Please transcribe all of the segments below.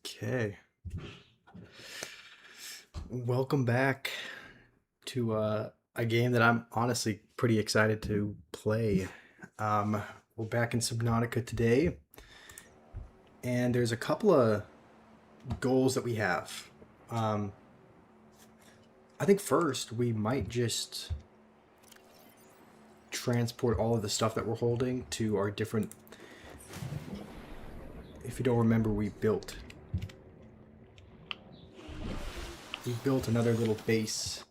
Okay. Welcome back to a game that I'm honestly pretty excited to play. We're back in Subnautica today, and there's a couple of goals that we have. Um, I think first we might just transport all of the stuff that we're holding to our different. If you don't remember, we built another little base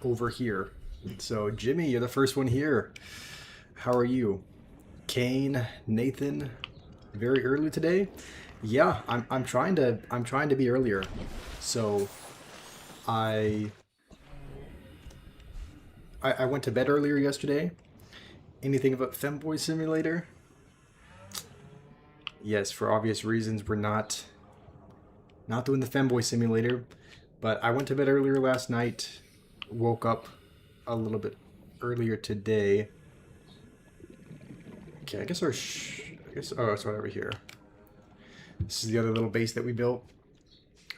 over here. So Jimmy, you're the first one here. How are you? Kane, Nathan, very early today. Yeah, I'm trying to be earlier. So I I went to bed earlier yesterday. Anything about Femboy Simulator? Yes, for obvious reasons, we're not doing the Femboy Simulator. But I went to bed earlier last night. Woke up a little bit earlier today. Okay, I guess oh, it's right over here. This is the other little base that we built.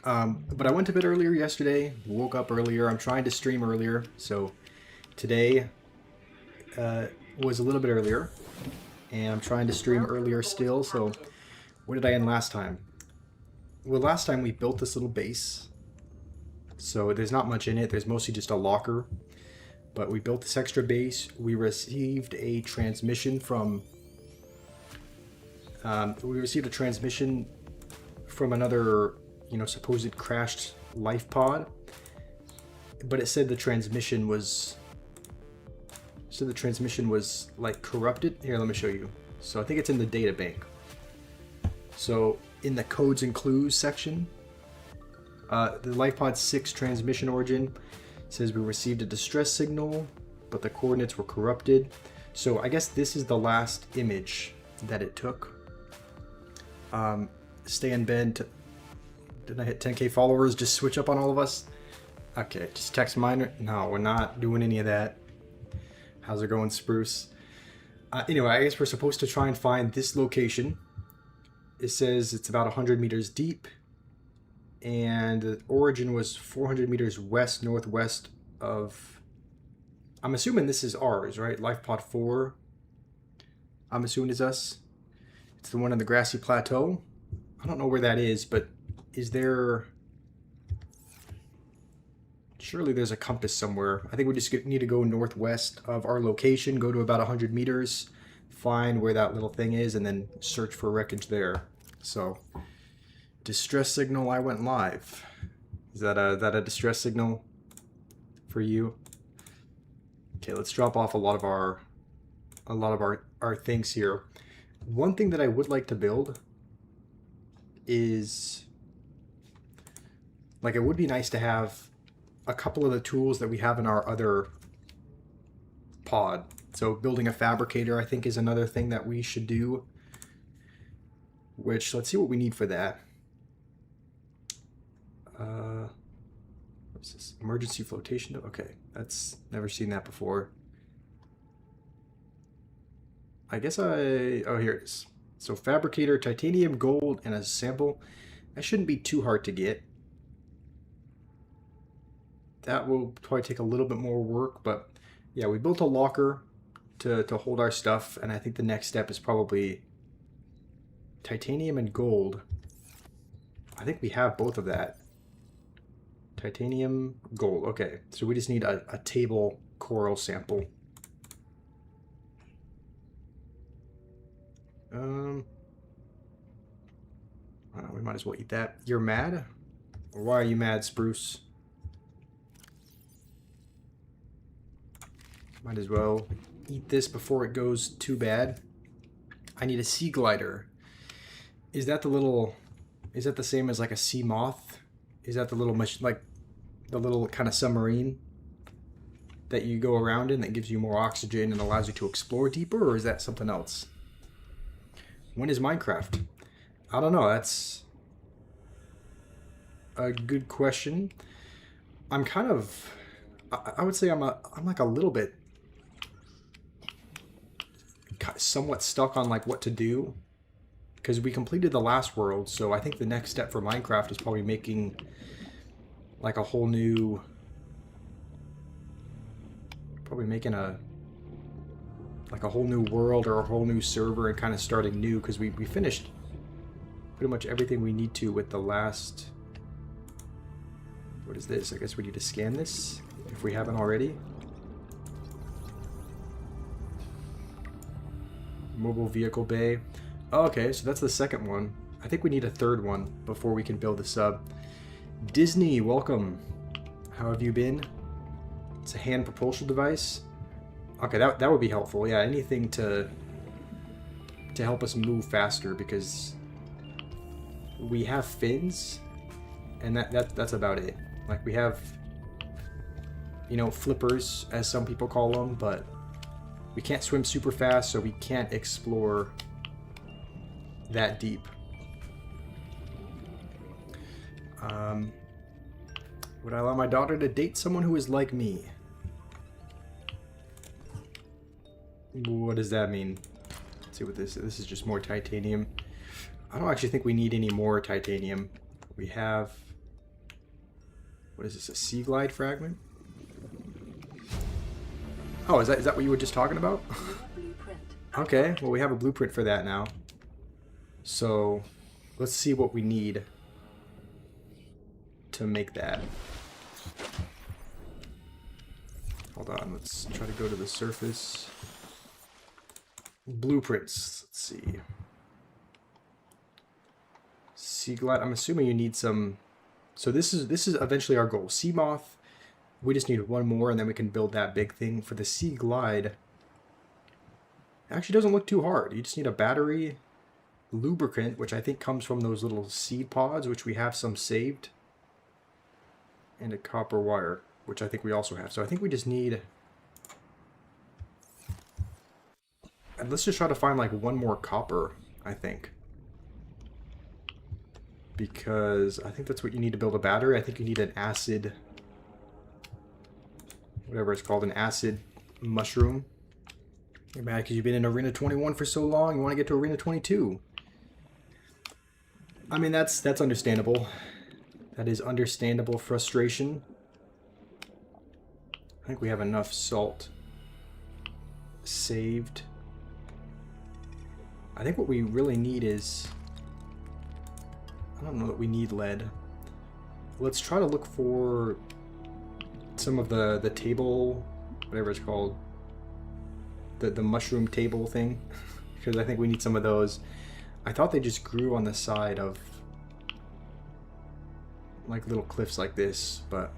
But I went to bed earlier yesterday, woke up earlier. I'm trying to stream earlier, so today was a little bit earlier, and I'm trying to stream earlier still. So, what did I end last time? Well, last time we built this little base, so there's not much in it. There's mostly just a locker, but we built this extra base. We received a transmission from. We received a transmission from another, supposed crashed Lifepod, but it said the transmission was like corrupted. Here, let me show you. So I think it's in the data bank. So in the codes and clues section, the Lifepod 6 transmission origin says we received a distress signal, but the coordinates were corrupted. So I guess this is the last image that it took. Stay in bed. Did I hit 10k followers? Just switch up on all of us? Okay, just text mine. No, we're not doing any of that. How's it going, Spruce? Anyway, I guess we're supposed to try and find this location. It says it's about 100 meters deep, and the origin was 400 meters west-northwest of... I'm assuming this is ours, right? Lifepod 4. I'm assuming it's us. It's the one on the grassy plateau. I don't know where that is, but is there... Surely there's a compass somewhere. I think we just need to go northwest of our location, go to about 100 meters, find where that little thing is, and then search for wreckage there. So, distress signal, I went live. Is that a distress signal for you? Okay, let's drop off a lot of our things here. One thing that I would like to build is, like, it would be nice to have a couple of the tools that we have in our other pod. So building a fabricator, I think, is another thing that we should do. Which, let's see what we need for that. What's this? Emergency flotation? Okay, that's never seen that before. I guess oh, here it is. So fabricator, titanium, gold, and a sample. That shouldn't be too hard to get. That will probably take a little bit more work, but yeah, we built a locker to hold our stuff, and I think the next step is probably titanium and gold. I think we have both of that. Titanium, gold. Okay, so we just need a table coral sample. We might as well eat that. You're mad? Or why are you mad, Spruce? Might as well eat this before it goes too bad. I need a sea glider. Is that the same as like a Seamoth? Is that the little, like, the little kind of submarine that you go around in that gives you more oxygen and allows you to explore deeper, or is that something else? When is Minecraft? I don't know. That's a good question. I'm kind of... I would say I'm like a little bit somewhat stuck on like what to do. because we completed the last world, so I think the next step for Minecraft is probably making like a whole new, probably making a whole new world or a whole new server and kind of starting new, because we finished pretty much everything we need to with the last. What is this? I guess we need to scan this if we haven't already. Mobile vehicle bay. Okay, so that's the second one. I think we need a third one before we can build the sub. Disney, welcome. How have you been? It's a hand propulsion device. Okay, that would be helpful. Yeah, anything to help us move faster, because we have fins, and that's about it. Like, we have, you know, flippers, as some people call them, but we can't swim super fast, so we can't explore that deep. Would I allow my daughter to date someone who is like me? What does that mean? Let's see what this is. This is just more titanium. I don't actually think we need any more titanium. We have... What is this? A sea glide fragment? Oh, is that what you were just talking about? Okay, well we have a blueprint for that now. So let's see what we need to make that. Hold on, let's try to go to the surface. Blueprints, let's see. Sea glide, I'm assuming you need some. So this is eventually our goal. Seamoth, we just need one more and then we can build that big thing. For the sea glide, it actually doesn't look too hard. You just need a battery, lubricant, which I think comes from those little seed pods, which we have some saved, and a copper wire, which I think we also have. So I think we just need... And let's just try to find like one more copper, I think. Because I think that's what you need to build a battery. I think you need an acid... whatever it's called, an acid mushroom. You're mad because you've been in Arena 21 for so long, you want to get to Arena 22. I mean, that's understandable. That is understandable frustration. I think we have enough salt saved. I think what we really need is... I don't know that we need lead. Let's try to look for some of the table, whatever it's called. The mushroom table thing. Because I think we need some of those. I thought they just grew on the side of like little cliffs like this, but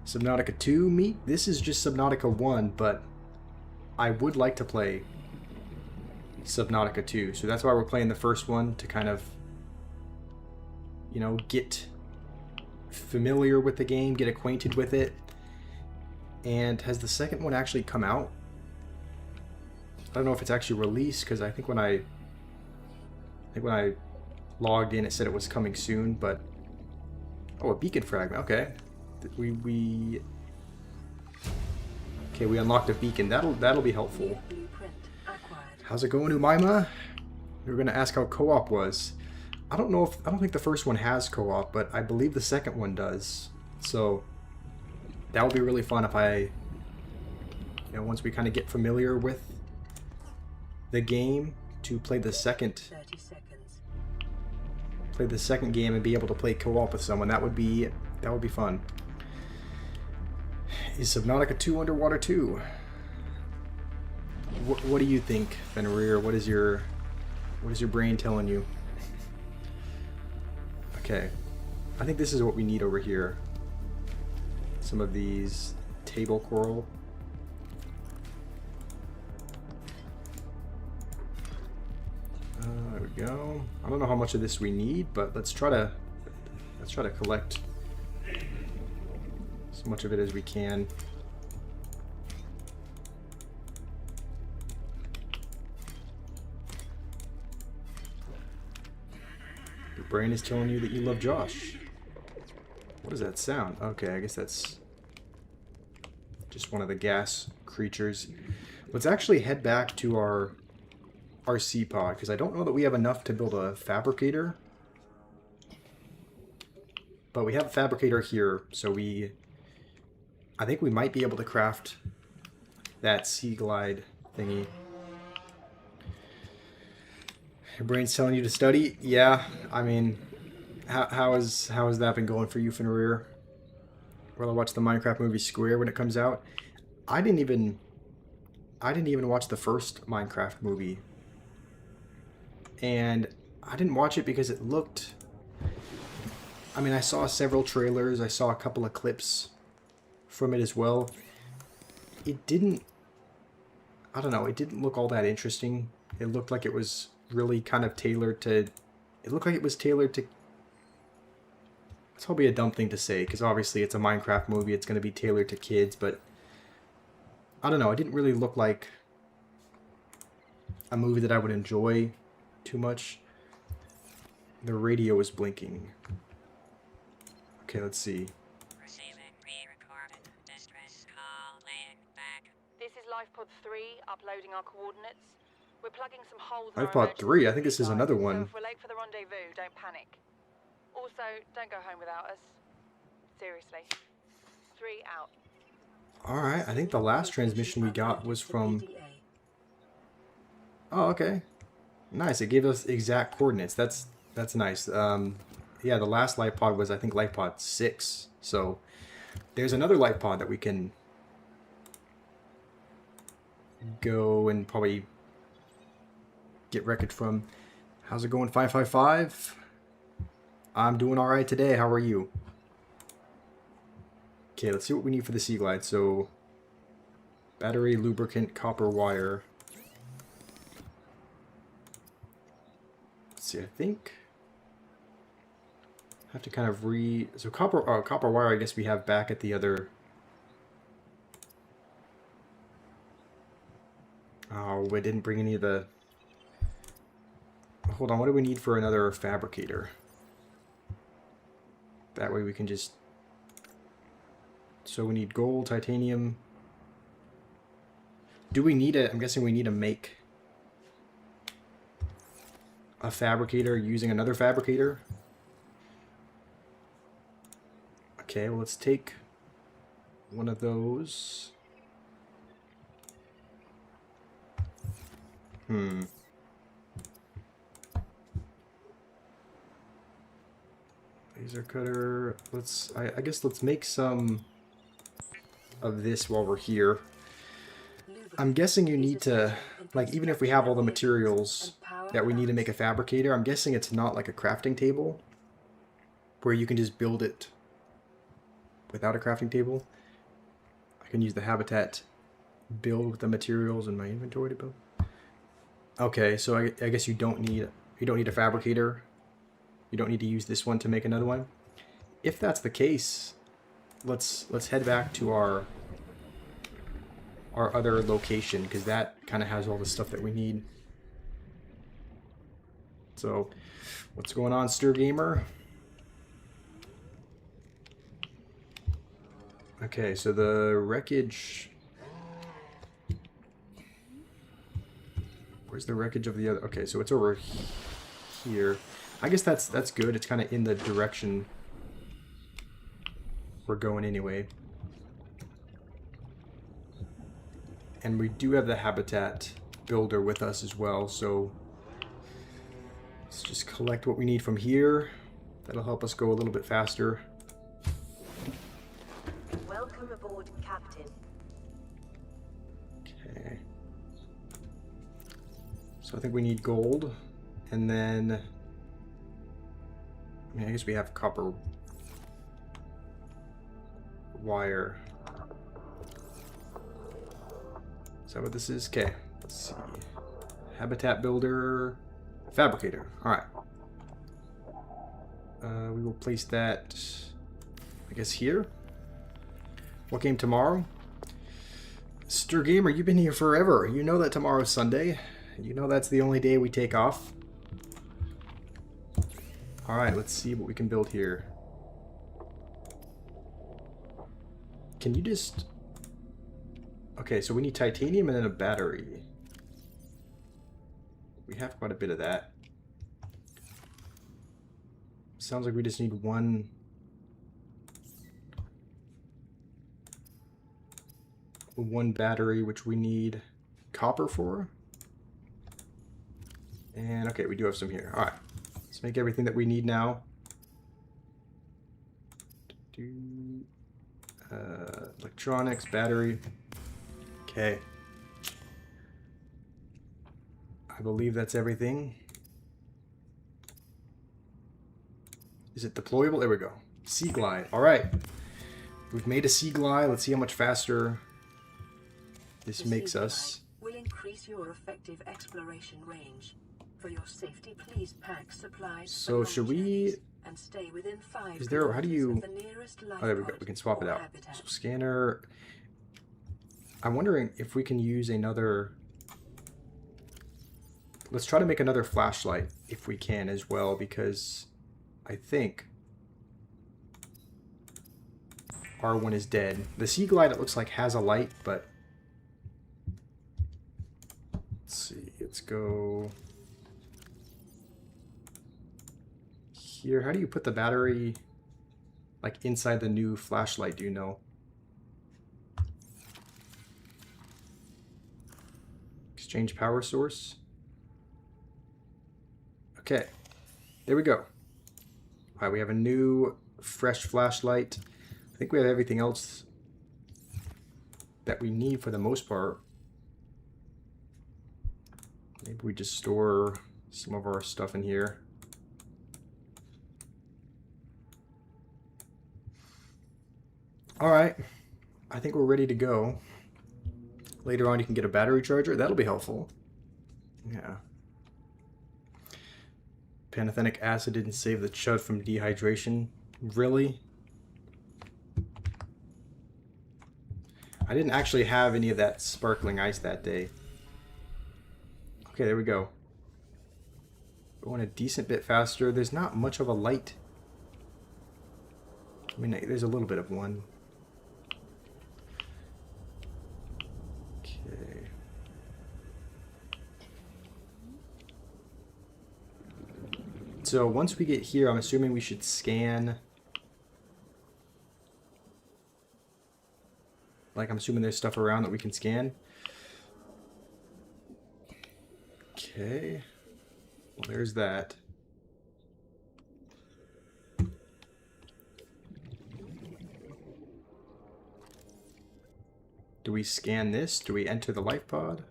Subnautica 2 meet. This is just Subnautica 1, but I would like to play Subnautica 2, so that's why we're playing the first one, to kind of, you know, get familiar with the game, get acquainted with it. And has the second one actually come out? I don't know if it's actually released, because I think when I logged in it said it was coming soon, but oh, a beacon fragment. Okay. We unlocked a beacon. That'll be helpful. How's it going, Umaima? We were gonna ask how co-op was. I don't think the first one has co-op, but I believe the second one does. So that would be really fun if once we kind of get familiar with the game, to play the second game and be able to play co-op with someone. That would be fun. Is Subnautica 2 underwater too? What do you think, Fenrir? What is your brain telling you? Okay, I think this is what we need over here. Some of these table coral. There we go. I don't know how much of this we need, but let's try to collect as much of it as we can. Your brain is telling you that you love Josh. What does that sound? Okay, I guess that's just one of the gas creatures. Let's actually head back to our our sea pod, because I don't know that we have enough to build a fabricator. But we have a fabricator here, so I think we might be able to craft that sea glide thingy. Your brain's telling you to study? Yeah, I mean, how has that been going for you, Fenrir? Will I watch the Minecraft movie Square when it comes out? I didn't even watch the first Minecraft movie. And I didn't watch it because it looked... I mean, I saw several trailers, I saw a couple of clips from it as well. It didn't... I don't know, it didn't look all that interesting. It looked like it was really kind of tailored to... It looked like it was tailored to... It's probably a dumb thing to say, because obviously it's a Minecraft movie, it's going to be tailored to kids, but... I don't know, it didn't really look like a movie that I would enjoy too much. The radio is blinking. Okay, let's see. Receiving pre-recorded distress call laying back. This is Lifepod 3, uploading our coordinates. We're plugging some holes in our Lifepod 3, I think this is emergency another line, one. So if we're late for the rendezvous, don't panic. Also, don't go home without us. Seriously. 3 out. Alright, I think the last transmission we got was from... Oh, okay. Nice, it gave us exact coordinates. That's nice. Yeah, the last Lifepod was, I think, Lifepod 6. So, there's another Lifepod that we can go and probably get wreckage from. How's it going, 555? I'm doing alright today. How are you? Okay, let's see what we need for the Sea Glide. So, battery, lubricant, copper wire. Let's see, I think... I have to kind of so copper wire I guess we have back at the other... Oh, we didn't bring any of the... Hold on, what do we need for another fabricator? That way we can just... So we need gold, titanium. Do we need I'm guessing we need to make a fabricator using another fabricator. Okay, well, let's take one of those. Laser cutter. I guess let's make some of this while we're here. I'm guessing you need to, like, even if we have all the materials that we need to make a fabricator, I'm guessing it's not like a crafting table where you can just build it without a crafting table. I can use the habitat build with the materials in my inventory to build. Okay, so I guess you don't need a fabricator. You don't need to use this one to make another one. If that's the case, let's head back to our other location, because that kind of has all the stuff that we need. So, what's going on, Stir Gamer? Okay, so the wreckage... Where's the wreckage of the other... Okay, so it's over here. I guess that's good. It's kind of in the direction we're going anyway. And we do have the habitat builder with us as well, so let's just collect what we need from here. That'll help us go a little bit faster. Welcome aboard, Captain. Okay. So I think we need gold, and then I guess we have copper wire. Is that what this is? Okay, let's see. Habitat builder, fabricator. All right. We will place that, I guess, here. What game tomorrow? Stir Gamer, you've been here forever. You know that tomorrow's Sunday. You know that's the only day we take off. Alright, let's see what we can build here. Can you just... Okay, so we need titanium and then a battery. We have quite a bit of that. Sounds like we just need one battery, which we need copper for. And okay, we do have some here. All right, let's make everything that we need now. Electronics, battery. Okay. I believe that's everything. Is it deployable? There we go. Sea glide. All right. We've made a sea glide. Let's see how much faster this makes us. Will increase your effective exploration range. For your safety, please pack supplies. So should we? And stay within 5 Is there? How do you? of the nearest Oh, there we go. We can swap it out. habitat. So scanner. I'm wondering if we can use another. Let's try to make another flashlight if we can as well, because I think our one is dead. The Sea Glide, it looks like, has a light, but let's see. Let's go here. How do you put the battery like inside the new flashlight? Do you know? Exchange power source. Okay, there we go. All right, we have a new, fresh flashlight. I think we have everything else that we need for the most part. Maybe we just store some of our stuff in here. All right, I think we're ready to go. Later on, you can get a battery charger. That'll be helpful. Yeah. Pantothenic acid didn't save the chud from dehydration. Really? I didn't actually have any of that sparkling ice that day. Okay, there we go. Going a decent bit faster. There's not much of a light. I mean, there's a little bit of one. Okay. So once we get here, I'm assuming we should scan. Like, I'm assuming there's stuff around that we can scan. Okay. Well, there's that. Do we scan this? Do we enter the Lifepod?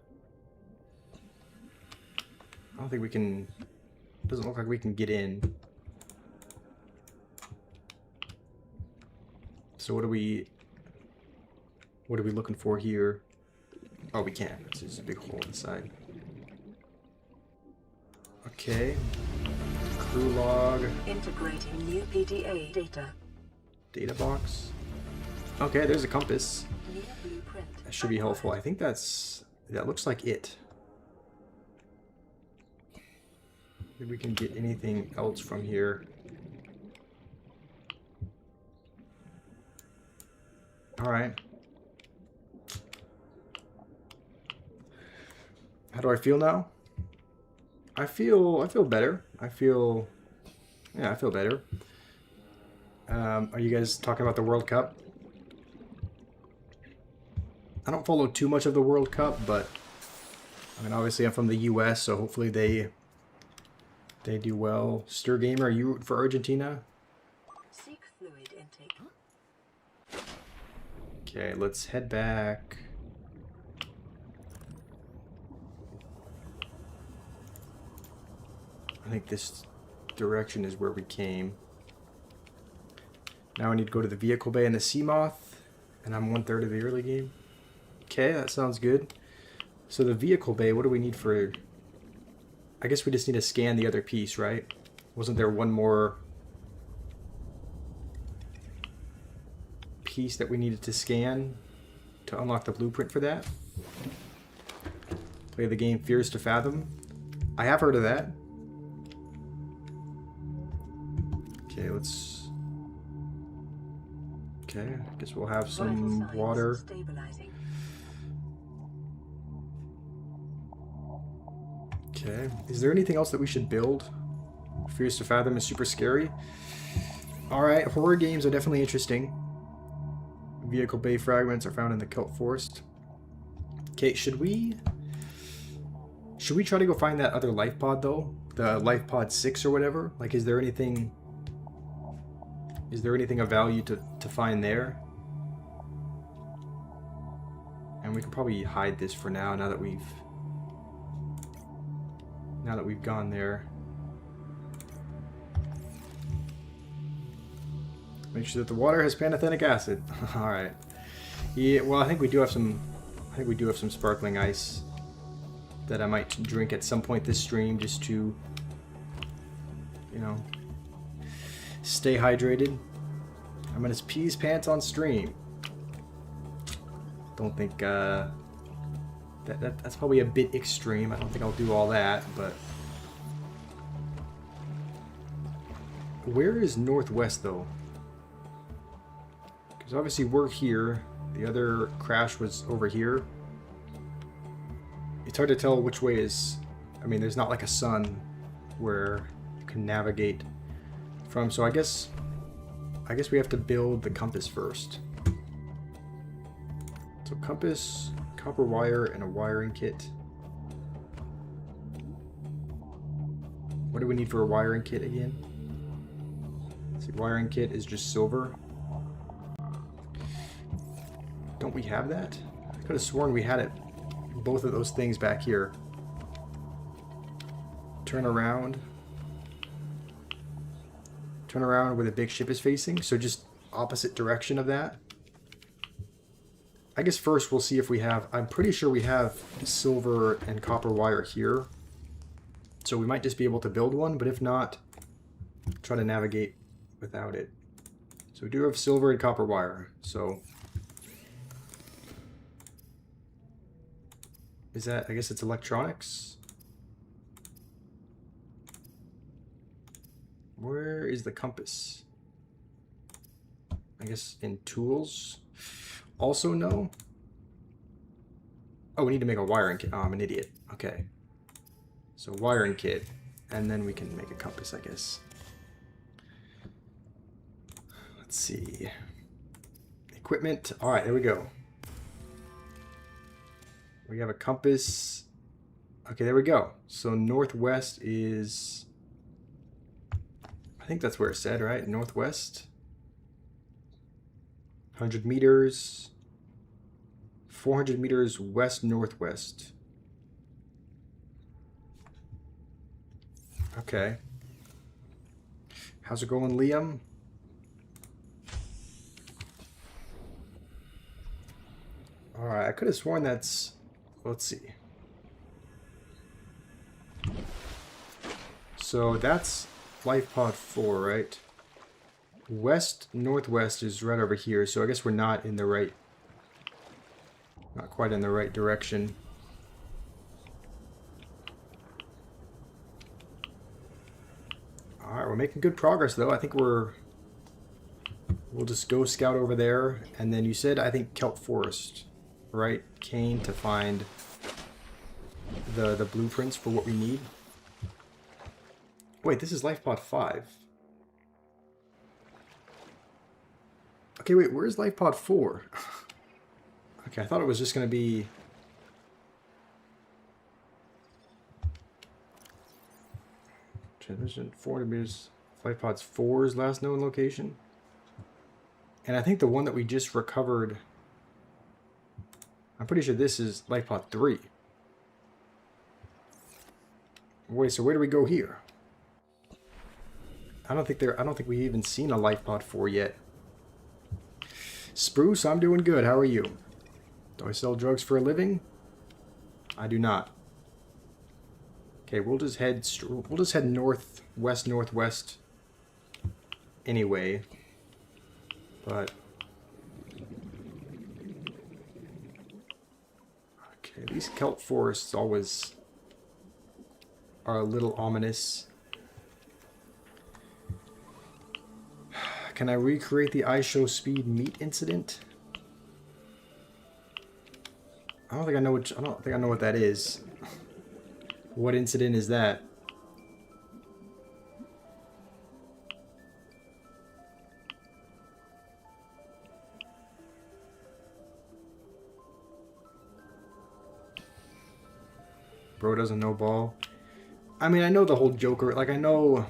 I don't think we can. Doesn't look like we can get in. So what are we looking for here? Oh, we can. It's just a big hole inside. Okay. Crew log. Integrating new PDA data. Data box. Okay, there's a compass. New blueprint. That should be helpful. I think that looks like it. Maybe we can get anything else from here. All right. How do I feel now? I feel better. I feel better. Are you guys talking about the World Cup? I don't follow too much of the World Cup, but I mean, obviously I'm from the US, so hopefully they do well. Stir Gamer, are you rooting for Argentina? Seek fluid intake. Okay, let's head back. I think this direction is where we came. Now I need to go to the vehicle bay and the Seamoth, and I'm 1/3 of the early game. Okay, that sounds good. So the vehicle bay, what do we need for... I guess we just need to scan the other piece, right? Wasn't there one more piece that we needed to scan to unlock the blueprint for that? Play the game Fears to Fathom. I have heard of that. Okay, let's... Okay, I guess we'll have some water. Okay. Is there anything else that we should build? Fears to Fathom is super scary. Alright, horror games are definitely interesting. Vehicle bay fragments are found in the Kelp Forest. Okay, should we try to go find that other life pod though? The Lifepod 6 or whatever? Like, is there anything of value to find there? And we can probably hide this for now that we've gone there. Make sure that the water has pantothenic acid. All right. Yeah. Well, I think we do have some sparkling ice that I might drink at some point this stream, just to, you know, stay hydrated. I'm gonna peas pants on stream. Don't think that's probably a bit extreme. I don't think I'll do all that, but where is Northwest though? Because obviously we're here. The other crash was over here. It's hard to tell which way is... I mean, there's not like a sun where you can navigate from. So I guess we have to build the compass first. So compass, copper wire, and a wiring kit. What do we need for a wiring kit again? Let's see, wiring kit is just silver. Don't we have that? I could have sworn we had it. Both of those things back here. Turn around. Turn around where the big ship is facing. So just opposite direction of that. I guess first we'll see if we have... I'm pretty sure we have silver and copper wire here. So we might just be able to build one, but if not, try to navigate without it. So we do have silver and copper wire. So... is that... I guess it's electronics? Where is the compass? I guess in tools? Also no? Oh, we need to make a wiring kit. Oh, I'm an idiot. Okay. So wiring kit. And then we can make a compass, I guess. Let's see. Equipment. Alright, there we go. We have a compass. Okay, there we go. So northwest is... I think that's where it said, right? Northwest. 100 meters. 400 meters west-northwest. Okay. How's it going, Liam? Alright, I could have sworn that's... let's see. So that's Lifepod 4, right? West-northwest is right over here, so I guess we're not in the right... not quite in the right direction. Alright, we're making good progress though. I think we'll just go scout over there, and then you said, I think, Kelp Forest, right, Kane, to find the blueprints for what we need. Wait, this is Lifepod 5. Okay, wait, where's Lifepod 4? Okay, I thought it was just going to be... transmission 400 meters. Lifepod's 4's last known location. And I think the one that we just recovered... I'm pretty sure this is Lifepod 3. Wait, so where do we go here? I don't think we've even seen a Lifepod 4 yet. Spruce, I'm doing good. How are you? Do I sell drugs for a living? I do not. Okay, we'll just head northwest, northwest anyway. But okay, these kelp forests always are a little ominous. Can I recreate the iShow Speed meat incident? I don't think I know what that is. What incident is that? Bro doesn't know ball. I mean, I know the whole Joker. Like, I know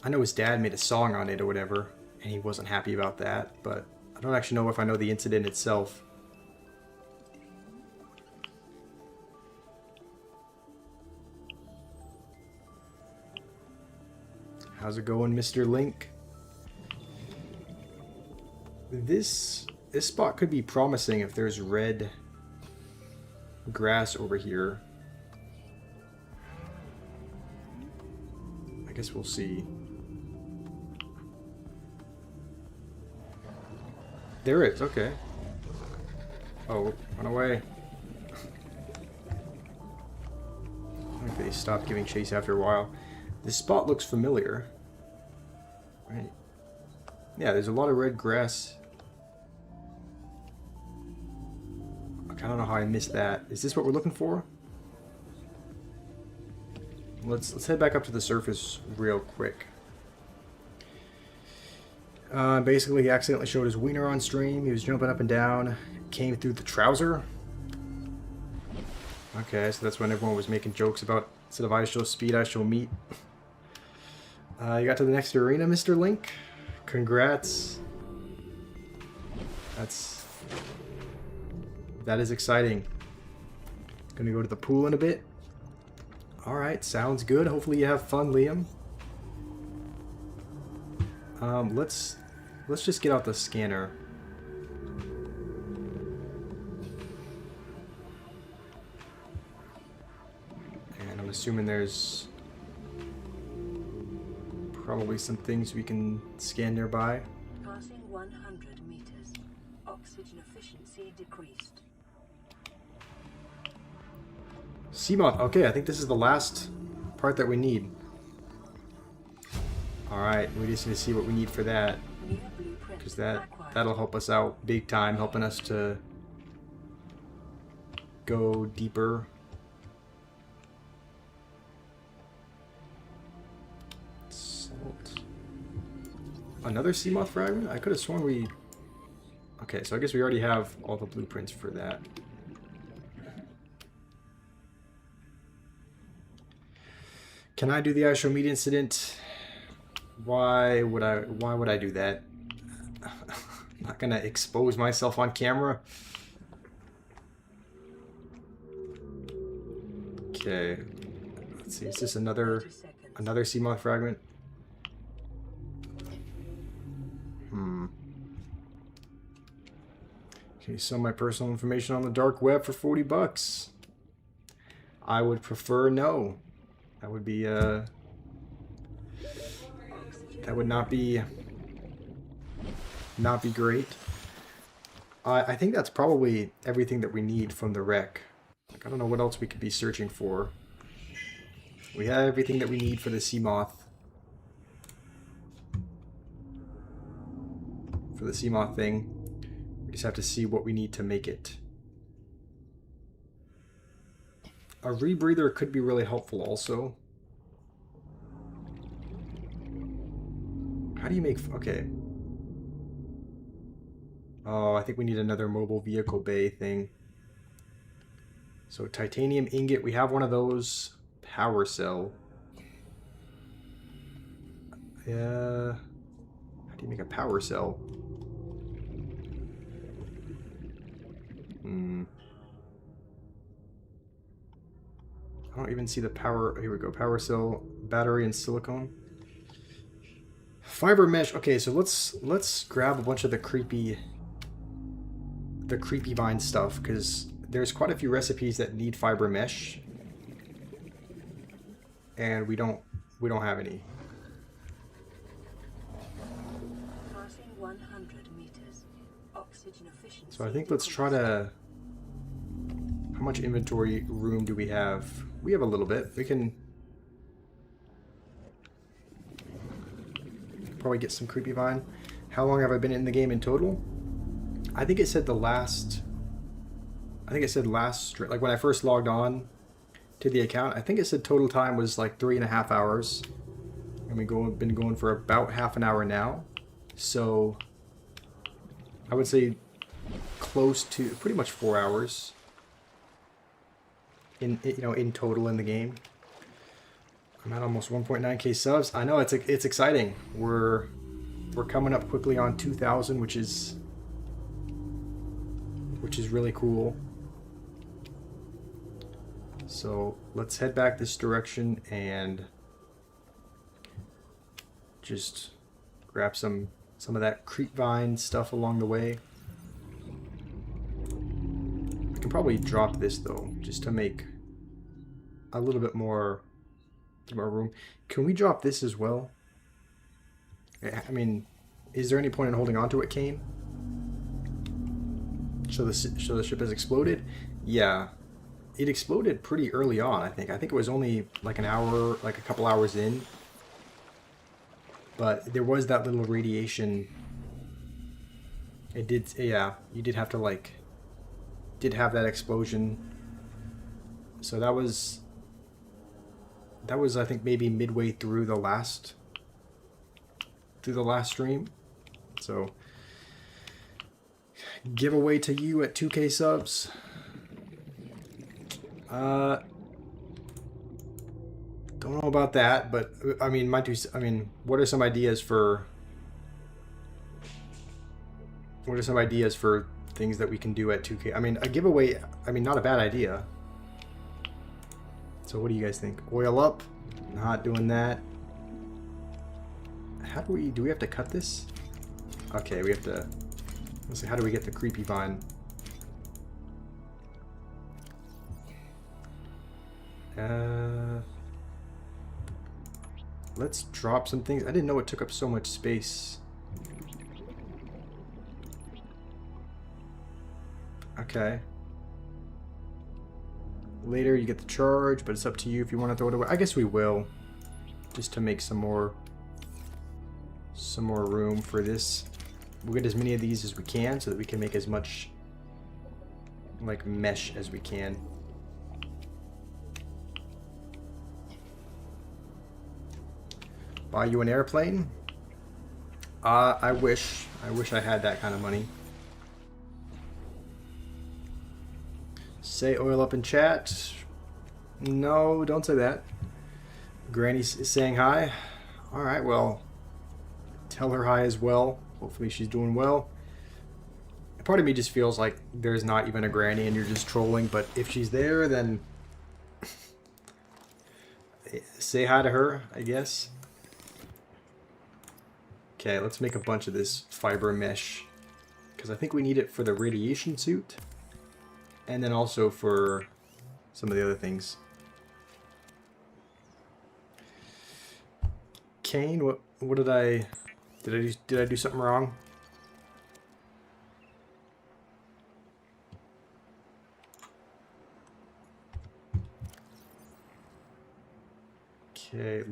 his dad made a song on it or whatever, and he wasn't happy about that. But I don't actually know if I know the incident itself. How's it going, Mr. Link? This spot could be promising if there's red grass over here. I guess we'll see. There it is, okay. Oh, run away. I think they stopped giving chase after a while. This spot looks familiar. Right. Yeah, there's a lot of red grass. I don't know how I missed that. Is this what we're looking for? Let's head back up to the surface real quick. Basically, he accidentally showed his wiener on stream. He was jumping up and down. Came through the trouser. Okay, so that's when everyone was making jokes about, instead of I show speed, I show meat. You got to the next arena, Mr. Link. Congrats. That is exciting. Gonna go to the pool in a bit. Alright, sounds good. Hopefully you have fun, Liam. Let's just get out the scanner. And I'm assuming there's probably some things we can scan nearby. Passing 100 meters. Oxygen efficiency decreased. Seamoth. Okay, I think this is the last part that we need. Alright, we just need to see what we need for that. Because that'll help us out big time, helping us to go deeper. Salt. Another Seamoth fragment? I could have sworn we... Okay, so I guess we already have all the blueprints for that. Can I do the iShow Meat incident? Why would I do that? I'm not gonna expose myself on camera. Okay. Let's see, is this another Seamoth fragment? Can you sell my personal information on the dark web for 40 bucks? I would prefer no. That would be that would not be great. I think that's probably everything that we need from the wreck. Like, I don't know what else we could be searching for. We have everything that we need for the Seamoth. For the Seamoth thing. We just have to see what we need to make it. A rebreather could be really helpful also. How do you make... Okay. Oh, I think we need another mobile vehicle bay thing. So titanium ingot, we have one of those. Power cell. How do you make a power cell? I don't even see the power. Here we go. Power cell, battery, and silicone. Fiber mesh. Okay, so let's grab a bunch of the creepy vine stuff, because there's quite a few recipes that need fiber mesh, and we don't have any. Passing 100 meters. Oxygen efficiency. So I think let's try to... How much inventory room do we have? We have a little bit. We can probably get some creepy vine. How long have I been in the game in total? I think it said the last... I think it said last... Like when I first logged on, to the account. I think it said total time was like 3.5 hours. And we've been going for about half an hour now. So I would say close to pretty much 4 hours in total in the game. I'm at almost 1.9k subs. I know it's exciting. We're coming up quickly on 2,000, which is really cool. So let's head back this direction and just grab some of that creepvine stuff along the way. I can probably drop this though, just to make a little bit more room. Can we drop this as well? I mean, is there any point in holding on to it, Kane? So the ship has exploded? Yeah. It exploded pretty early on, I think. I think it was only like an hour, like a couple hours in. But there was that little radiation. It did, yeah, you did have to did have that explosion. So that was I think maybe midway through the last stream. So giveaway to you at 2k subs. Don't know about that, but I mean, what are some ideas for things that we can do at 2k? I mean, a giveaway, I mean, not a bad idea. So what do you guys think? Oil up? Not doing that. How do we have to cut this? Okay, we have to, let's see, how do we get the creepy vine? Let's drop some things. I didn't know it took up so much space. Okay. Later you get the charge, but it's up to you if you want to throw it away. I guess we will, just to make some more room for this. We'll get as many of these as we can so that we can make as much like mesh as we can. Buy you an airplane? I wish I had that kind of money. Say oil up in chat. No, don't say that. Granny is saying hi. Alright, well, tell her hi as well. Hopefully she's doing well. Part of me just feels like there's not even a Granny and you're just trolling, but if she's there, then say hi to her, I guess. Okay, let's make a bunch of this fiber mesh, because I think we need it for the radiation suit, and then also for some of the other things. Kane, what did I do something wrong? Okay,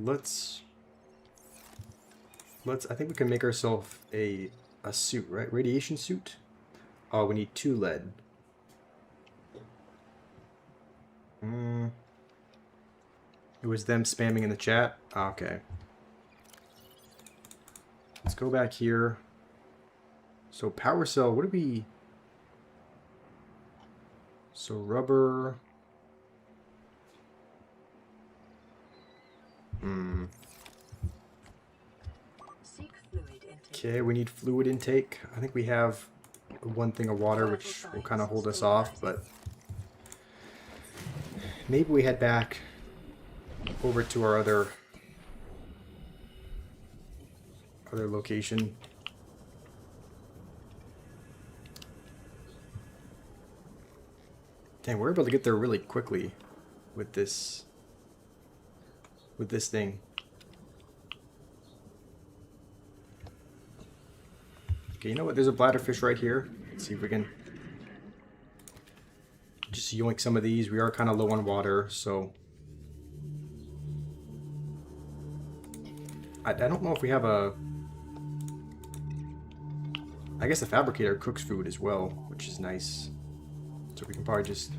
I think we can make ourselves a suit, right? Radiation suit? Oh, we need 2 lead. It was them spamming in the chat? Oh, okay. Let's go back here. So power cell, what do we... So rubber... Okay, we need fluid intake. I think we have 1 thing of water, which will kind of hold us off, but maybe we head back over to our other location. Dang, we're able to get there really quickly with this thing. Okay, you know what? There's a bladderfish right here. Let's see if we can just yoink some of these. We are kind of low on water, so I don't know if we have a... I guess the fabricator cooks food as well, which is nice. So we can probably just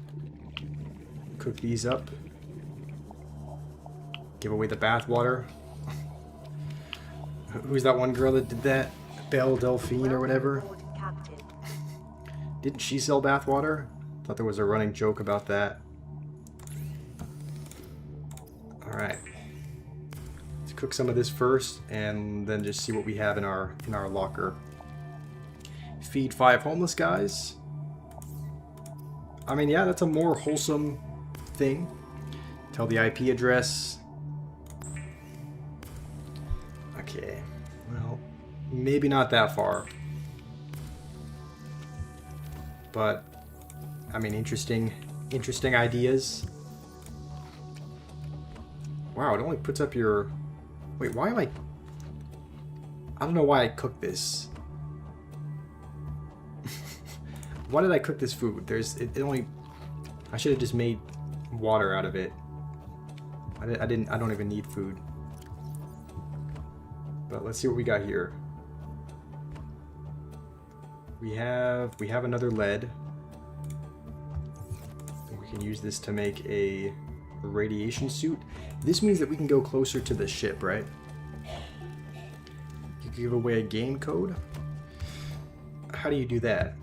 cook these up. Give away the bathwater. Who's that one girl that did that? Belle Delphine or whatever? Didn't she sell bathwater? Thought there was a running joke about that. Alright. Let's cook some of this first and then just see what we have in our locker. Feed 5 homeless guys. I mean, yeah, that's a more wholesome thing. Tell the IP address. Okay. Well, maybe not that far. But, I mean, interesting ideas. Wow, it only puts up your... Wait, why am I... I don't know why I cooked this. Why did I cook this food? It only... I should have just made water out of it. I don't even need food. But let's see what we got here. We have another lead. We can use this to make a radiation suit. This means that we can go closer to the ship, right? You can give away a game code. How do you do that?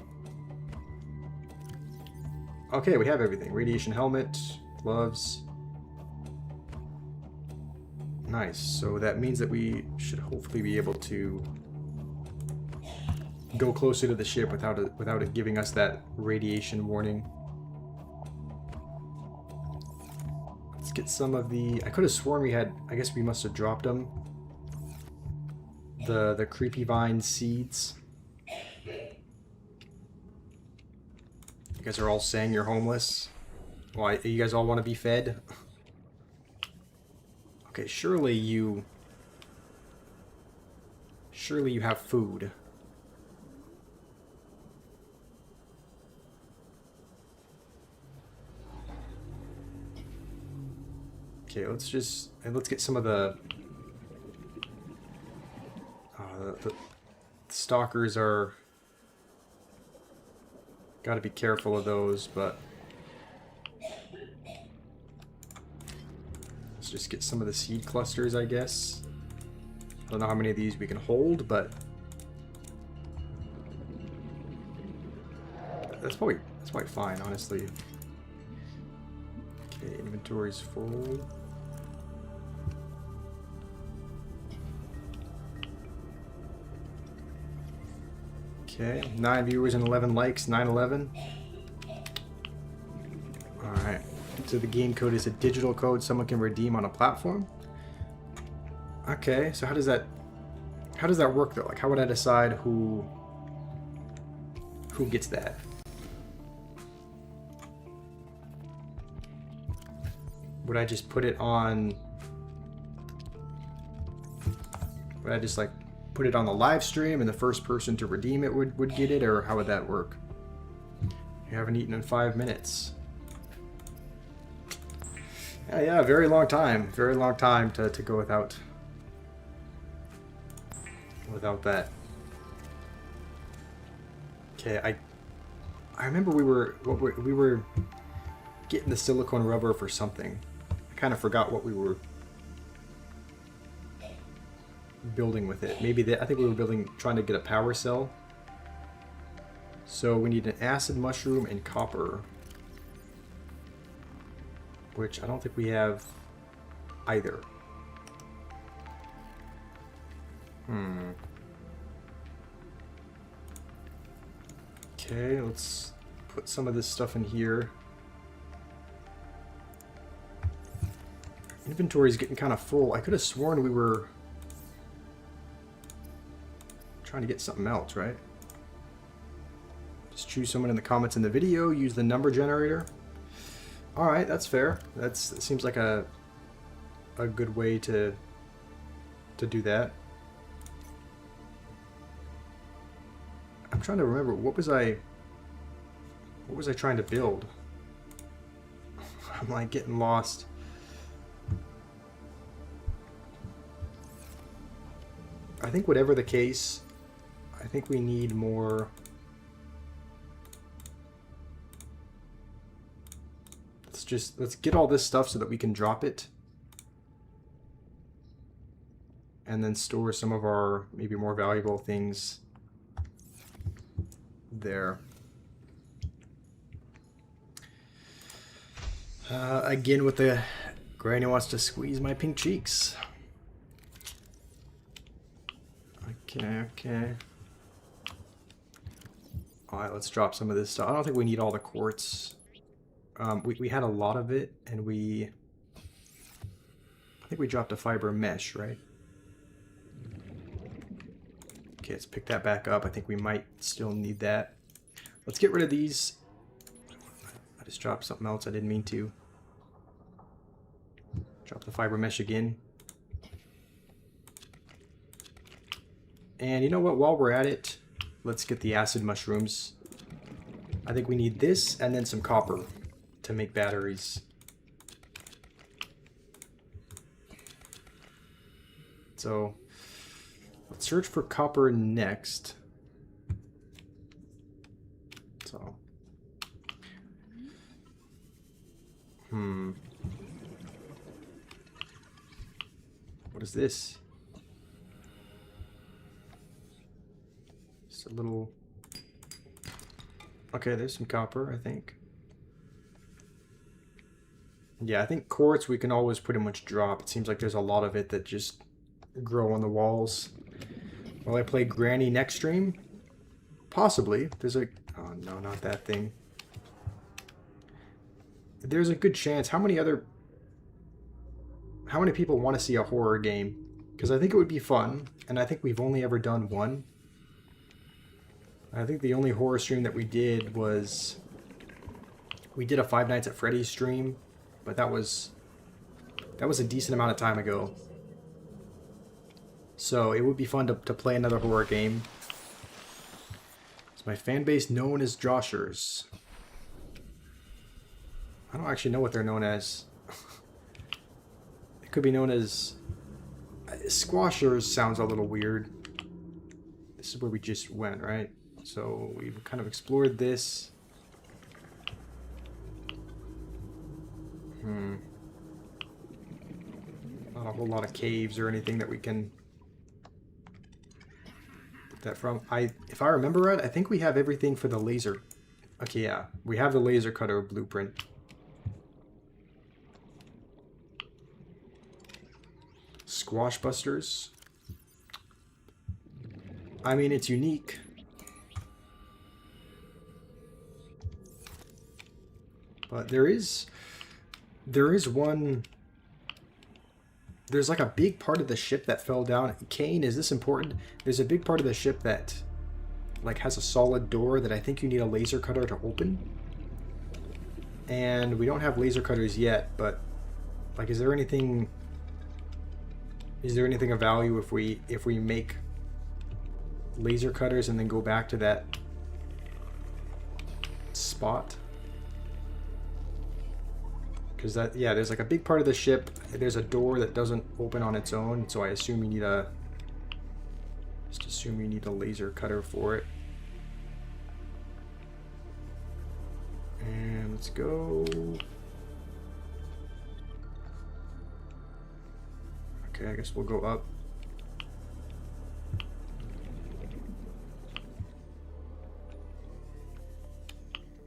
Okay, we have everything. Radiation helmet, gloves. Nice. So that means that we should hopefully be able to go closer to the ship without it giving us that radiation warning. Let's get some of the... I could have sworn we had... I guess we must have dropped them. The creepy vine seeds. You guys are all saying you're homeless. Why? You guys all want to be fed? Okay, surely you have food. Okay, let's get some of the stalkers are... Gotta be careful of those, but... Let's just get some of the seed clusters, I guess. I don't know how many of these we can hold, but... That's probably fine, honestly. Okay, inventory's full. Okay, 9 viewers and 11 likes, 911. Alright, so the game code is a digital code someone can redeem on a platform. Okay, so how does that work though? Like, how would I decide who gets that? Would I just put it on... Would I just like put it on the live stream and the first person to redeem it would get it, or how would that work? You haven't eaten in 5 minutes. Yeah, very long time. Very long time to go without that. Okay, I remember we were getting the silicone rubber for something. I kind of forgot what we were building with it. Maybe I think we were trying to get a power cell. So we need an acid mushroom and copper, which I don't think we have either. Okay, let's put some of this stuff in here. Inventory's getting kind of full. I could have sworn we were trying to get something else, right? Just choose someone in the comments in the video, use the number generator. Alright, that's fair. That seems like a good way to do that. I'm trying to remember, what was I trying to build? I'm like getting lost. I think whatever the case, I think we need more. Let's get all this stuff so that we can drop it. and then store some of our maybe more valuable things there. Again with the Granny wants to squeeze my pink cheeks. Okay. Alright, let's drop some of this stuff. I don't think we need all the quartz. We had a lot of it, and I think we dropped a fiber mesh, right? Okay, let's pick that back up. I think we might still need that. Let's get rid of these. I just dropped something else I didn't mean to. Drop the fiber mesh again. And you know what? While we're at it, let's get the acid mushrooms. I think we need this and then some copper to make batteries. So let's search for copper next. So, what is this? Just a little... Okay, there's some copper, I think. Yeah, I think quartz we can always pretty much drop. It seems like there's a lot of it that just grow on the walls. Will I play Granny next stream? Possibly. There's a... Oh, no, not that thing. There's a good chance. How many people want to see a horror game? Because I think it would be fun, and I think we've only ever done one. I think the only horror stream that we did was... We did a Five Nights at Freddy's stream, but that was a decent amount of time ago. So it would be fun to play another horror game. Is my fan base known as Joshers? I don't actually know what they're known as. It could be known as... Squashers sounds a little weird. This is where we just went, right? So we've kind of explored this. Not a whole lot of caves or anything that we can get that from. If I remember right, I think we have everything for the laser. Okay, yeah. We have the laser cutter blueprint. Squash busters. I mean, it's unique. But there is one... There's like a big part of the ship that fell down. Kane, is this important? There's a big part of the ship that like has a solid door that I think you need a laser cutter to open. And we don't have laser cutters yet, but like is there anything of value if we make laser cutters and then go back to that spot? Because that, yeah, there's like a big part of the ship. There's a door that doesn't open on its own, so I assume you need a... Just assume you need a laser cutter for it. And let's go. Okay, I guess we'll go up.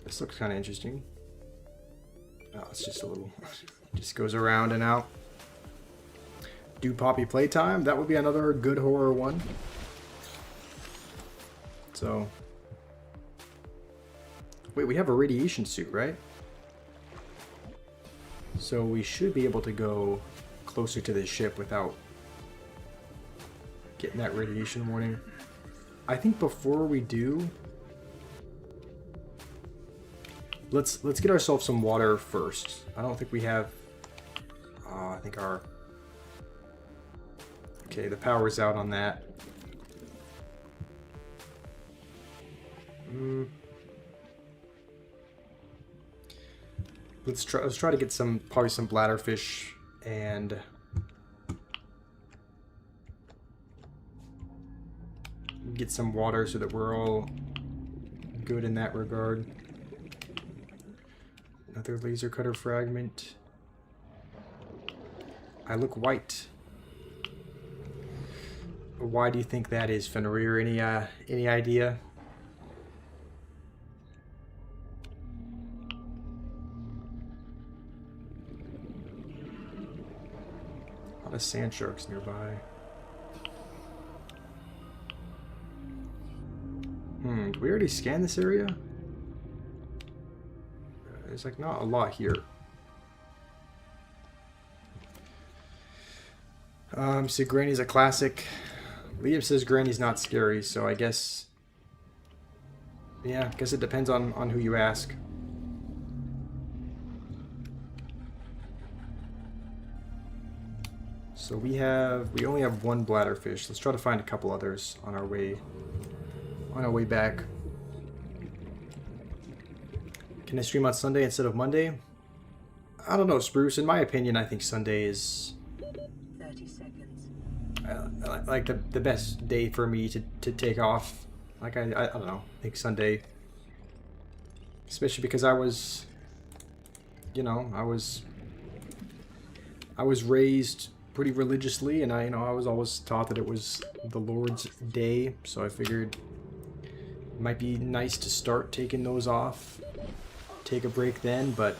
This looks kind of interesting. Oh, it's just a little, just goes around and out. Do Poppy playtime? That would be another good horror one. So, wait, we have a radiation suit, right? So we should be able to go closer to this ship without getting that radiation warning. I think before we do, let's get ourselves some water first. I don't think we have... I think our... Okay, the power's out on that. Let's try to get probably some bladderfish and get some water so that we're all good in that regard. Another laser cutter fragment. I look white. Why do you think that is, Fenrir? Any idea? A lot of sand sharks nearby. Did we already scan this area? There's like not a lot here. So Granny's a classic. Liam says Granny's not scary, so I guess... Yeah, I guess it depends on who you ask. So we only have one bladderfish. Let's try to find a couple others on our way back. Can I stream on Sunday instead of Monday? I don't know, Spruce. In my opinion, I think Sunday is 30 seconds. like the best day for me to take off. Like I don't know. I think Sunday, especially because I was, you know, I was raised pretty religiously, and I was always taught that it was the Lord's day. So I figured it might be nice to start taking those off, take a break then. But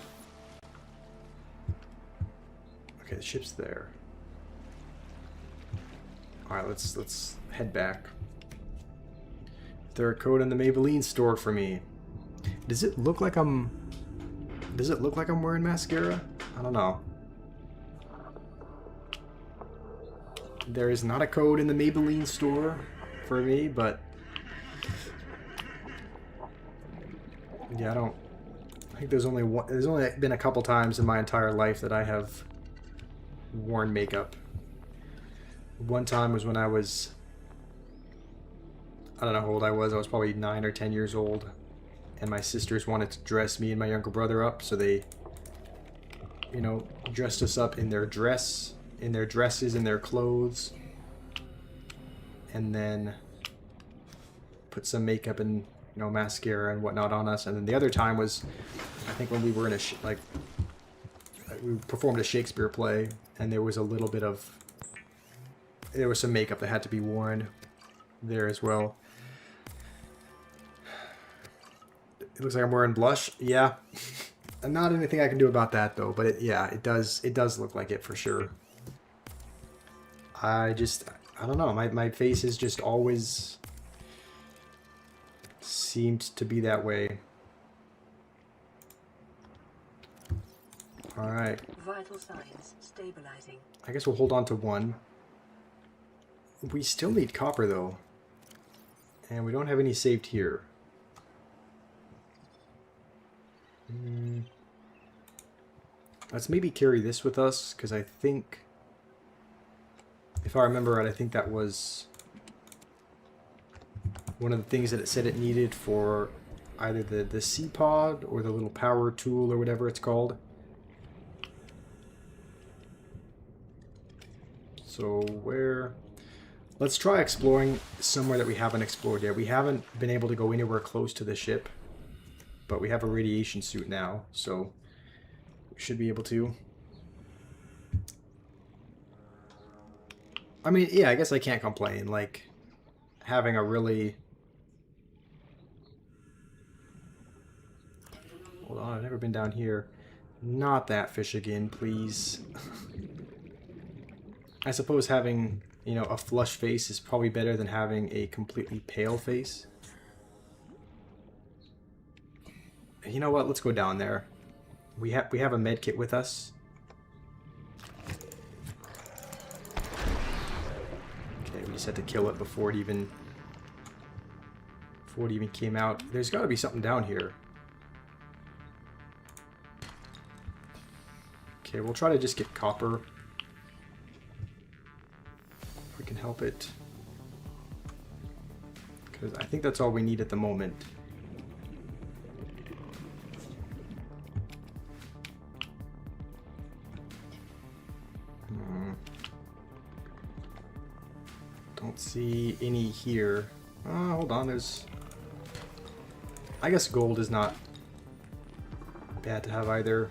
okay, the ship's there. All right, let's head back. Is there a code in the Maybelline store for me? Does it look like I'm wearing mascara? I don't know. There is not a code in the Maybelline store for me, but yeah, I think there's only been a couple times in my entire life that I have worn makeup. One time was when I was, I don't know how old I was probably 9 or 10 years old, and my sisters wanted to dress me and my younger brother up, so they, you know, dressed us up in their dresses, in their clothes, and then put some makeup and, you know, mascara and whatnot on us. And then the other time was, I think, when we were in we performed a Shakespeare play, and there was some makeup that had to be worn there as well. It looks like I'm wearing blush. Yeah. Not anything I can do about that though, but it does look like it for sure. I don't know, my face has just always seemed to be that way. Alright. Vital signs stabilizing. I guess we'll hold on to one. We still need copper though. And we don't have any saved here. Let's maybe carry this with us, because I think, if I remember right, I think that was one of the things that it said it needed for either the Seapod or the little power tool or whatever it's called. So let's try exploring somewhere that we haven't explored yet. We haven't been able to go anywhere close to the ship, but we have a radiation suit now, so we should be able to. I mean, yeah, I guess I can't complain. Like, having a really... Hold on, I've never been down here. Not that fish again, please. I suppose having, you know, a flush face is probably better than having a completely pale face. You know what? Let's go down there. We have a med kit with us. Okay, we just had to kill it before it even came out. There's got to be something down here. Okay, we'll try to just get copper if we can help it, because I think that's all we need at the moment. Don't see any here. Hold on, there's... I guess gold is not bad to have either.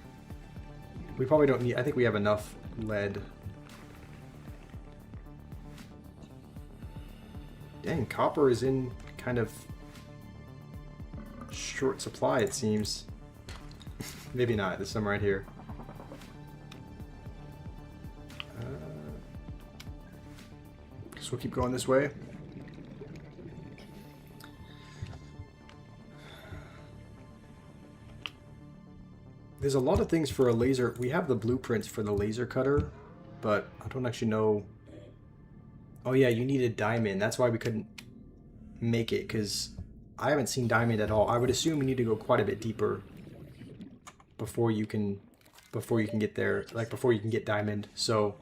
We probably don't need... I think we have enough lead. Dang, copper is in kind of short supply, it seems. Maybe not. There's some right here. Guess we'll keep going this way. There's a lot of things for a laser. We have the blueprints for the laser cutter, but I don't actually know. Oh yeah, you needed diamond. That's why we couldn't make it, because I haven't seen diamond at all. I would assume we need to go quite a bit deeper before you can get there, like before you can get diamond. So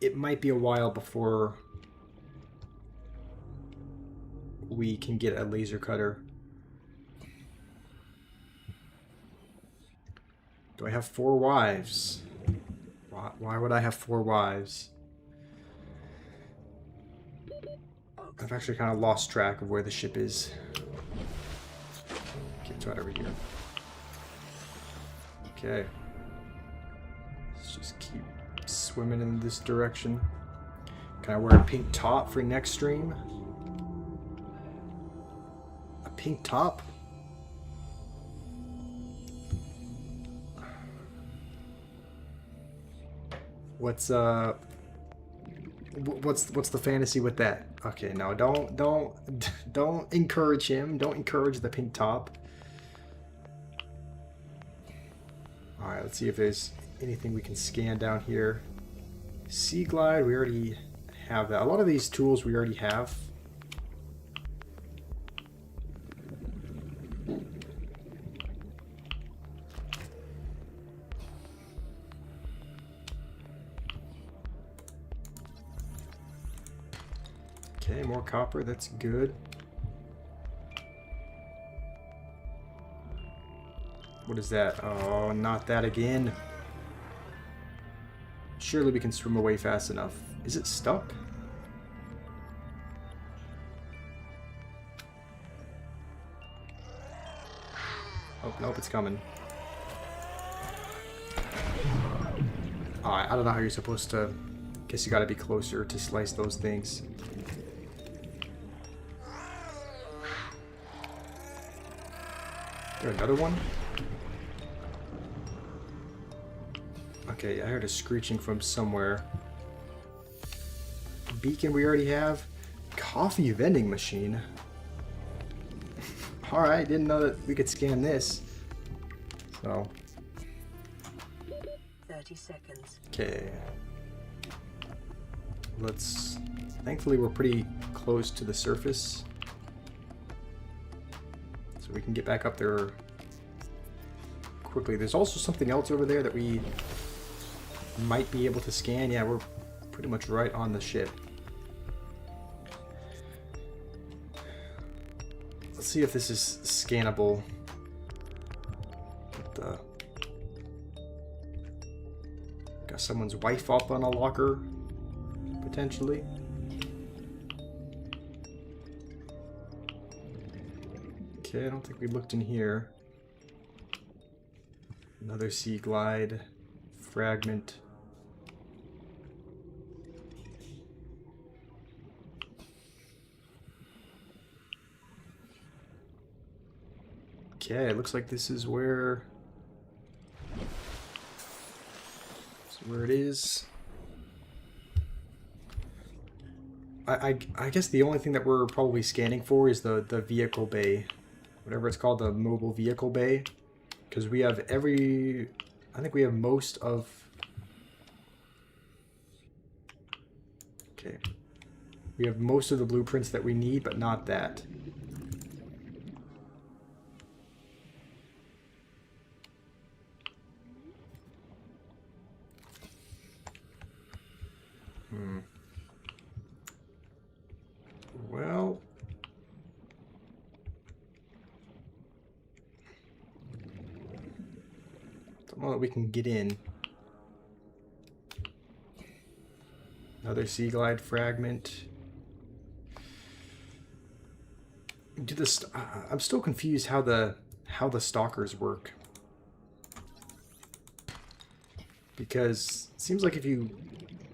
it might be a while before we can get a laser cutter. Do I have 4 wives? Why would I have 4 wives? I've actually kind of lost track of where the ship is. Okay, it's right over here. Okay. Let's just keep swimming in this direction. Can I wear a pink top for next stream? A pink top? What's the fantasy with that? Okay, no, don't encourage him. Don't encourage the pink top. All right, let's see if there's anything we can scan down here. Sea glide, we already have that. A lot of these tools we already have. Okay, more copper, that's good. What is that? Oh, not that again. Surely we can swim away fast enough. Is it stuck? Oh, nope, it's coming. Alright, I don't know how you're supposed to... Guess you gotta be closer to slice those things. Is there another one? Okay, I heard a screeching from somewhere. Beacon we already have. Coffee vending machine. Alright, didn't know that we could scan this. So. 30 seconds. Okay. Let's... Thankfully we're pretty close to the surface. So we can get back up there quickly. There's also something else over there that we might be able to scan. Yeah, we're pretty much right on the ship. Let's see if this is scannable. Got someone's wife up on a locker, potentially. Okay, I don't think we looked in here. Another sea glide fragment. Okay, it looks like this is where it is. I guess the only thing that we're probably scanning for is the vehicle bay, whatever it's called, the mobile vehicle bay, because we have I think we have most of. Okay, we have most of the blueprints that we need, but not that. Well, don't know that we can get in. Another sea glide fragment. I'm still confused how the stalkers work. Because it seems like if you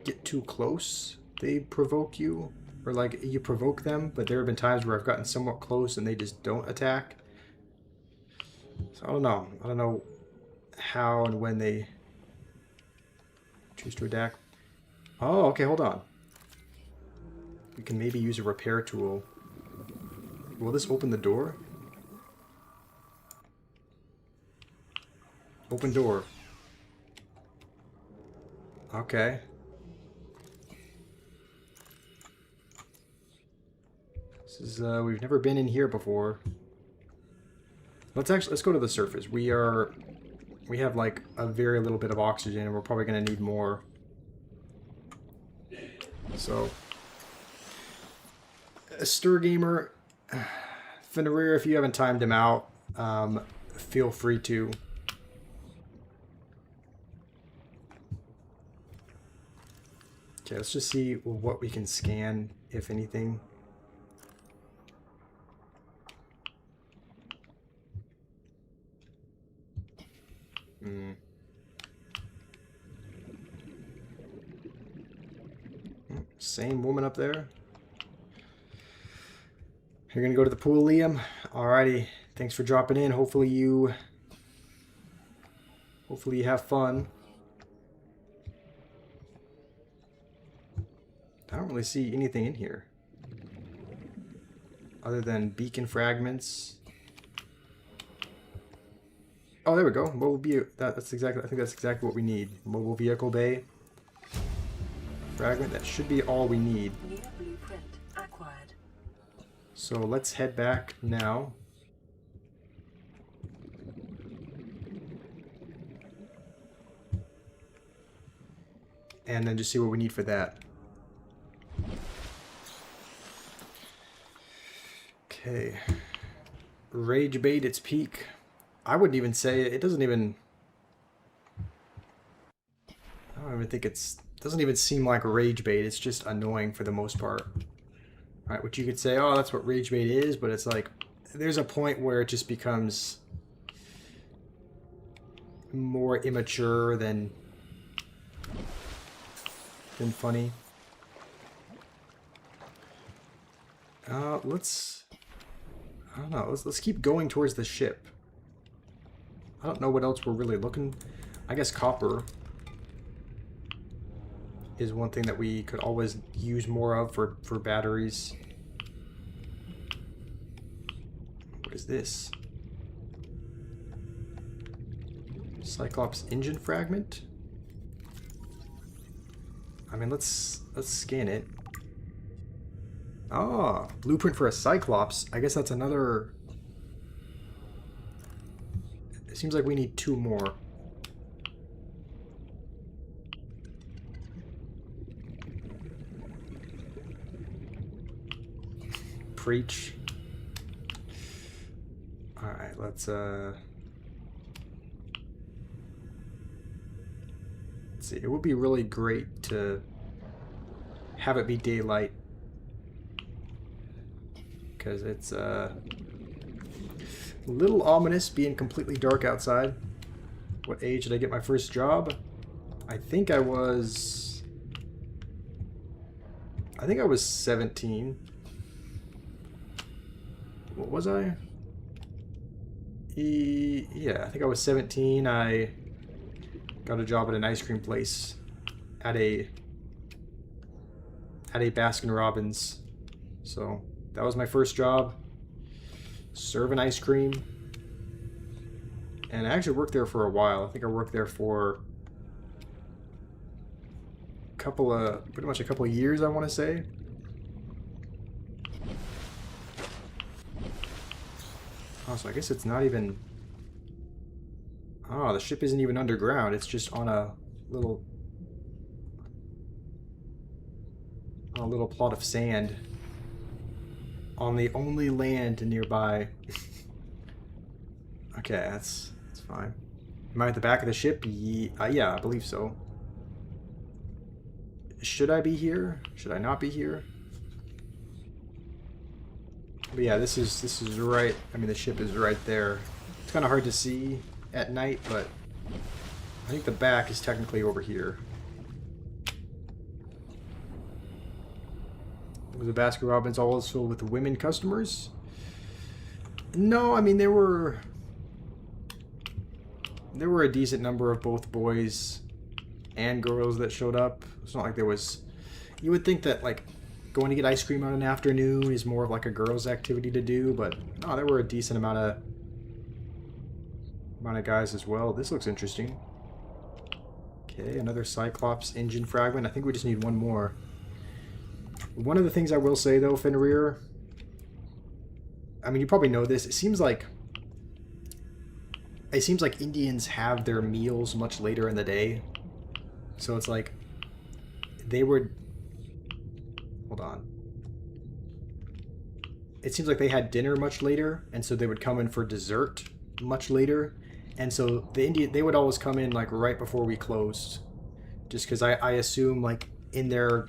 get too close, they provoke you. or like you provoke them, but there have been times where I've gotten somewhat close and they just don't attack. So I don't know. I don't know how and when they choose to attack. Oh, okay, hold on. We can maybe use a repair tool. Will this open the door? Open door. Okay. This is we've never been in here before. Let's go to the surface. We have like a very little bit of oxygen and we're probably gonna need more. So a Stir Gamer, Fenrir, if you haven't timed him out, feel free to. Okay, let's just see what we can scan, if anything. Same woman up there. You're gonna go to the pool, Liam? Alrighty. Thanks for dropping in. Hopefully you have fun. I don't really see anything in here other than beacon fragments. Oh, there we go. Mobile vehicle. That's exactly. I think that's exactly what we need. Mobile vehicle bay fragment. That should be all we need. New blueprint acquired. So let's head back now. And then just see what we need for that. Okay. Rage bait its peak. I wouldn't even say it doesn't even. I don't even think doesn't even seem like rage bait. It's just annoying for the most part. Right, which you could say, oh, that's what rage bait is, but it's like there's a point where it just becomes more immature than funny. I don't know. Let's keep going towards the ship. I don't know what else we're really looking. I guess copper is one thing that we could always use more of for batteries. What is this? Cyclops engine fragment? I mean, let's scan it. Ah, blueprint for a Cyclops. I guess that's another. It seems like we need 2 more. Preach. Alright, let's see. It would be really great to have it be daylight, because it's a little ominous being completely dark outside. What age did I get my first job? I think I was 17. What was I? Yeah, I think I was 17. I got a job at an ice cream place at a Baskin Robbins. So that was my first job, serving ice cream. And I actually worked there for a while. I think I worked there for pretty much a couple of years, I want to say. Oh, so I guess it's not even. Oh, the ship isn't even underground. It's just on a little plot of sand on the only land nearby. Okay, that's fine. Am I at the back of the ship? Yeah, I believe so. Should I be here? Should I not be here? But yeah, this is right. I mean, the ship is right there. It's kind of hard to see at night, but I think the back is technically over here. Was the Baskin Robbins always filled with women customers? No, I mean there were a decent number of both boys and girls that showed up. It's not like there was. You would think that like going to get ice cream on an afternoon is more of like a girls' activity to do, but no, there were a decent amount of guys as well. This looks interesting. Okay, another Cyclops engine fragment. I think we just need one more. One of the things I will say though, Fenrir, I mean you probably know this, it seems like Indians have their meals much later in the day. So it's like they would, hold on. It seems like they had dinner much later, and so they would come in for dessert much later. And so they would always come in like right before we closed. Just because I assume like in their,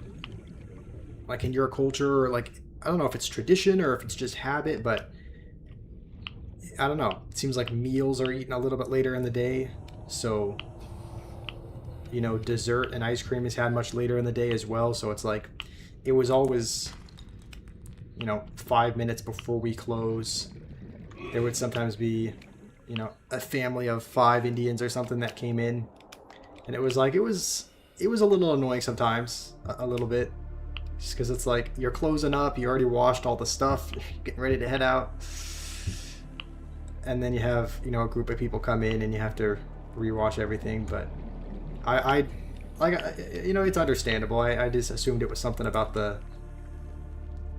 like in your culture, or like, I don't know if it's tradition or if it's just habit, but I don't know. It seems like meals are eaten a little bit later in the day. So, you know, dessert and ice cream is had much later in the day as well. So it's like, it was always, you know, 5 minutes before we close. There would sometimes be, you know, a family of 5 Indians or something that came in. And it was like, it was a little annoying sometimes, a little bit. Just because it's like, you're closing up, you already washed all the stuff, you're getting ready to head out. And then you have, you know, a group of people come in and you have to rewash everything. But I you know, it's understandable. I just assumed it was something about the...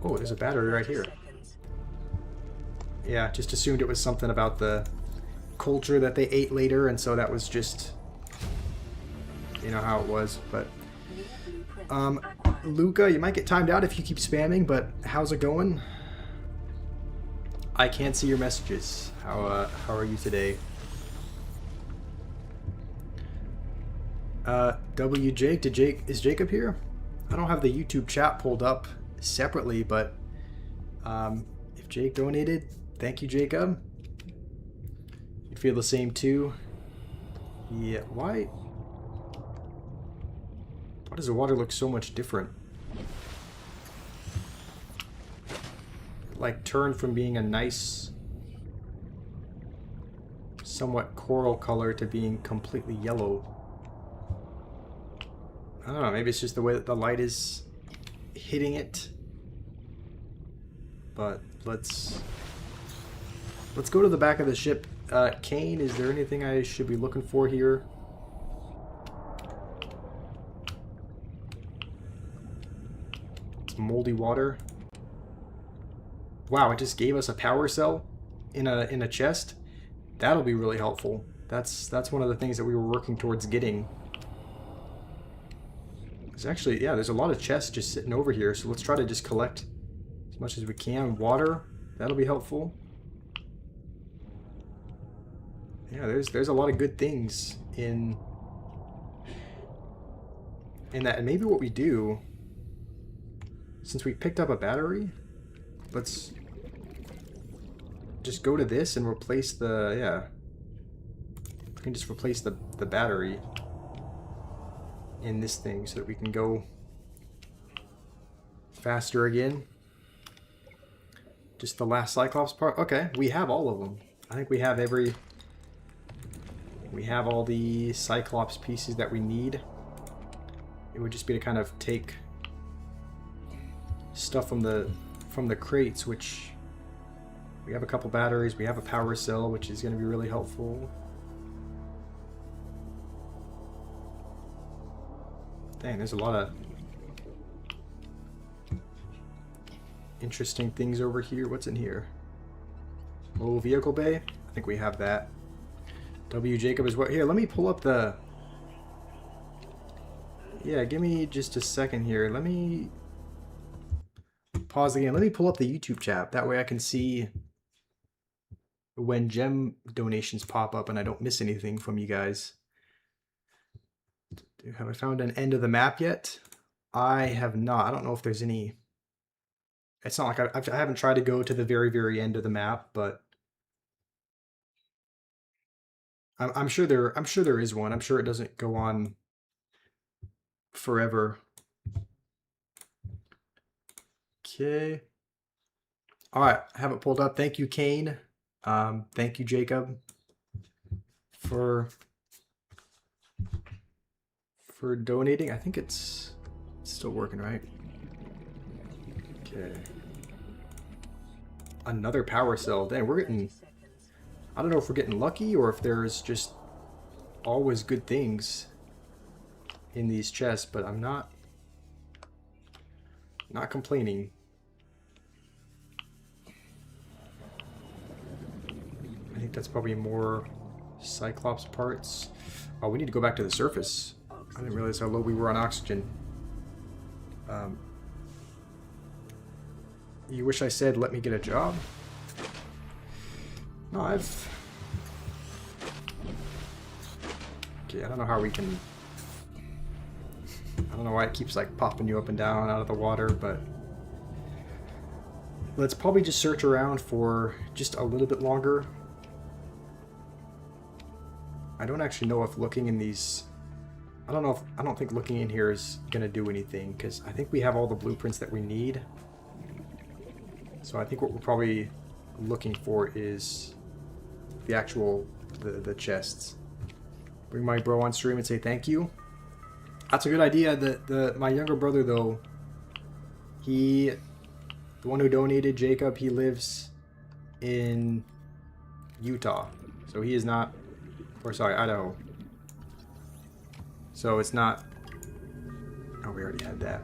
Oh, there's a battery right here. Yeah, just assumed it was something about the culture that they ate later, and so that was just, you know, how it was. But Luca, you might get timed out if you keep spamming, but how's it going? I can't see your messages. How are you today? Jake, is Jacob here? I don't have the YouTube chat pulled up separately, but if Jake donated, thank you, Jacob. You feel the same too? Yeah, why does the water look so much different? Like turned from being a nice, somewhat coral color to being completely yellow. I don't know, maybe it's just the way that the light is hitting it. But let's go to the back of the ship. Kane, is there anything I should be looking for here? It's moldy water. Wow, it just gave us a power cell in a chest. That'll be really helpful. That's one of the things that we were working towards getting. There's actually, yeah, there's a lot of chests just sitting over here, so let's try to just collect as much as we can. Water, that'll be helpful. Yeah, there's a lot of good things in that. And maybe what we do, since we picked up a battery, let's just go to this and replace the, yeah. We can just replace the battery in this thing so that we can go faster again. Just the last Cyclops part. Okay, we have all of them. I think we have all the Cyclops pieces that we need. It would just be to kind of take stuff from the crates, which we have a couple batteries, we have a power cell, which is going to be really helpful. Dang, there's a lot of interesting things over here. What's in here? Oh, vehicle bay? I think we have that. W. Jacob is what? Here, let me pull up the... Yeah, give me just a second here. Let me pause again. Let me pull up the YouTube chat. That way I can see when gem donations pop up and I don't miss anything from you guys. Have I found an end of the map yet? I have not. I don't know if there's any... It's not like I haven't tried to go to the very, very end of the map, but I'm sure there is one. I'm sure it doesn't go on forever. Okay. All right, I have it pulled up. Thank you, Kane. Thank you, Jacob, for donating. I think it's still working, right? Okay. Another power cell. Dang, we're getting... I don't know if we're getting lucky or if there's just always good things in these chests, but I'm not complaining. I think that's probably more Cyclops parts. Oh, we need to go back to the surface. I didn't realize how low we were on oxygen. You wish I said, let me get a job? No, I've... Okay, I don't know how we can... I don't know why it keeps like popping you up and down out of the water, but... Let's probably just search around for just a little bit longer. I don't actually know if looking in these... I don't think looking in here is gonna do anything, because I think we have all the blueprints that we need. So I think what we're probably looking for is the actual the chests. Bring my bro on stream and say thank you. That's a good idea. My younger brother though, the one who donated, Jacob, he lives in Utah, so he is not, or sorry, Idaho. So it's not. Oh, we already had that.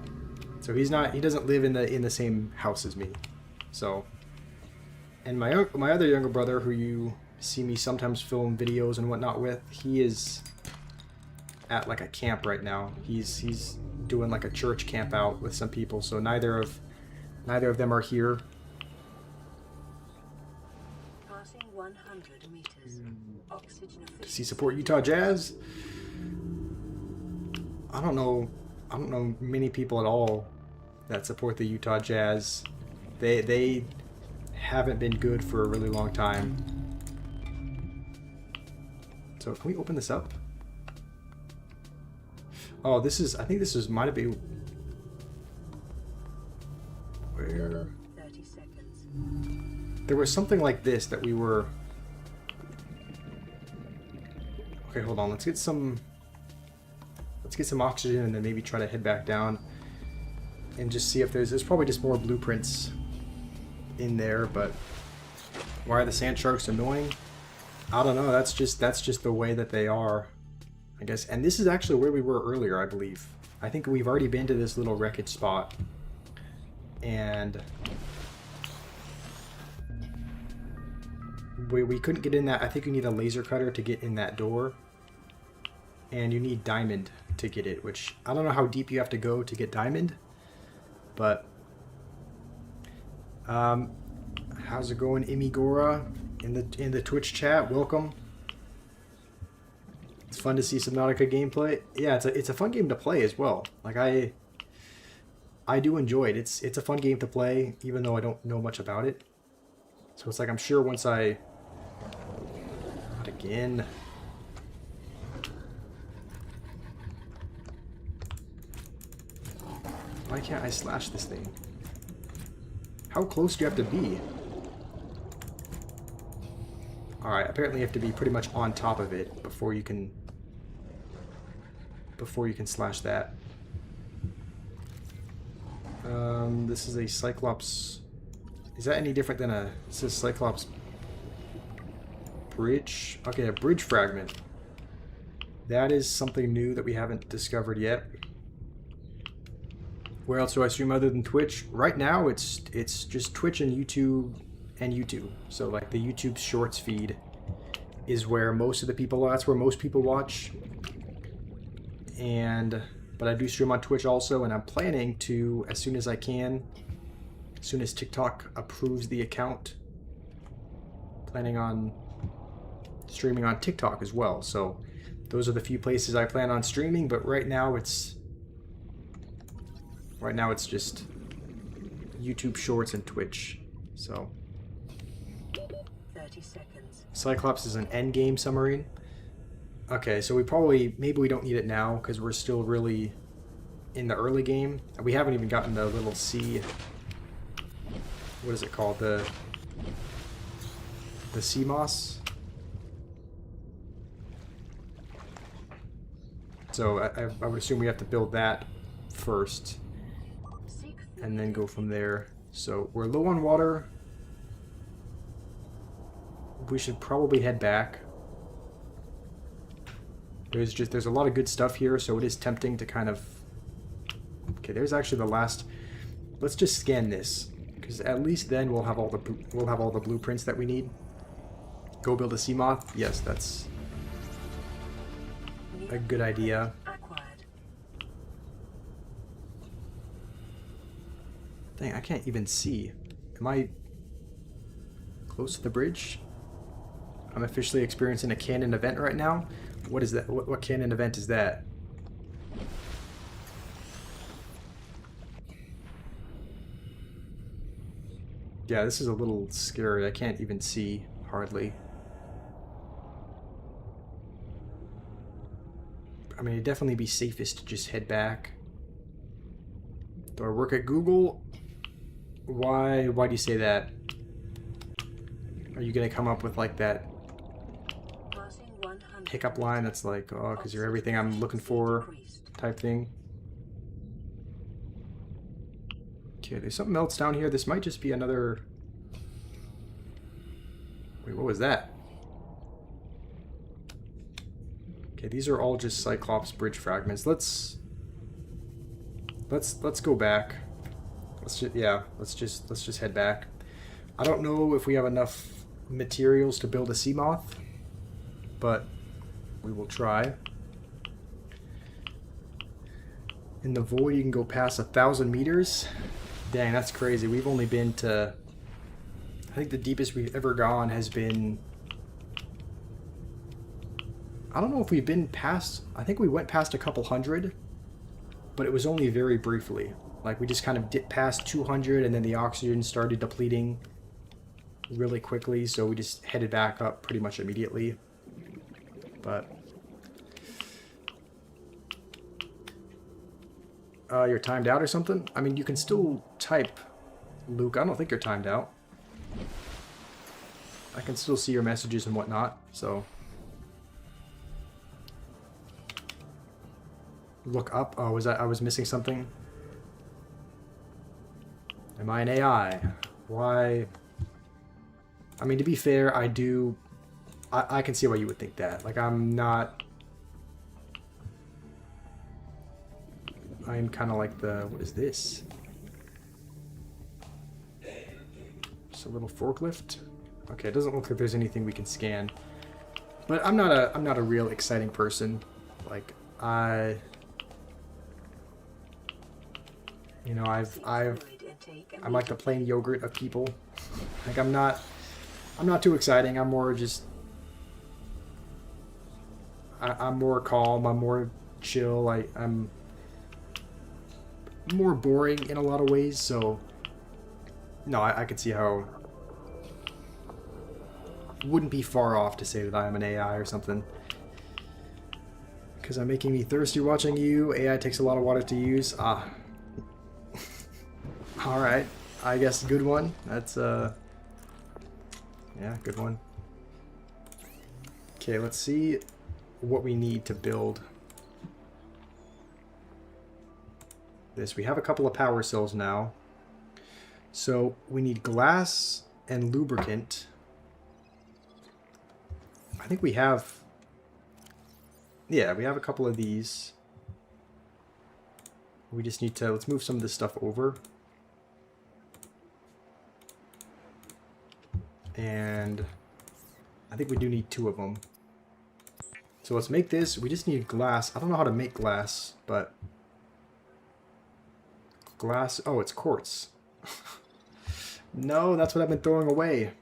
So he's not. He doesn't live in the same house as me. So, and my other younger brother, who you see me sometimes film videos and whatnot with, he is at like a camp right now. He's doing like a church camp out with some people. So neither of them are here. Passing 100 meters. Oxygen Does he support Utah Jazz? I don't know many people at all that support the Utah Jazz. They haven't been good for a really long time. So can we open this up? Oh, this is, I think this is, might be, where? 30 seconds. There was something like this that we were, okay, hold on, let's get some oxygen and then maybe try to head back down and just see if there's probably just more blueprints in there. But why are the sand sharks annoying? I don't know. That's just the way that they are, I guess. And this is actually where we were earlier, I believe. I think we've already been to this little wreckage spot, and we couldn't get in that. I think you need a laser cutter to get in that door, and you need diamond to get it, which I don't know how deep you have to go to get diamond. But how's it going, Imigora, in the Twitch chat? Welcome. It's fun to see Subnautica gameplay. Yeah, it's a fun game to play as well. Like I do enjoy it. It's a fun game to play, even though I don't know much about it. So it's like I'm sure once I... Not again. Why can't I slash this thing? How close do you have to be? Alright, apparently you have to be pretty much on top of it before you can slash that. This is a Cyclops. Is that any different than a... This is Cyclops bridge? Okay, a bridge fragment. That is something new that we haven't discovered yet. Where else do I stream other than Twitch? Right now, it's just Twitch and YouTube and YouTube. So like the YouTube Shorts feed is where most of the people. That's where most people watch. But I do stream on Twitch also, and I'm planning to, as soon as I can, as soon as TikTok approves the account, planning on streaming on TikTok as well. So those are the few places I plan on streaming. But right now it's just YouTube Shorts and Twitch. So 30 seconds. Cyclops is an endgame submarine. Okay, so maybe we don't need it now because we're still really in the early game. We haven't even gotten the little sea what is it called? The Seamoth. So I would assume we have to build that first, and then go from there. So we're low on water. We should probably head back. There's a lot of good stuff here, so it is tempting to kind of... Okay, there's actually the last... Let's just scan this, because at least then we'll have all the blueprints that we need. Go build a Seamoth. Yes, that's a good idea. Dang, I can't even see. Am I close to the bridge? I'm officially experiencing a canon event right now. What is that? What canon event is that? Yeah, this is a little scary. I can't even see, hardly. I mean, it'd definitely be safest to just head back. Do I work at Google? Why do you say that? Are you gonna come up with like that pickup line that's like, oh, because you're everything I'm looking for type thing? Okay, there's something else down here. This might just be another... Wait, what was that? Okay, these are all just Cyclops bridge fragments. Let's go back. Let's just head back. I don't know if we have enough materials to build a Seamoth, but we will try. In the void, you can go past 1,000 meters. Dang, that's crazy. We've only been to... I think the deepest we've ever gone has been... I don't know if we've been past... I think we went past a couple hundred, but it was only very briefly. Like, we just kind of dipped past 200, and then the oxygen started depleting really quickly, so we just headed back up pretty much immediately. But... you're timed out or something? I mean, you can still type, Luke. I don't think you're timed out. I can still see your messages and whatnot, so... Look up. Oh, I was missing something? Am I an AI? Why? I mean, to be fair, I can see why you would think that. Like, I'm not... I'm kind of like the... What is this? Just a little forklift? Okay, it doesn't look like there's anything we can scan. But I'm not a real exciting person. Like, you know, I'm like the plain yogurt of people. Like, I'm not too exciting. I'm more just... I'm more calm. I'm more chill. I'm more boring in a lot of ways, so... No, I could see how... Wouldn't be far off to say that I am an AI or something. Because I'm making me thirsty watching you. AI takes a lot of water to use. Ah. Alright. I guess good one. That's, yeah, good one. Okay, let's see what we need to build this. We have a couple of power cells now. So we need glass and lubricant. I think we have... Yeah, we have a couple of these. We just need to... Let's move some of this stuff over. And I think we do need 2 of them. So let's make this. We just need glass. I don't know how to make glass, but... Glass... Oh, it's quartz. No, that's what I've been throwing away.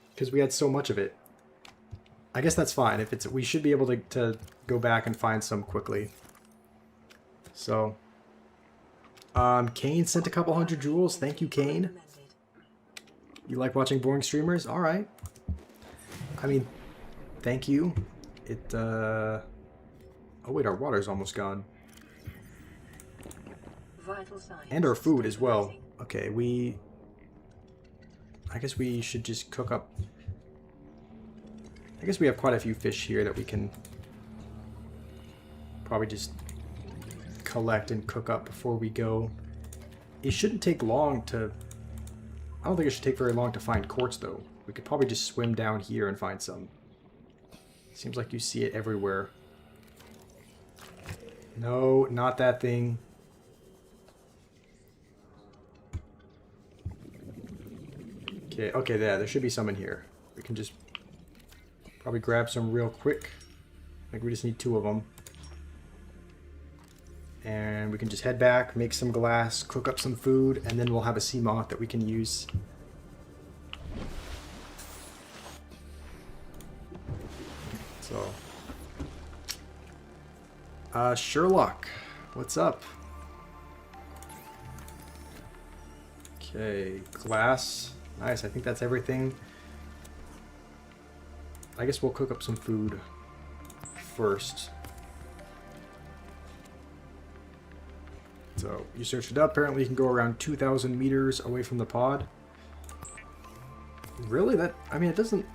Because we had so much of it. I guess that's fine. If it's, we should be able to go back and find some quickly. So, Kane sent a couple hundred joules. Thank you, Kane. You like watching boring streamers? All right. I mean, thank you. It. Oh wait, our water's almost gone. Vital signs. And our food as well. Okay, we I guess we should just cook up. I guess we have quite a few fish here that we can probably just collect and cook up before we go. It shouldn't take long to... I don't think it should take very long to find quartz, though. We could probably just swim down here and find some. Seems like you see it everywhere. No, not that thing. Okay, okay, there should be some in here. We can just probably grab some real quick. I think we just need 2 of them. And we can just head back, make some glass, cook up some food, and then we'll have a Seamoth that we can use. So, Sherlock, what's up? Okay, glass. Nice, I think that's everything. I guess we'll cook up some food first. So, you searched it up. Apparently you can go around 2,000 meters away from the pod. Really? That, I mean, it doesn't...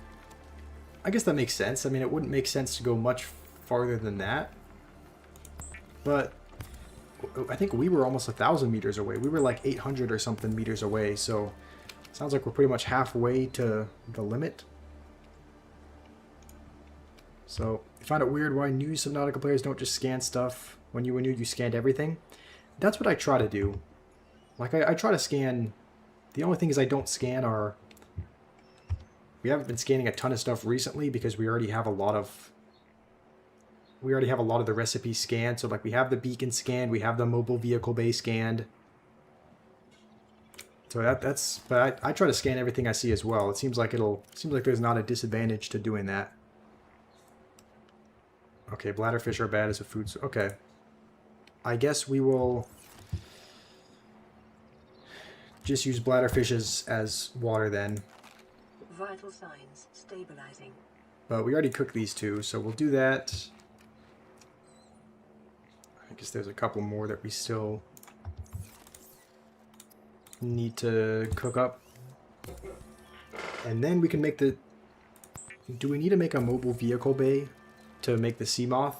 I guess that makes sense. I mean, it wouldn't make sense to go much farther than that. But I think we were almost 1,000 meters away. We were like 800 or something meters away, so sounds like we're pretty much halfway to the limit. So, I find it weird why new Subnautica players don't just scan stuff. When you were new, you scanned everything. That's what I try to do. Like, I try to scan... The only things I don't scan are... We haven't been scanning a ton of stuff recently because we already have a lot of... We already have a lot of the recipes scanned. So, like, we have the beacon scanned. We have the mobile vehicle bay scanned. So that's... But I try to scan everything I see as well. It seems like there's not a disadvantage to doing that. Okay, bladderfish are bad as a food... Okay. I guess we will just use bladderfish as water then. Vital signs stabilizing. But we already cooked these 2, so we'll do that. I guess there's a couple more that we still need to cook up. And then we can make the... Do we need to make a mobile vehicle bay to make the Seamoth?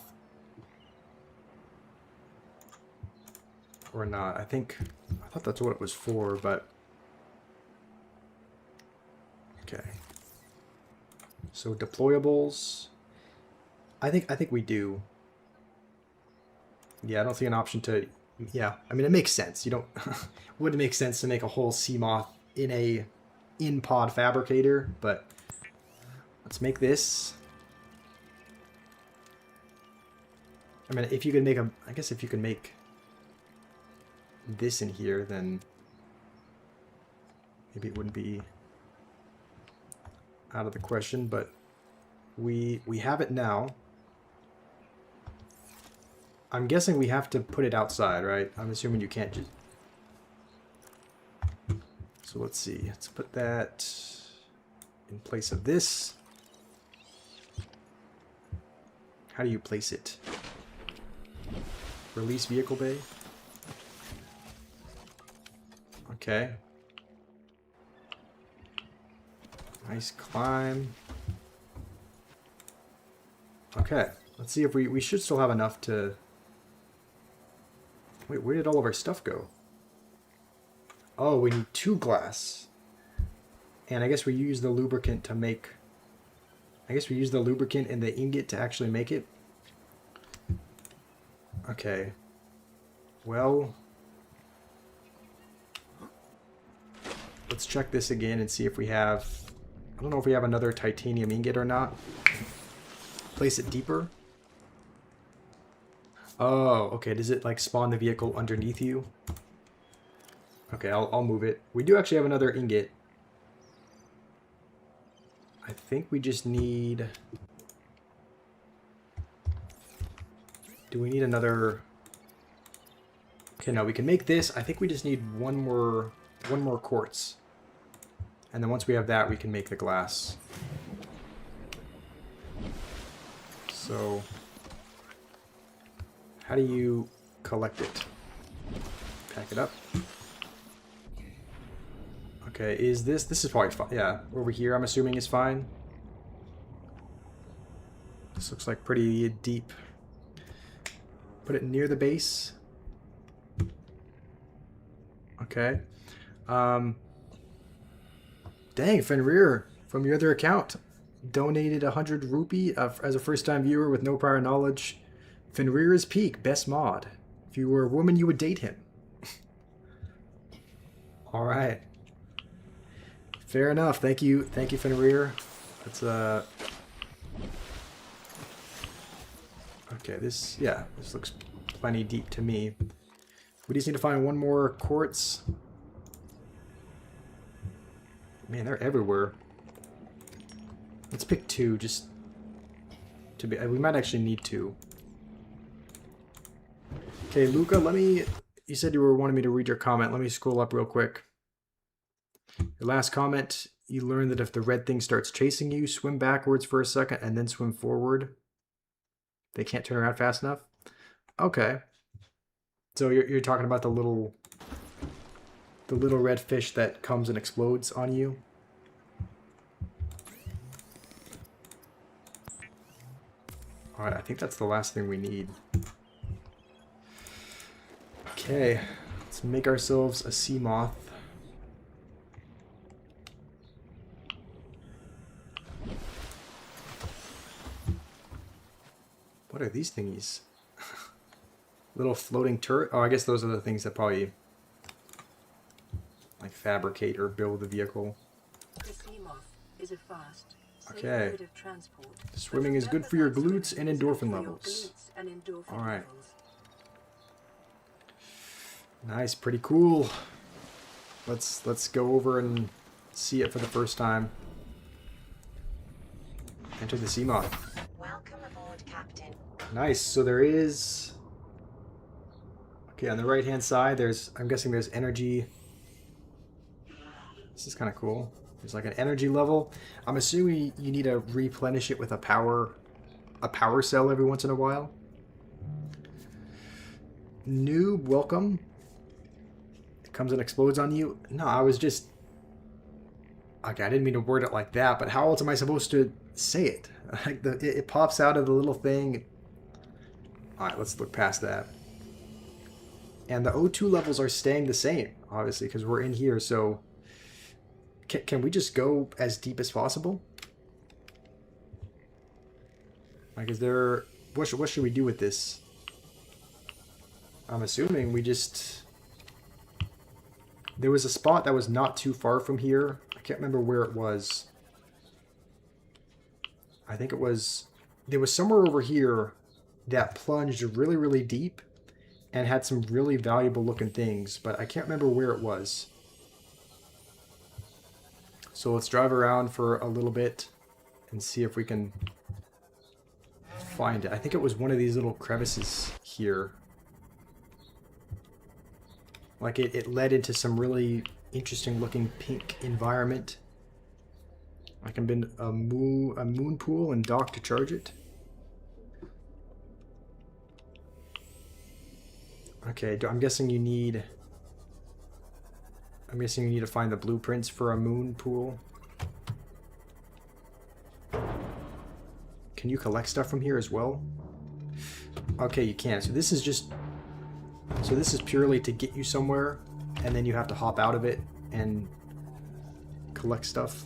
Or not? I thought that's what it was for, but... Okay. So deployables... I think we do. Yeah, I don't see an option to... Yeah, I mean, it makes sense. You don't... Wouldn't make sense to make a whole Seamoth in a in-pod fabricator, but... Let's make this. I mean, if you could make a... I guess if you could make... this in here, then maybe it wouldn't be out of the question, but we have it now. I'm guessing we have to put it outside, right? I'm assuming you can't just... So let's see. Let's put that in place of this. How do you place it? Release vehicle bay? Okay. Nice climb. Okay. Let's see if we should still have enough to... Wait, where did all of our stuff go? Oh, we need 2 glass. And I guess we use the lubricant to make... I guess we use the lubricant and the ingot to actually make it. Okay. Well... Let's check this again and see if we have... I don't know if we have another titanium ingot or not. Place it deeper. Oh, okay. Does it like spawn the vehicle underneath you? Okay, I'll move it. We do actually have another ingot. I think we just need... Do we need another... Okay, no, we can make this. I think we just need one more quartz. And then once we have that, we can make the glass. So, how do you collect it? Pack it up. Okay, is this is probably fine. Yeah, over here I'm assuming is fine. This looks like pretty deep. Put it near the base. Okay. Dang, Fenrir from your other account donated 100 rupee as a first-time viewer with no prior knowledge. Fenrir's Peak, best mod. If you were a woman, you would date him. All right. Fair enough. Thank you, Fenrir. That's okay. This looks plenty deep to me. We just need to find one more quartz. Man, they're everywhere. Let's pick 2 just to be. We might actually need 2. Okay, Luca, you said you were wanting me to read your comment. Let me scroll up real quick. Your last comment, you learned that if the red thing starts chasing you, swim backwards for a second and then swim forward. They can't turn around fast enough? Okay. So you're talking about the little red fish that comes and explodes on you? Alright, I think that's the last thing we need. Okay, let's make ourselves a Seamoth. What are these thingies? Little floating turret? Oh, I guess those are the things that probably like fabricate or build the vehicle. The Seamoth is a fast, safe Okay. mode of transport. Swimming is good for your glutes and endorphin levels. All right. Nice, pretty cool. Let's go over and see it for the first time. Enter the Seamoth. Welcome aboard, Captain. Nice. So there is. Okay, on the right hand side, I'm guessing there's energy. This is kind of cool. There's like an energy level. I'm assuming you need to replenish it with a power cell every once in a while. Noob, welcome. It comes and explodes on you. No, I was just... Okay, I didn't mean to word it like that, but how else am I supposed to say it? Like it pops out of the little thing. Alright, let's look past that. And the O2 levels are staying the same, obviously, because we're in here, so... Can we just go as deep as possible? Like, is there... What should we do with this? I'm assuming we just... There was a spot that was not too far from here. I can't remember where it was. I think it was... There was somewhere over here that plunged really, really deep and had some really valuable looking things, but I can't remember where it was. So let's drive around for a little bit and see if we can find it. I think it was one of these little crevices here. Like it led into some really interesting looking pink environment. I can bend a moon pool and dock to charge it. Okay, I'm guessing you need... I'm guessing you need to find the blueprints for a moon pool. Can you collect stuff from here as well? Okay, you can. So this is just... So this is purely to get you somewhere, and then you have to hop out of it and collect stuff.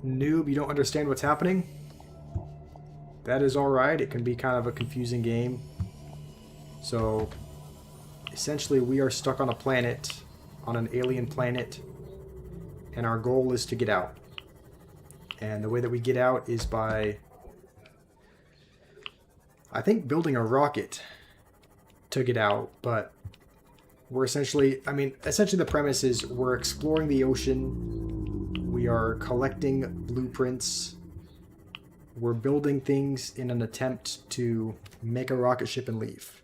Noob, you don't understand what's happening? That is alright. It can be kind of a confusing game. So... Essentially, we are stuck on a planet, on an alien planet, and our goal is to get out. And the way that we get out is by, I think, building a rocket to get out, but we're essentially, essentially the premise is we're exploring the ocean, we are collecting blueprints, we're building things in an attempt to make a rocket ship and leave.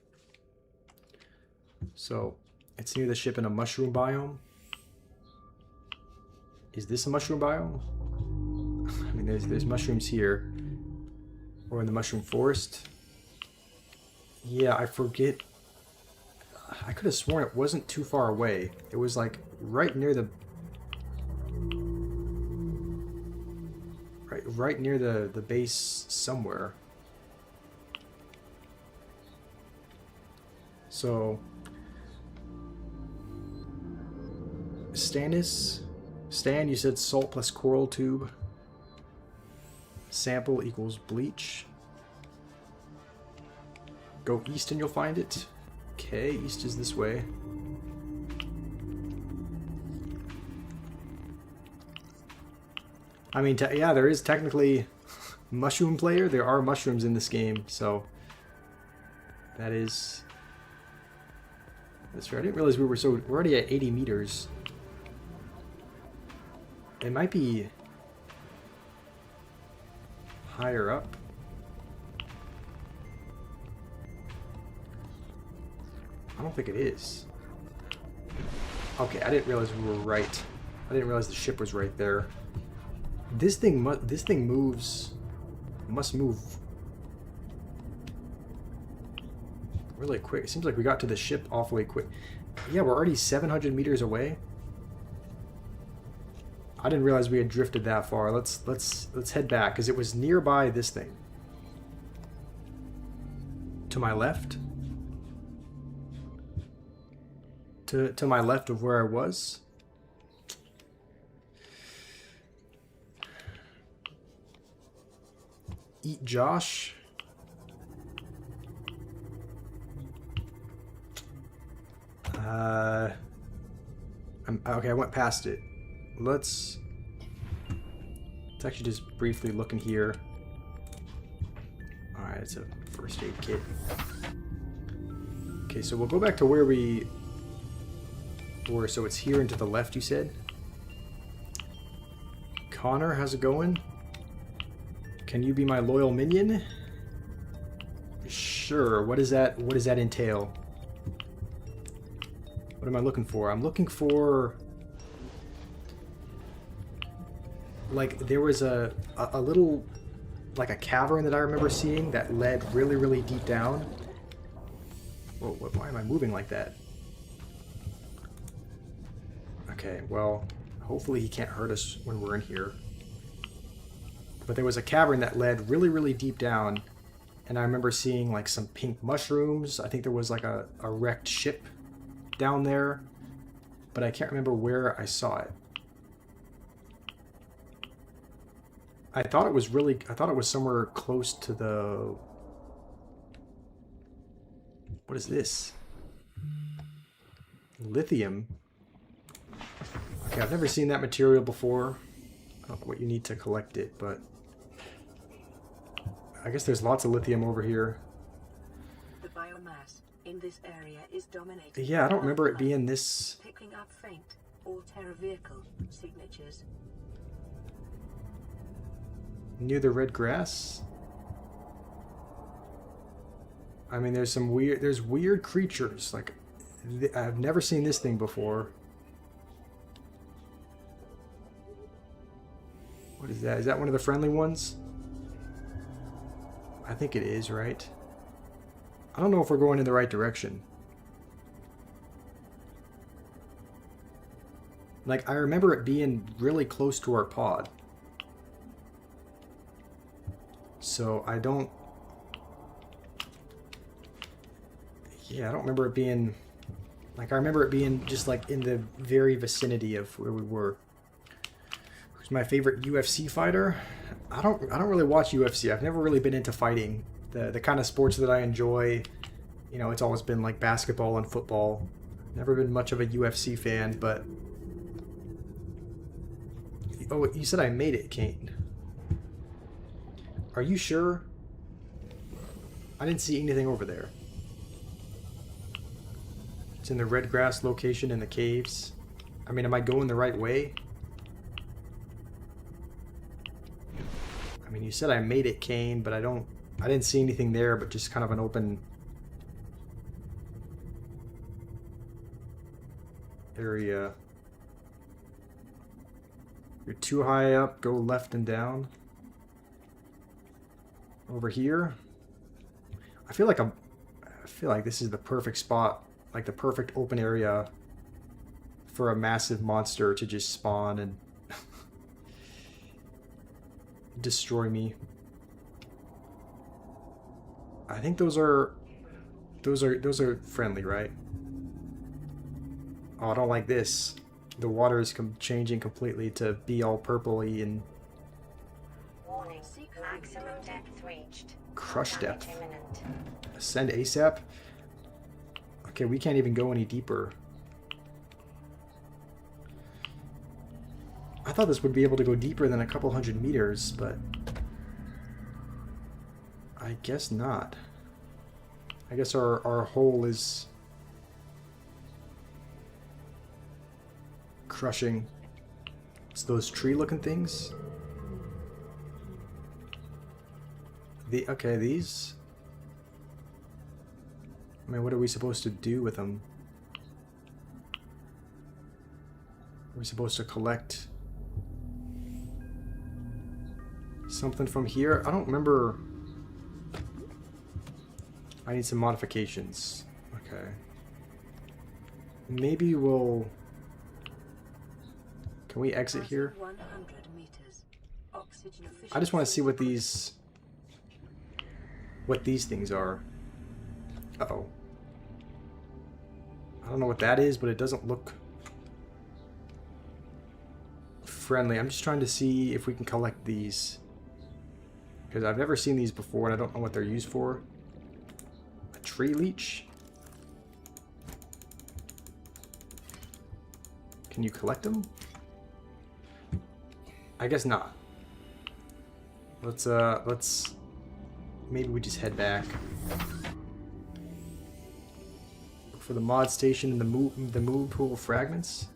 So, it's near the ship in a mushroom biome. Is this a mushroom biome? I mean, there's mushrooms here. Or in the mushroom forest. Yeah, I forget. I could have sworn it wasn't too far away. It was like right near the... Right near the base somewhere. So... Stan, you said salt plus coral tube. Sample equals bleach. Go east and you'll find it. Okay, east is this way. I mean, yeah, there is technically mushroom player. There are mushrooms in this game, so that's fair. I didn't realize we're already at 80 meters. It might be higher up. I don't think it is. Okay, I didn't realize we were right. I didn't realize the ship was right there. This thing moves. Must move really quick. It seems like we got to the ship awfully quick. Yeah, we're already 700 meters away. I didn't realize we had drifted that far. Let's head back because it was nearby this thing. To my left. To my left of where I was. Eat Josh. Okay, I went past it. Let's actually just briefly look in here. Alright, it's a first aid kit. Okay, so we'll go back to where we were. So it's here and to the left, you said? Connor, how's it going? Can you be my loyal minion? Sure. What does that entail? What am I looking for? I'm looking for... Like, there was a little... Like a cavern that I remember seeing that led really, really deep down. Whoa, why am I moving like that? Okay, well, hopefully he can't hurt us when we're in here. But there was a cavern that led really, really deep down, and I remember seeing like some pink mushrooms. I think there was like a wrecked ship down there, but I can't remember where I saw it. I thought it was somewhere close to the... What is this? Lithium? Okay, I've never seen that material before. I don't know what you need to collect it, but... I guess there's lots of lithium over here. The biomass in this area is dominated. Yeah, I don't remember it being this... Picking up faint or terror vehicle signatures. Near the red grass? I mean, there's weird creatures. Like, I've never seen this thing before. What is that? Is that one of the friendly ones? I think it is, right? I don't know if we're going in the right direction. Like, I remember it being really close to our pod. So, I don't... Yeah, I don't remember it being... Like, I remember it being just, like, in the very vicinity of where we were. Who's my favorite UFC fighter? I don't really watch UFC. I've never really been into fighting. The kind of sports that I enjoy, you know, it's always been, like, basketball and football. Never been much of a UFC fan, but... Oh, you said I made it, Kane. Are you sure? I didn't see anything over there. It's in the red grass location in the caves. I mean, am I going the right way? I mean, you said I made it, Kane, but I didn't see anything there, but just kind of an open area. You're too high up, go left and down. Over here. I feel like this is the perfect spot like the perfect open area for a massive monster to just spawn and destroy me. I think those are friendly, right? Oh, I don't like this. The water is changing completely to be all purpley and Warning. Maximum depth reached. crush Contact depth. imminent. Ascend ASAP. Okay, we can't even go any deeper. I thought this would be able to go deeper than a couple 100 meters, but I guess not. I guess our hole is crushing. It's those tree-looking things. Okay, these. I mean, what are we supposed to do with them? Are we supposed to collect something from here? I don't remember. I need some modifications. Okay. Maybe we'll... Can we exit here? 100 meters. Oxygen I just want to see efficiency what these things are. Uh-oh. I don't know what that is, but it doesn't look friendly. I'm just trying to see if we can collect these, because I've never seen these before and I don't know what they're used for. A tree leech? Can you collect them? I guess not. Let's maybe we just head back. Look for the mod station and the moon pool fragments.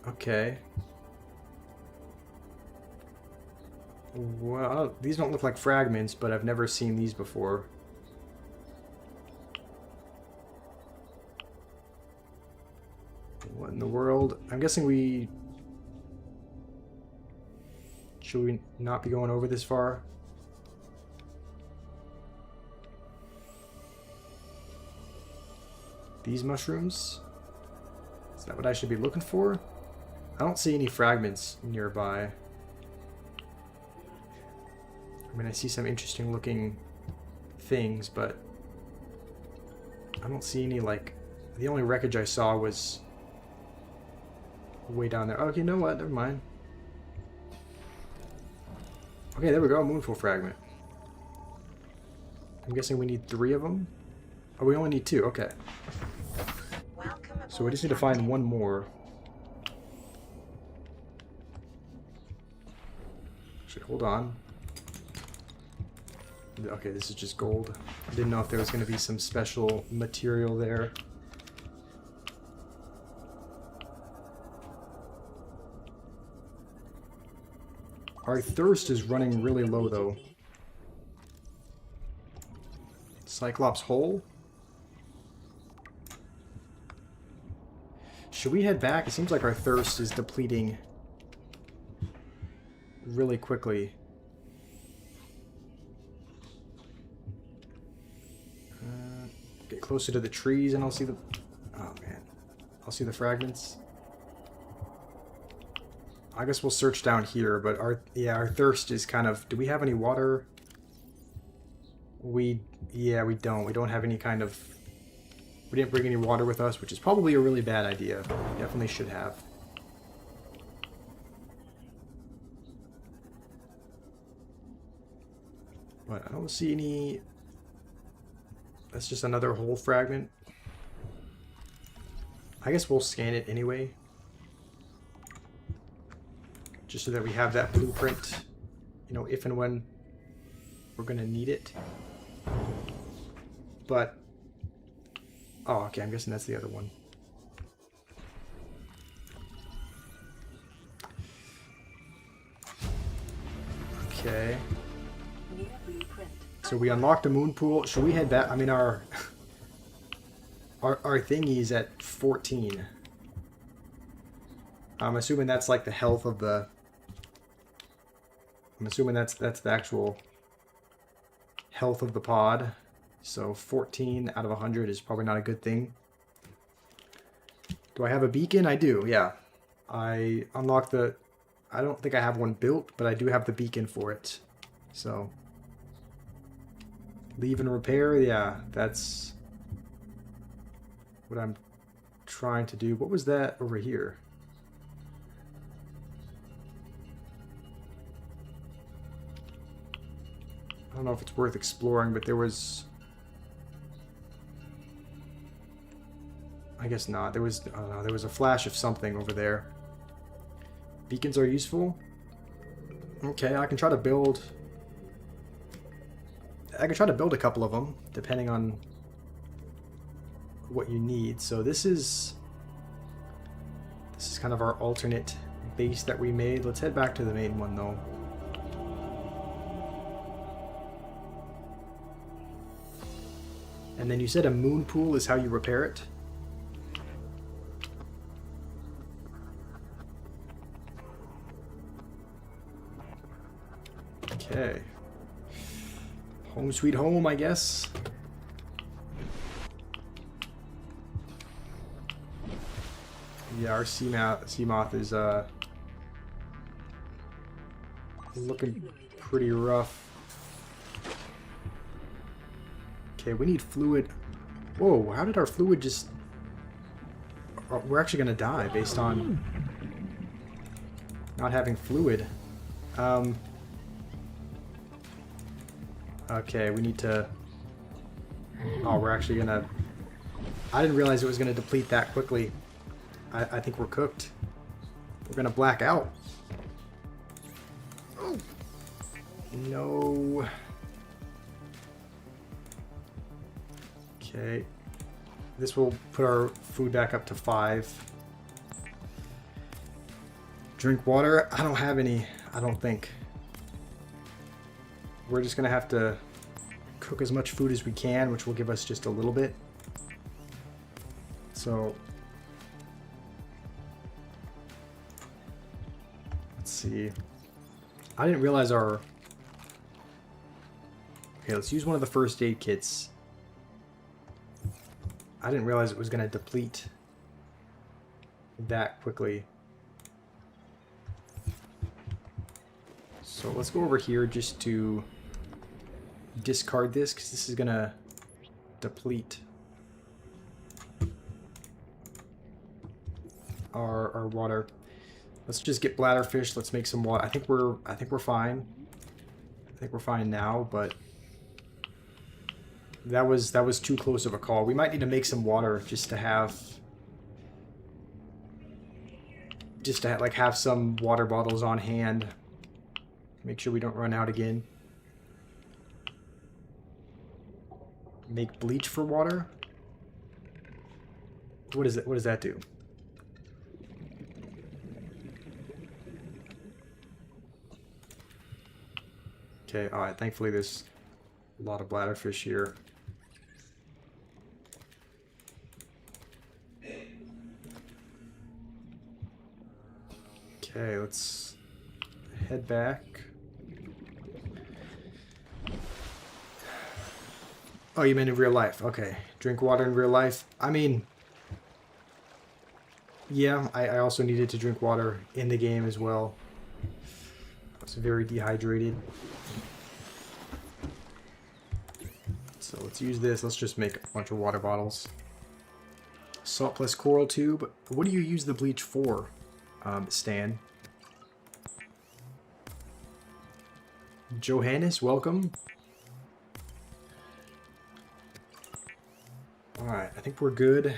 Okay. Well, these don't look like fragments, but I've never seen these before. What in the world? I'm guessing we... Should we not be going over this far? These mushrooms? Is that what I should be looking for? I don't see any fragments nearby. I mean, I see some interesting looking things, but I don't see any, like... The only wreckage I saw was way down there. Okay, you know what? Never mind. Okay, there we go. Moonful fragment. I'm guessing we need 3 of them. Oh, we only need 2. Okay. Welcome So we aboard, just need to find Captain. one more. Actually, hold on. Okay, this is just gold. I didn't know if there was going to be some special material there. Our thirst is running really low, though. Cyclops hole? Should we head back? It seems like our thirst is depleting really quickly. Get closer to the trees and I'll see the... Oh, man. I'll see the fragments. I guess we'll search down here, but our thirst is kind of... Do we have any water? We don't. We don't have any kind of... We didn't bring any water with us, which is probably a really bad idea. We definitely should have. But I don't see any... That's just another whole fragment. I guess we'll scan it anyway. Just so that we have that blueprint, you know, if and when we're gonna need it. But... Oh, okay, I'm guessing that's the other one. Okay. New blueprint. So we unlocked the moon pool. Should we head back? I mean, our thingy's at 14. I'm assuming that's like the health of the... I'm assuming that's the actual health of the pod. So 14 out of 100 is probably not a good thing. Do I have a beacon? I do, yeah. I unlocked the... I don't think I have one built, but I do have the beacon for it. So... Leave and repair, yeah, that's what I'm trying to do. What was that over here? I don't know if it's worth exploring, but there was... I guess not. There was, I don't know, there was a flash of something over there. Beacons are useful. Okay, I can try to build... I can try to build a couple of them, depending on what you need. So this is kind of our alternate base that we made. Let's head back to the main one, though. And then you said a moon pool is how you repair it? Okay. Home sweet home, I guess. Yeah, our Seamoth is looking pretty rough. Okay, we need fluid. Whoa, how did our fluid just... We're actually gonna die based on not having fluid. Okay, we need to... Oh, we're actually gonna... I didn't realize it was gonna deplete that quickly. I think we're cooked. We're gonna black out. No. Okay. This will put our food back up to 5. Drink water? I don't have any, I don't think. We're just gonna have to cook as much food as we can, which will give us just a little bit. So let's see. I didn't realize our... Okay, let's use one of the first aid kits. I didn't realize it was gonna deplete that quickly. So let's go over here just to discard this, because this is gonna deplete our water. Let's just get bladderfish. Let's make some water. I think we're fine. I think we're fine now, but that was too close of a call. We might need to make some water just to have like have some water bottles on hand. Make sure we don't run out again. Make bleach for water? What is it? What does that do? Okay, alright, thankfully there's a lot of bladderfish here. Okay, let's head back. Oh, you meant in real life. Okay. Drink water in real life. I mean, yeah, I also needed to drink water in the game as well. I was very dehydrated. So let's use this. Let's just make a bunch of water bottles. Salt plus coral tube. What do you use the bleach for, Stan? Johannes, welcome. Alright, I think we're good.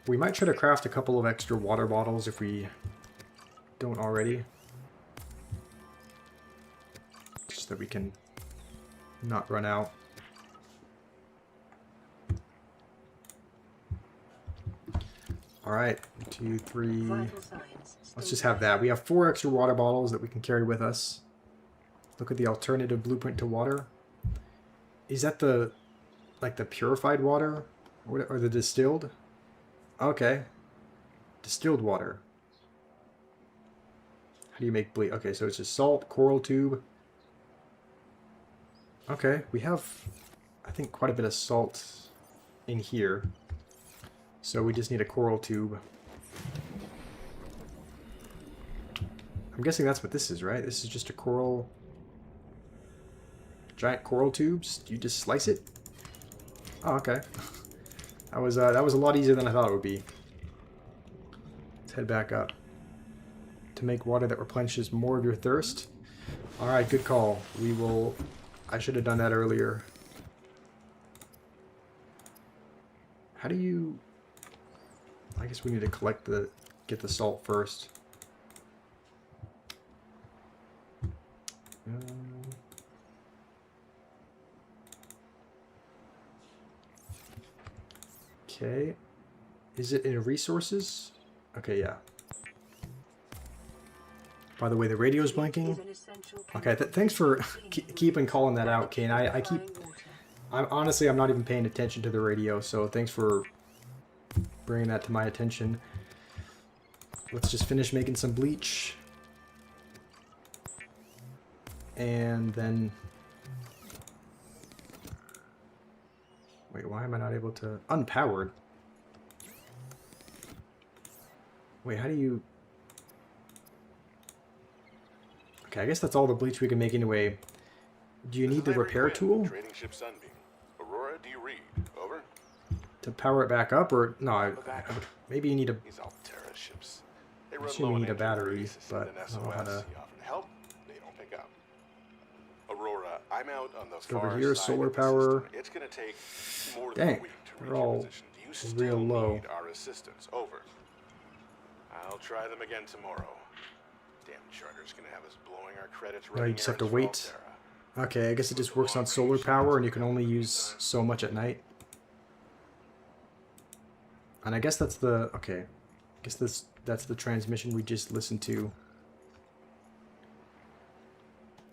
We might try to craft a couple of extra water bottles if we don't already. Just so that we can not run out. Alright, 2, 3. Let's just have that. We have 4 extra water bottles that we can carry with us. Look at the alternative blueprint to water. Is that the, like the purified water? Or the distilled? Okay. Distilled water. How do you make bleach? Okay, so it's just salt, coral tube. Okay, we have I think, quite a bit of salt in here. So we just need a coral tube. I'm guessing that's what this is, right? This is just a coral... Giant coral tubes? Do you just slice it? Oh, okay. That was a lot easier than I thought it would be. Let's head back up. To make water that replenishes more of your thirst. Alright, good call. We will... I should have done that earlier. How do you... I guess we need to get the salt first. Okay. Is it in resources? Okay, yeah. By the way, the radio's blinking. Okay, thanks for keeping calling that out, Kane. I'm not even paying attention to the radio, so thanks for bringing that to my attention. Let's just finish making some bleach. And then... Wait, why am I not able to... Unpowered? Wait, how do you... Okay, I guess that's all the bleach we can make anyway. Do you need the repair tool? Trading ship Sunbeam. Aurora, do you read? Over. To power it back up, or... No, maybe you need a... These Altera ships. They I run assume low you on need a engine battery, grease, but and an I don't know how to... SOS. You offer help, they don't pick up. Aurora, I'm out on the Over far here, side solar of the power. system. It's gonna take more than Dang, a week to they're reach your all position. Do you still real low. need our assistance? Over. I'll try them again tomorrow. Damn charter's gonna have us blowing our credits. No, you just have to wait. Okay, I guess it just works on solar power, and you can only use so much at night. And I guess that's the... Okay. I guess that's the transmission we just listened to.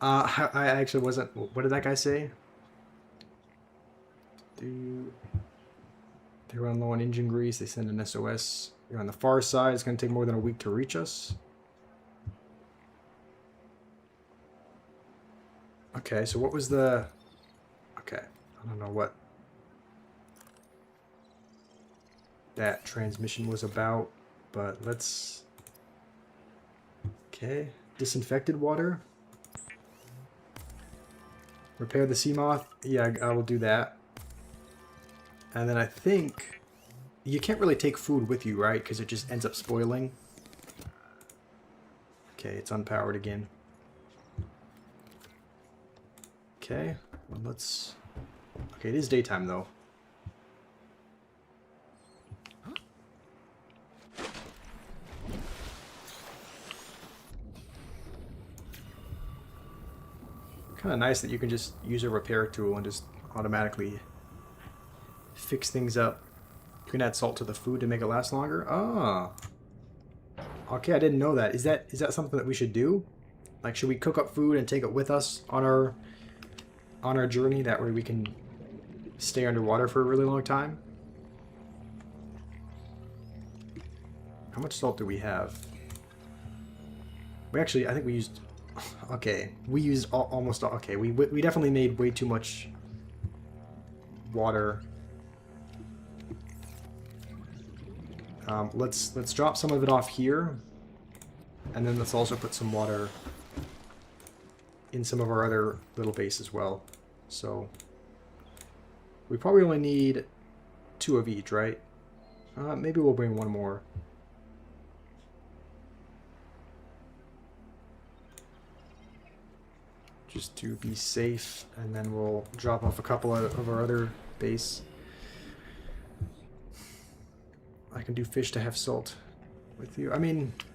I actually wasn't... What did that guy say? They run low on engine grease. They send an SOS. You're on the far side. It's going to take more than a week to reach us. Okay, so what was the... Okay, I don't know what that transmission was about, but let's... Okay, disinfected water. Repair the Seamoth. Yeah, I will do that. And then I think... You can't really take food with you, right? Because it just ends up spoiling. Okay, it's unpowered again. Okay, well, let's... Okay, it is daytime, though. Kind of nice that you can just use a repair tool and just automatically fix things up. You can add salt to the food to make it last longer. Ah. Okay, I didn't know that. Is that something that we should do? Like, should we cook up food and take it with us on our journey? That way we can stay underwater for a really long time. How much salt do we have? We actually, I think we used... Okay, we used almost all... Okay, we definitely made way too much water. Let's drop some of it off here, and then let's also put some water in some of our other little base as well. So we probably only need 2 of each, right? Maybe we'll bring 1 more. Just to be safe, and then we'll drop off a couple of our other base. I can do fish to have salt with you. I mean, I'm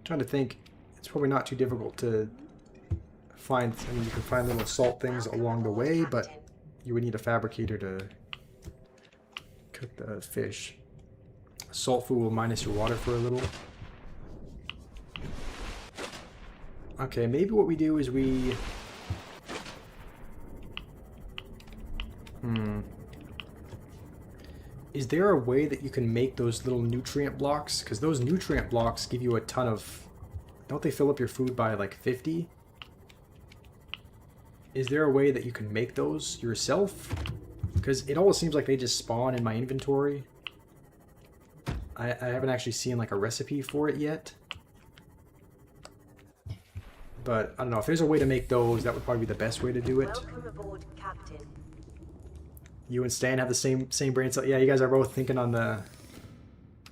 trying to think. It's probably not too difficult to find. I mean, you can find little salt things along the way, but you would need a fabricator to cook the fish. Salt food will minus your water for a little. Okay, maybe what we do is we... Is there a way that you can make those little nutrient blocks? Because those nutrient blocks give you a ton of... Don't they fill up your food by like 50? Is there a way that you can make those yourself? Because it always seems like they just spawn in my inventory. I haven't actually seen like a recipe for it yet. But I don't know, if there's a way to make those, that would probably be the best way to do it. Welcome aboard, Captain. You and Stan have the same brain cell. Yeah, you guys are both thinking on the...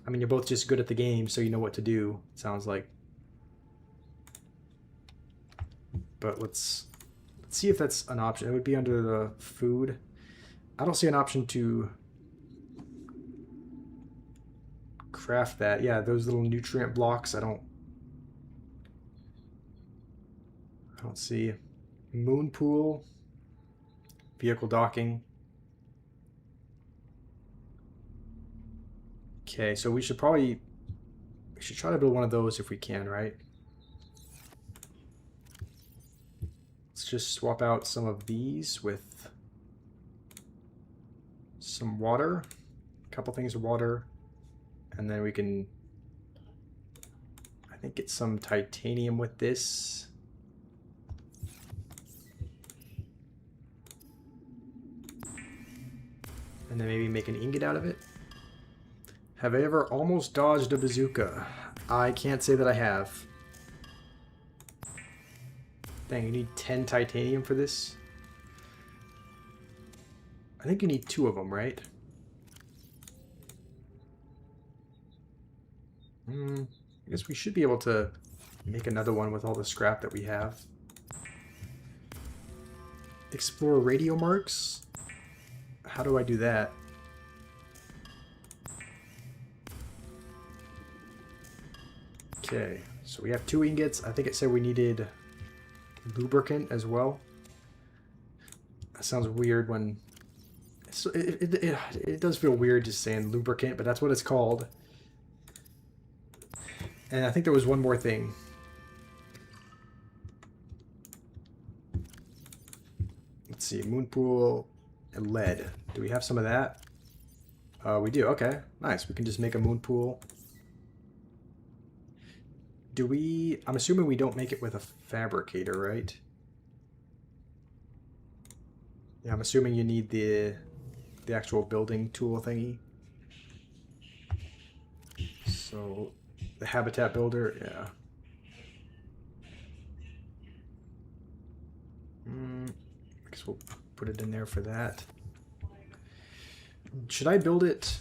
I mean, you're both just good at the game, so you know what to do, it sounds like. But let's see if that's an option. It would be under the food. I don't see an option to craft that. Yeah, those little nutrient blocks, I don't see. Moon pool, vehicle docking. Okay, so we should try to build one of those if we can, right? Let's just swap out some of these with some water, a couple things of water, and then we can, I think, get some titanium with this. And then maybe make an ingot out of it. Have I ever almost dodged a bazooka? I can't say that I have. Dang, you need 10 titanium for this? I think you need 2 of them, right? I guess we should be able to make another one with all the scrap that we have. Explore radio marks? How do I do that? Okay, so we have 2 ingots. I think it said we needed lubricant as well. That sounds weird when... It does feel weird just saying lubricant, but that's what it's called. And I think there was one more thing. Let's see, moon pool and lead. Do we have some of that? We do, okay. Nice, we can just make a moon pool. Do we... I'm assuming we don't make it with a fabricator, right? Yeah, I'm assuming you need the actual building tool thingy. So, the habitat builder, yeah. I guess we'll put it in there for that. Should I build it...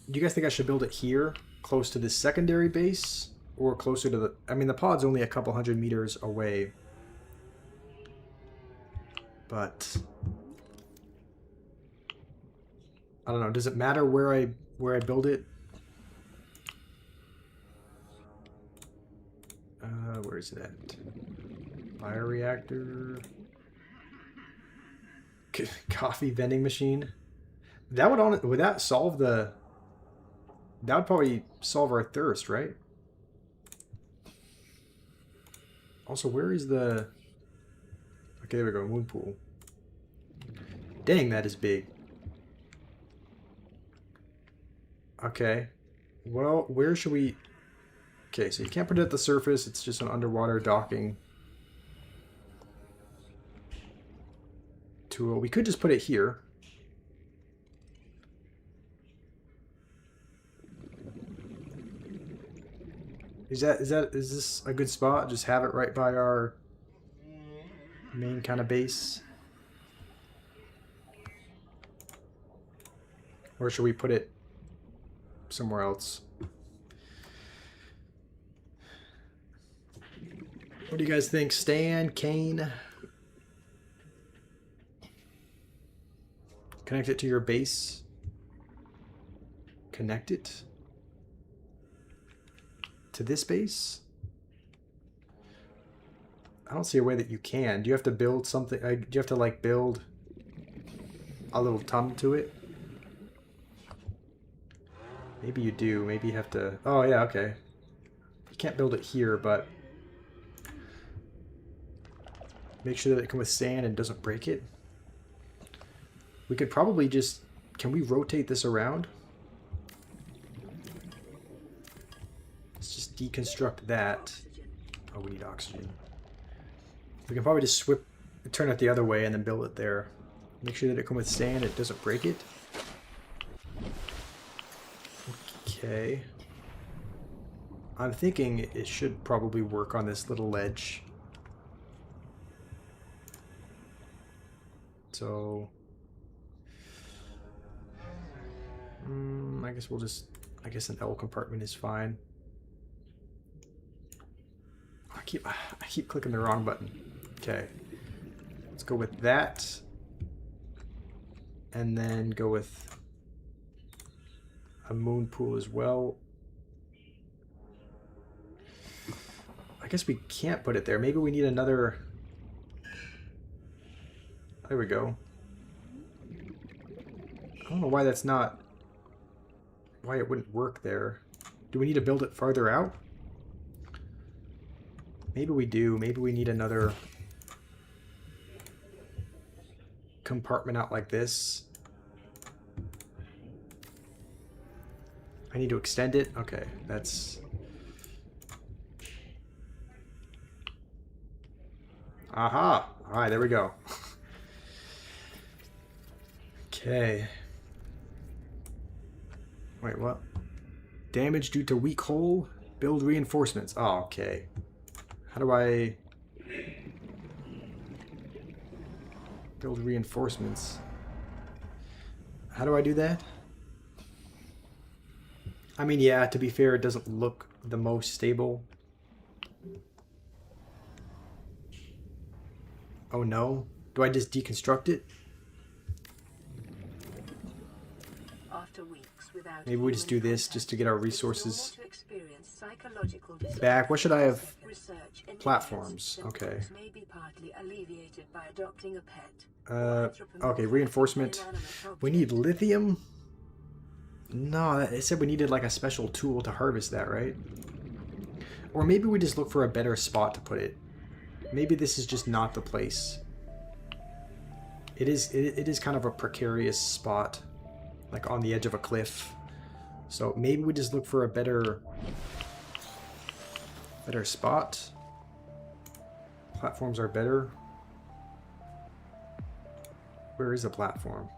Do you guys think I should build it here, close to the secondary base? Or closer to the... I mean, the pod's only a couple 100 meters away. But... I don't know. Does it matter where I build it? Where is it at? Bioreactor. Coffee vending machine. That would that solve the... That would probably solve our thirst, right? Also, where is the... Okay, there we go. Moon pool. Dang, that is big. Okay. Well, where should we... Okay, so you can't put it at the surface. It's just an underwater docking tool. We could just put it here. Is this a good spot? Just have it right by our main kind of base? Or should we put it somewhere else? What do you guys think? Stan, Kane? Connect it to your base. Connect it to this base? I don't see a way that you can. Do you have to build something? Do you have to like build a little tunnel to it? Maybe you do. Maybe you have to... Oh yeah, okay. You can't build it here, but make sure that it can withstand and doesn't break it. We could probably just... Can we rotate this around? Let's just deconstruct that. Oh, we need oxygen. We can probably just turn it the other way and then build it there. Make sure that it can withstand, it doesn't break it. Okay. I'm thinking it should probably work on this little ledge. So... I guess we'll just... I guess an L compartment is fine. I keep clicking the wrong button. Okay. Let's go with that. And then go with a moon pool as well. I guess we can't put it there. Maybe we need another... There we go. I don't know why that's not... Why it wouldn't work there. Do we need to build it farther out? Maybe we do. Maybe we need another compartment out like this. I need to extend it? Okay, that's... Aha! Alright, there we go. Okay. Wait, what? Damage due to weak hull? Build reinforcements. Oh, okay. How do I... build reinforcements? How do I do that? I mean, yeah, to be fair, it doesn't look the most stable. Oh no? Do I just deconstruct it? After weeks without Maybe we just do human this just to get our resources contact, it's normal to experience psychological back. What should I have? Research indicates Platforms. symptoms Okay. may be partly alleviated by adopting a pet. Okay, reinforcement. We need lithium? No, it said we needed like a special tool to harvest that, right? Or maybe we just look for a better spot to put it. Maybe this is just not the place. It is kind of a precarious spot, like on the edge of a cliff. So maybe we just look for a better spot. Platforms are better. Where is a platform?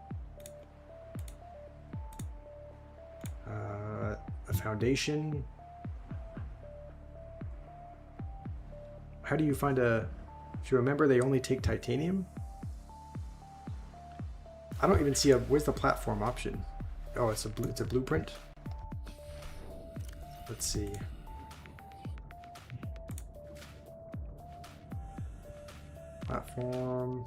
A foundation. How do you find a... If you remember, they only take titanium? I don't even see a... Where's the platform option? Oh, it's a blueprint? Let's see. Platform...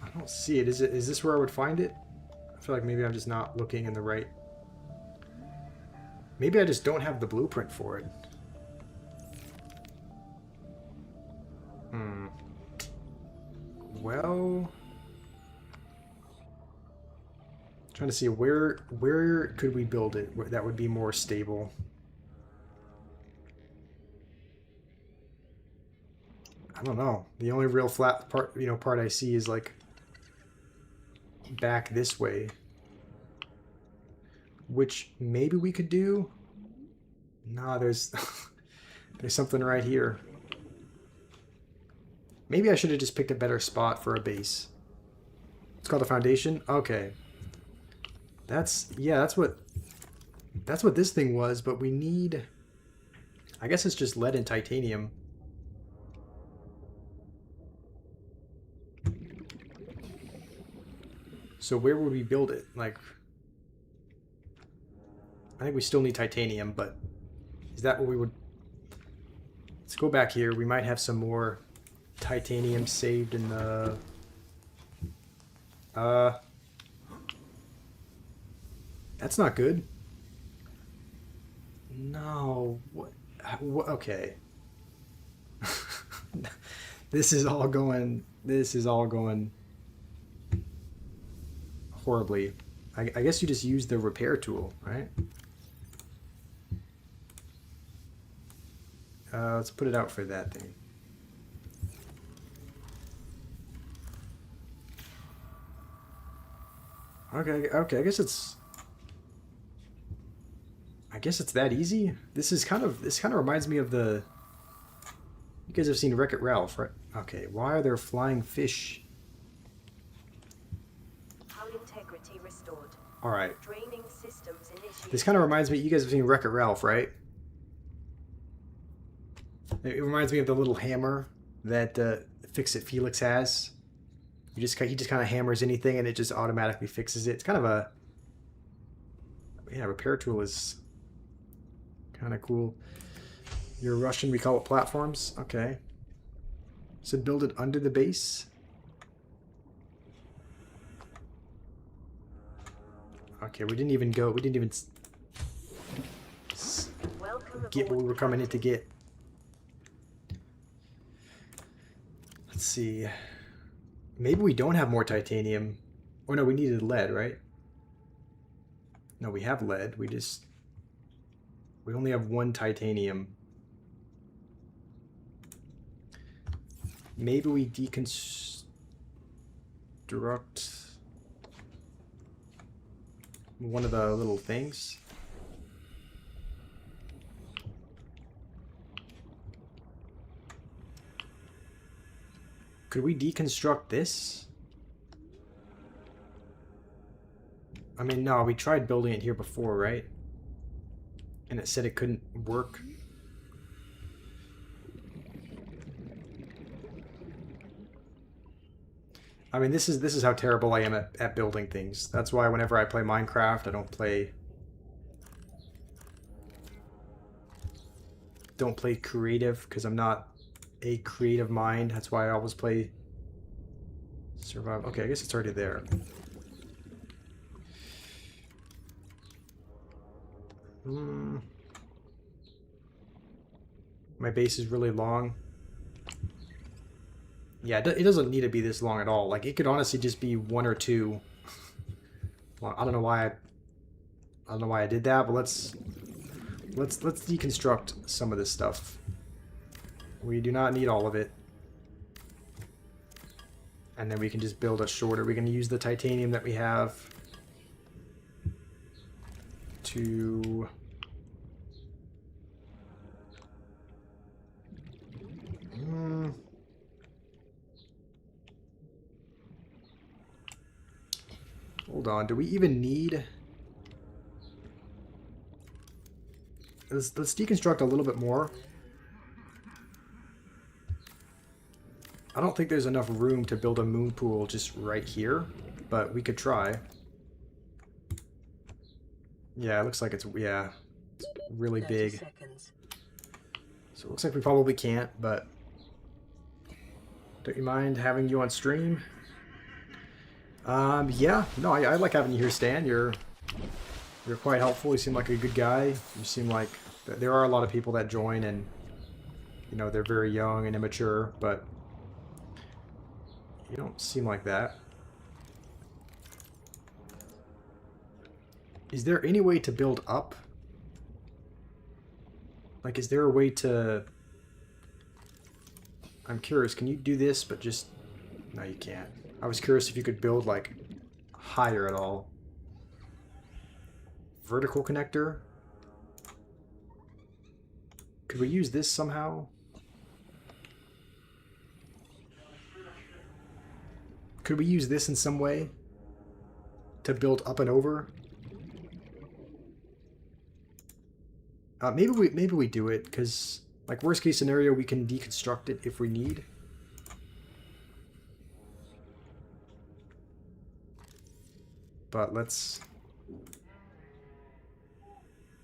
I don't see it. Is this where I would find it? I feel like maybe I'm just not looking in the right... Maybe I just don't have the blueprint for it. Well... Trying to see where could we build it where that would be more stable. I don't know. The only real flat part, part I see is like back this way, which maybe we could do. Nah, there's there's something right here. Maybe I should have just picked a better spot for a base. It's called a foundation. Okay. That's what this thing was, but we need... I guess it's just lead and titanium. So where would we build it? Like... I think we still need titanium, but... Is that what we would... Let's go back here. We might have some more titanium saved in the... That's not good. No. What okay. This is all going horribly. I guess you just use the repair tool, right? Let's put it out for that thing. Okay, okay, I guess it's that easy. This kind of reminds me of the... You guys have seen Wreck-It Ralph, right? Okay, why are there flying fish? Hull integrity restored. Alright. Draining systems initiated. This kind of reminds me, you guys have seen Wreck-It Ralph, right? It reminds me of the little hammer that Fix-It Felix has. He just kind of hammers anything and it just automatically fixes it. It's kind of a... Yeah, repair tool is kind of cool. You're Russian, we call it platforms. Okay. So build it under the base. Okay, we didn't even get what we were coming in to get. Let's see. Maybe we don't have more titanium. Oh no, we needed lead, right? No, we have lead. We only have one titanium. Maybe we deconstruct one of the little things. Could we deconstruct this? I mean, no, we tried building it here before, right? And it said it couldn't work. I mean, this is how terrible I am at building things. That's why whenever I play Minecraft, I don't play creative, because I'm not a creative mind. That's why I always play survival. Okay, I guess it's already there. My base is really long. Yeah, it doesn't need to be this long at all. Like, it could honestly just be one or two. Well, I don't know why I did that, but let's deconstruct some of this stuff. We do not need all of it. And then we can just build a shorter. We can use the titanium that we have to... Hold on, do we even need... Let's deconstruct a little bit more. I don't think there's enough room to build a moon pool just right here, but we could try. Yeah, it looks like it's really big. So it looks like we probably can't, but don't you mind having you on stream? Yeah, no, I like having you here, Stan. You're quite helpful. You seem like a good guy. You seem like there are a lot of people that join, and you know they're very young and immature, but you don't seem like that. Is there any way to build up? Like, is there a way to... I'm curious, can you do this, but just... No, you can't. I was curious if you could build, like, higher at all. Vertical connector? Could we use this somehow? Could we use this in some way? To build up and over? Maybe we do it, because, like, worst case scenario, we can deconstruct it if we need. But let's...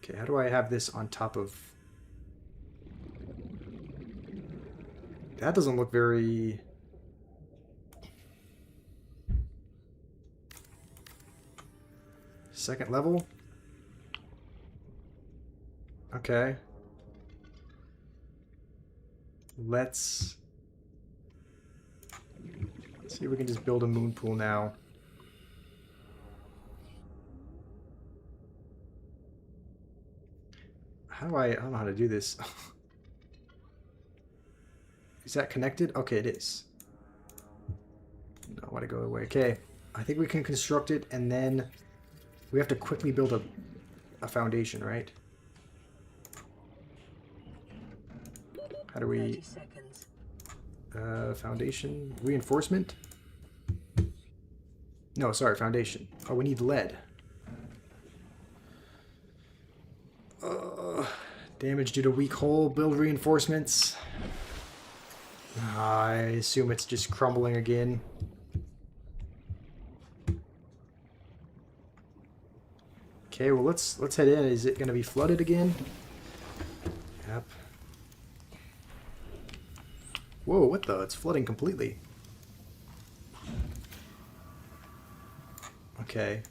Okay, how do I have this on top of... That doesn't look very... Second level? Okay. Let's see if we can just build a moon pool now. I don't know how to do this. Is that connected? Okay, it is. No, I want to go away. Okay. I think we can construct it, and then we have to quickly build a foundation, right? How do 30 we... seconds. Foundation? Reinforcement? No, sorry, foundation. Oh, we need lead. Damage due to weak hull. Build reinforcements. I assume it's just crumbling again. Okay, well let's head in. Is it going to be flooded again? Yep. Whoa, what the? It's flooding completely. Okay.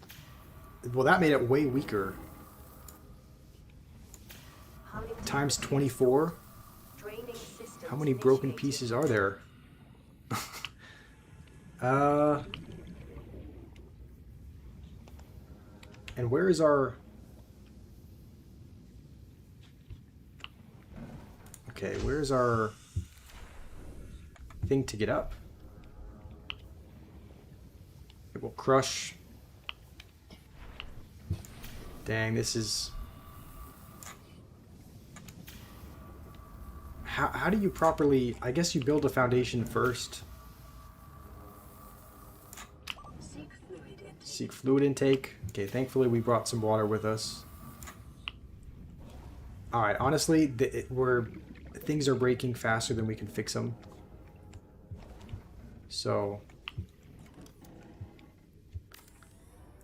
Well, that made it way weaker. Times 24? How many broken pieces are there? And where is our... Okay, where's our thing to get up? It will crush. Dang, this is... How do you properly... I guess you build a foundation first. Seek fluid intake. Okay, thankfully we brought some water with us. Alright, honestly, things are breaking faster than we can fix them. So...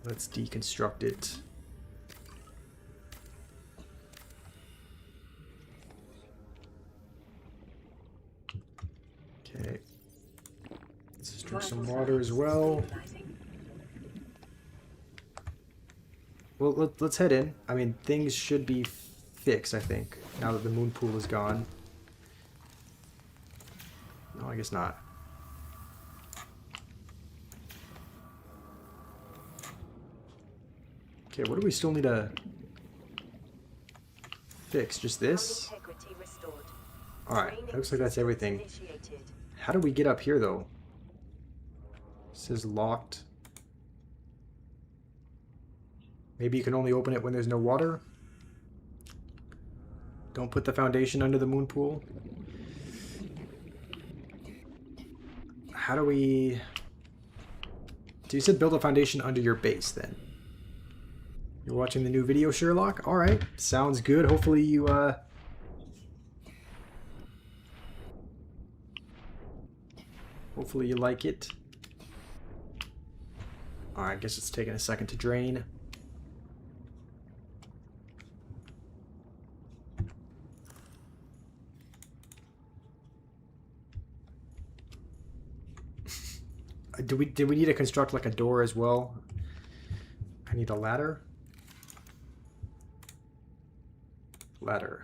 let's deconstruct it. Okay. Let's just drink some water as well. Well, let's head in. I mean, things should be fixed, I think, now that the moon pool is gone. No, I guess not. Okay, what do we still need to fix? Just this? Alright, looks like that's everything. How do we get up here, though? It says locked. Maybe you can only open it when there's no water? Don't put the foundation under the moon pool. How do we... So you said build a foundation under your base, then. You're watching the new video, Sherlock? Alright, sounds good. Hopefully you, hopefully you like it. Alright, I guess it's taking a second to drain. Did we need to construct like a door as well? I need a ladder. Ladder.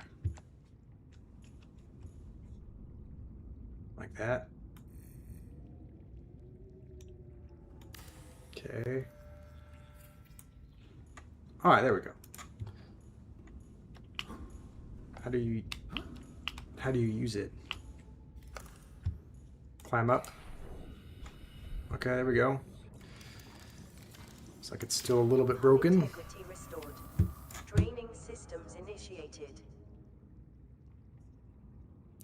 Like that. Okay. Alright, there we go. How do you use it? Climb up. Okay, there we go. Looks like it's still a little bit broken. Draining systems initiated.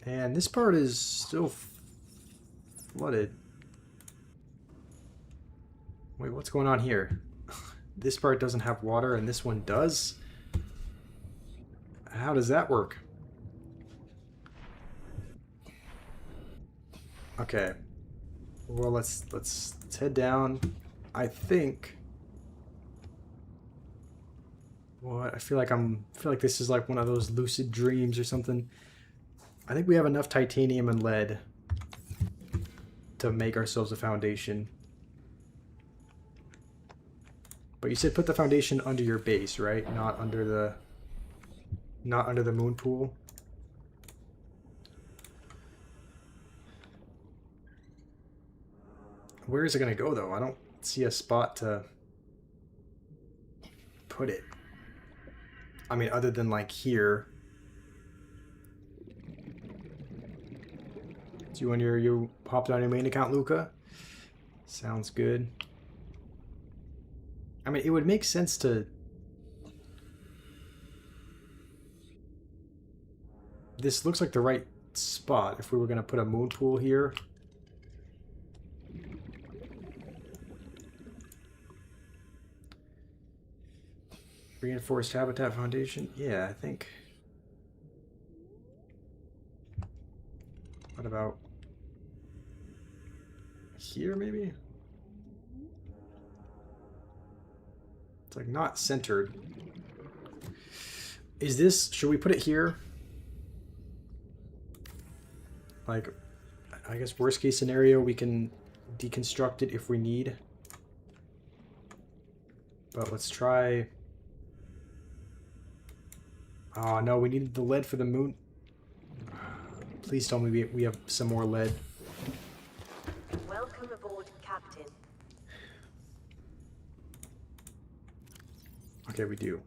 And this part is still flooded. Wait, what's going on here? This part doesn't have water and this one does? How does that work? Okay. Well, let's head down. I think. What? I feel like this is like one of those lucid dreams or something. I think we have enough titanium and lead to make ourselves a foundation. But you said put the foundation under your base, right? Not under the moon pool. Where is it going to go, though? I don't see a spot to put it. I mean, other than, like, here. You hopped on your main account, Luca? Sounds good. I mean, it would make sense to... This looks like the right spot if we were going to put a moon pool here. Reinforced habitat foundation? Yeah, I think... What about... here, maybe? It's like not centered. Is this... Should we put it here? Like, I guess worst case scenario, we can deconstruct it if we need. But let's try... Oh no, we needed the lead for the moon. Please tell me we have some more lead. Welcome aboard, Captain. Okay, we do.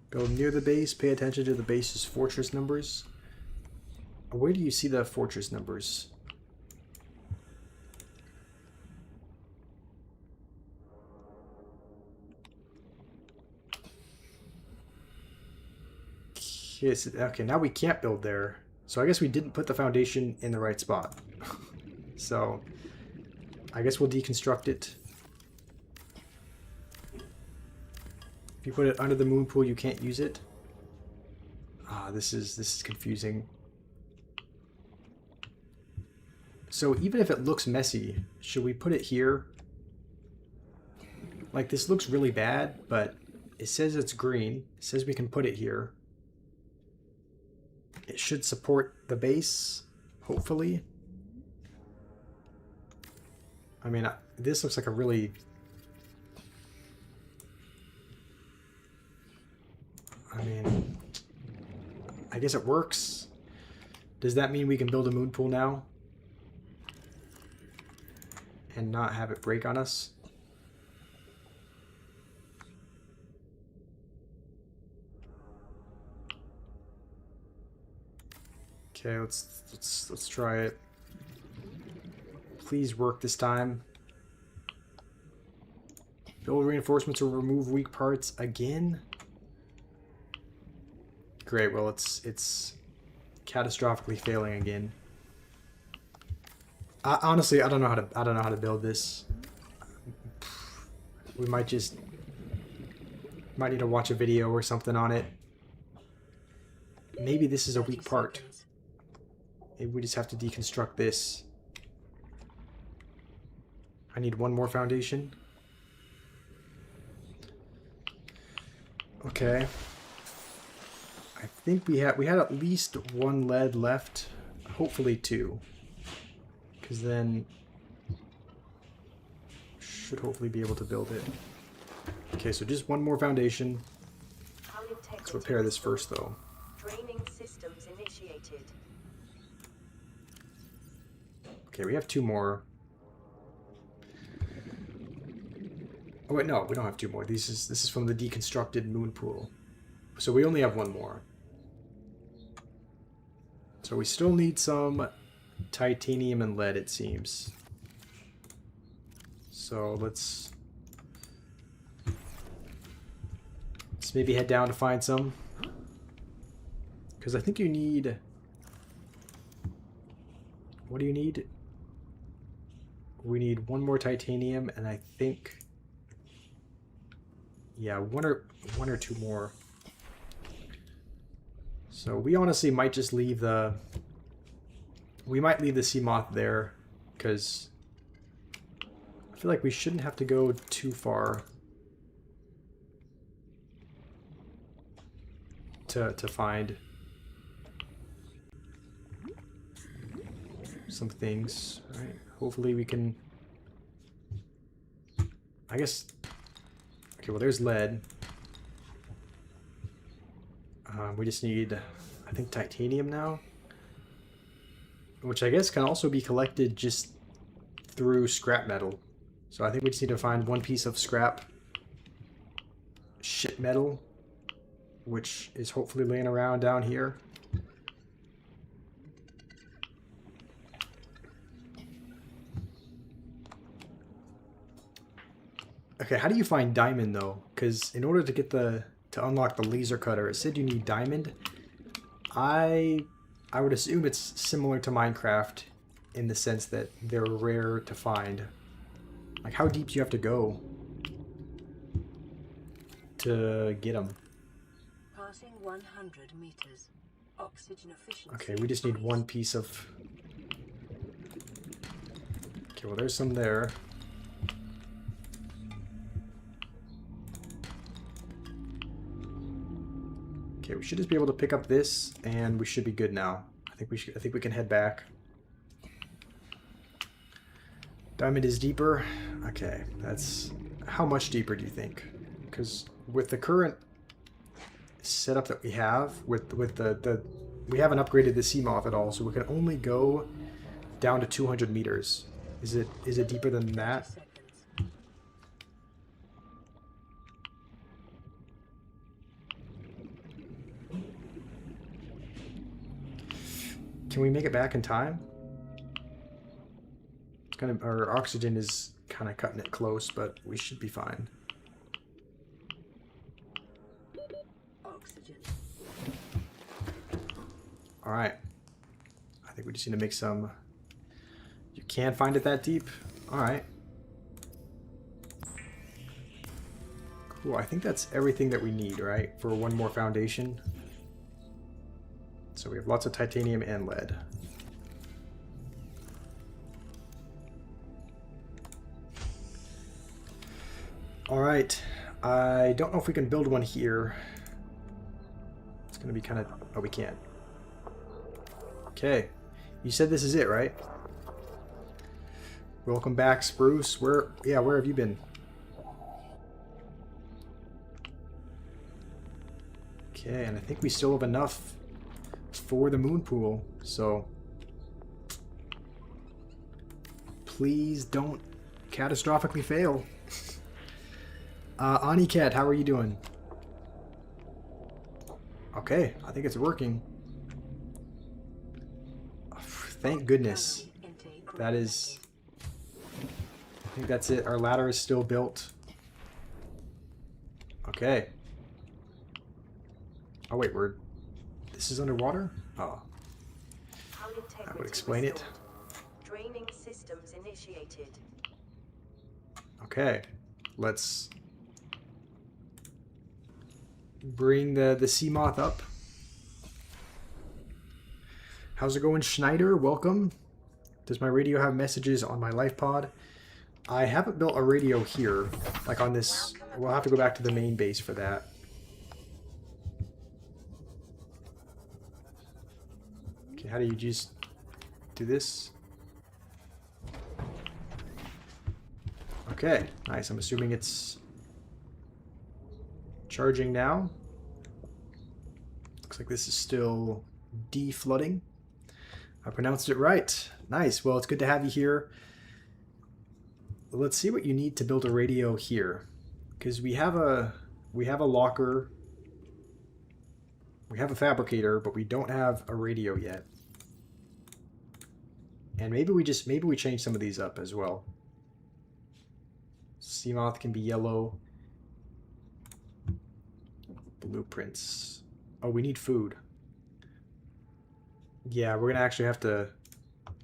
Build near the base. Pay attention to the base's fortress numbers. Where do you see the fortress numbers? Yes, okay, now we can't build there. So I guess we didn't put the foundation in the right spot. So I guess we'll deconstruct it. If you put it under the moon pool, you can't use it. Ah, this is confusing. So even if it looks messy, should we put it here? Like, this looks really bad, but it says it's green. It says we can put it here. It should support the base, hopefully. I mean, this looks like a really... I mean, I guess it works. Does that mean we can build a moon pool now? And not have it break on us? Okay, let's try it. Please work this time. Build reinforcements or remove weak parts again. Great. Well, it's catastrophically failing again. Honestly, I don't know how to build this. We might need to watch a video or something on it. Maybe this is a weak part. Maybe we just have to deconstruct this. I need one more foundation. Okay. I think we had at least one lead left. Hopefully two. Because then should hopefully be able to build it. Okay, so just one more foundation. Let's repair this first though. Draining systems initiated. Okay, we have two more. Oh wait, no, we don't have two more. This is from the deconstructed moon pool. So we only have one more. So we still need some titanium and lead, it seems. So let's maybe head down to find some. Because I think you need... What do you need? We need one more titanium, and I think... Yeah, one or two more. So we honestly might just leave the... We might leave the Seamoth there, because I feel like we shouldn't have to go too far to find some things, right? Hopefully we can... I guess... Okay, well there's lead. We just need, I think, titanium now. Which I guess can also be collected just through scrap metal. So I think we just need to find one piece of scrap shit metal, which is hopefully laying around down here. Okay, how do you find diamond though? Because in order to get to unlock the laser cutter, it said you need diamond. I would assume it's similar to Minecraft in the sense that they're rare to find. Like, how deep do you have to go to get them? Passing 100 meters. Oxygen efficiency. Okay, we just need one piece of... Okay, well there's some there. Okay, we should just be able to pick up this, and we should be good now. I think we can head back. Diamond is deeper. Okay, that's... How much deeper do you think? Because with the current setup that we have, with the we haven't upgraded the Seamoth at all, so we can only go down to 200 meters. Is it deeper than that? Can we make it back in time? It's kind of, our oxygen is kind of cutting it close, but we should be fine. Oxygen. All right. I think we just need to make some... You can find it that deep? All right. Cool. I think that's everything that we need, right? For one more foundation. So we have lots of titanium and lead. All right. I don't know if we can build one here. It's going to be kind of... Oh, we can't. Okay. You said this is it, right? Welcome back, Spruce. Where have you been? Okay, and I think we still have enough for the moon pool, so please don't catastrophically fail. Aniket, how are you doing? Okay, I think it's working. Thank goodness. That is... I think that's it. Our ladder is still built. Okay. Oh wait, this is underwater? Oh. That would explain it. Draining systems initiated. Okay. Let's bring the Seamoth up. How's it going, Schneider? Welcome. Does my radio have messages on my Lifepod? I haven't built a radio here, like on this. We'll have to go back to the main base for that. Okay, how do you just do this? Okay, nice. I'm assuming it's charging now. Looks like this is still de-flooding. I pronounced it right. Nice. Well, it's good to have you here. Let's see what you need to build a radio here, because we have a locker, we have a fabricator, but we don't have a radio yet. And maybe we change some of these up as well. Seamoth can be yellow. Blueprints. Oh, we need food. Yeah, we're gonna actually have to...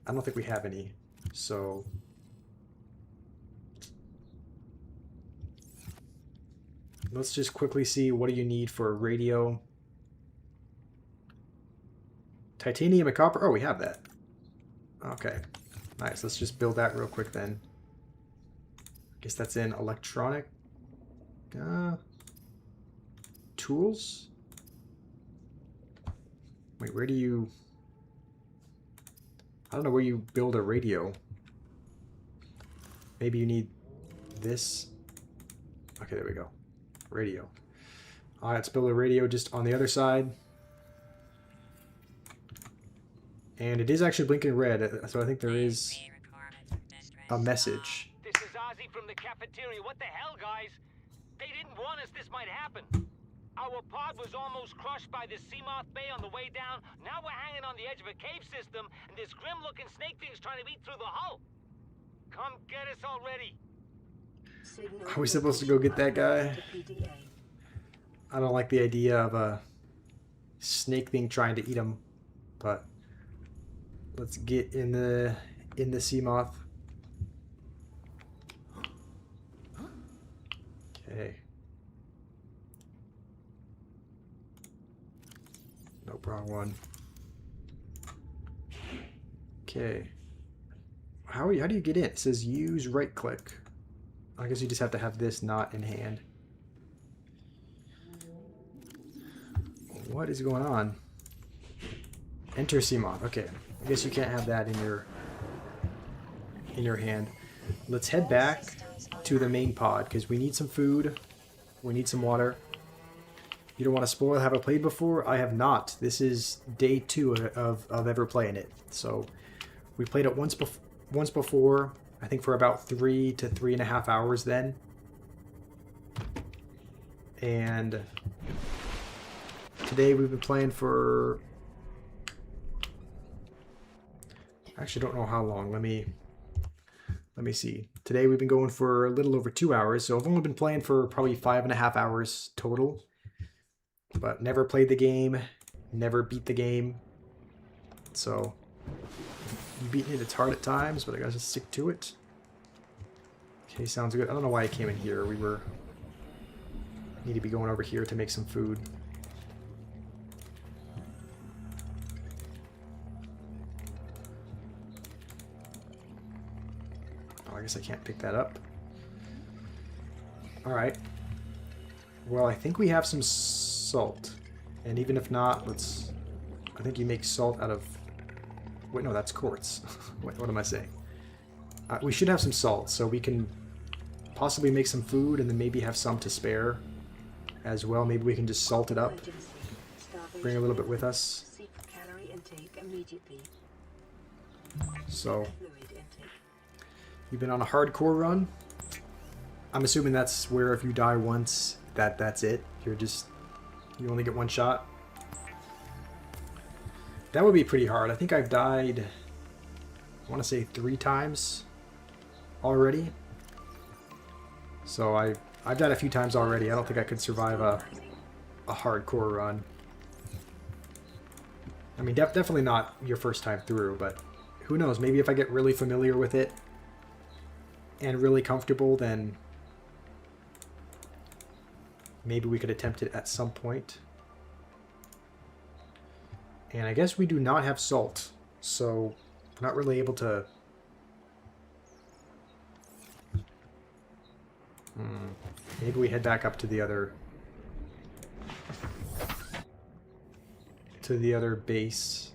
I don't think we have any, so... Let's just quickly see, what do you need for a radio? Titanium and copper? Oh, we have that. Okay, nice. Let's just build that real quick then. Guess that's in electronic. Tools? Wait, where do you... I don't know where you build a radio. Maybe you need this. Okay, there we go. Radio. Alright, let's build a radio just on the other side. And it is actually blinking red, so I think there is a message. This is Ozzy from the cafeteria. What the hell, guys? They didn't warn us this might happen. Our pod was almost crushed by the Seamoth Bay on the way down. Now we're hanging on the edge of a cave system, and this grim-looking snake thing's trying to eat through the hull. Come get us already. Signal Are we supposed to go get that guy? to PDA. I don't like the idea of a snake thing trying to eat him, but let's get in the Seamoth. Okay. Nope, wrong one. Okay. How do you get in? It says use right click. I guess you just have to have this not in hand. What is going on? Enter Seamoth. Okay. I guess you can't have that in your hand. Let's head back to the main pod because we need some food. We need some water. You don't want to spoil. Have I played before? I have not. This is day 2 of ever playing it. So we played it once before. I think for about 3 to 3.5 hours then. And today we've been playing for... I actually don't know how long. Let me see. Today we've been going for a little over 2 hours. So I've only been playing for probably 5.5 hours total. But never played the game. Never beat the game. So... beating it, it's hard at times, but I gotta just stick to it. Okay, sounds good. I don't know why I came in here. Need to be going over here to make some food. Oh, I guess I can't pick that up. Alright. Well, I think we have some salt. And even if not, I think you make salt out of... Wait, no, that's quartz. What am I saying? We should have some salt, so we can possibly make some food and then maybe have some to spare as well. Maybe we can just salt it up. Bring a little bit with us. Seek calorie intake immediately. So, Fluid intake. you've been on a hardcore run. I'm assuming that's where if you die once, that's it. You only get one shot. That would be pretty hard. I think I've died, I want to say 3 times already. So I've died a few times already. I don't think I could survive a hardcore run. I mean, definitely not your first time through, but who knows? Maybe if I get really familiar with it and really comfortable, then maybe we could attempt it at some point. And I guess we do not have salt, so we're not really able to... Maybe we head back up to the other base.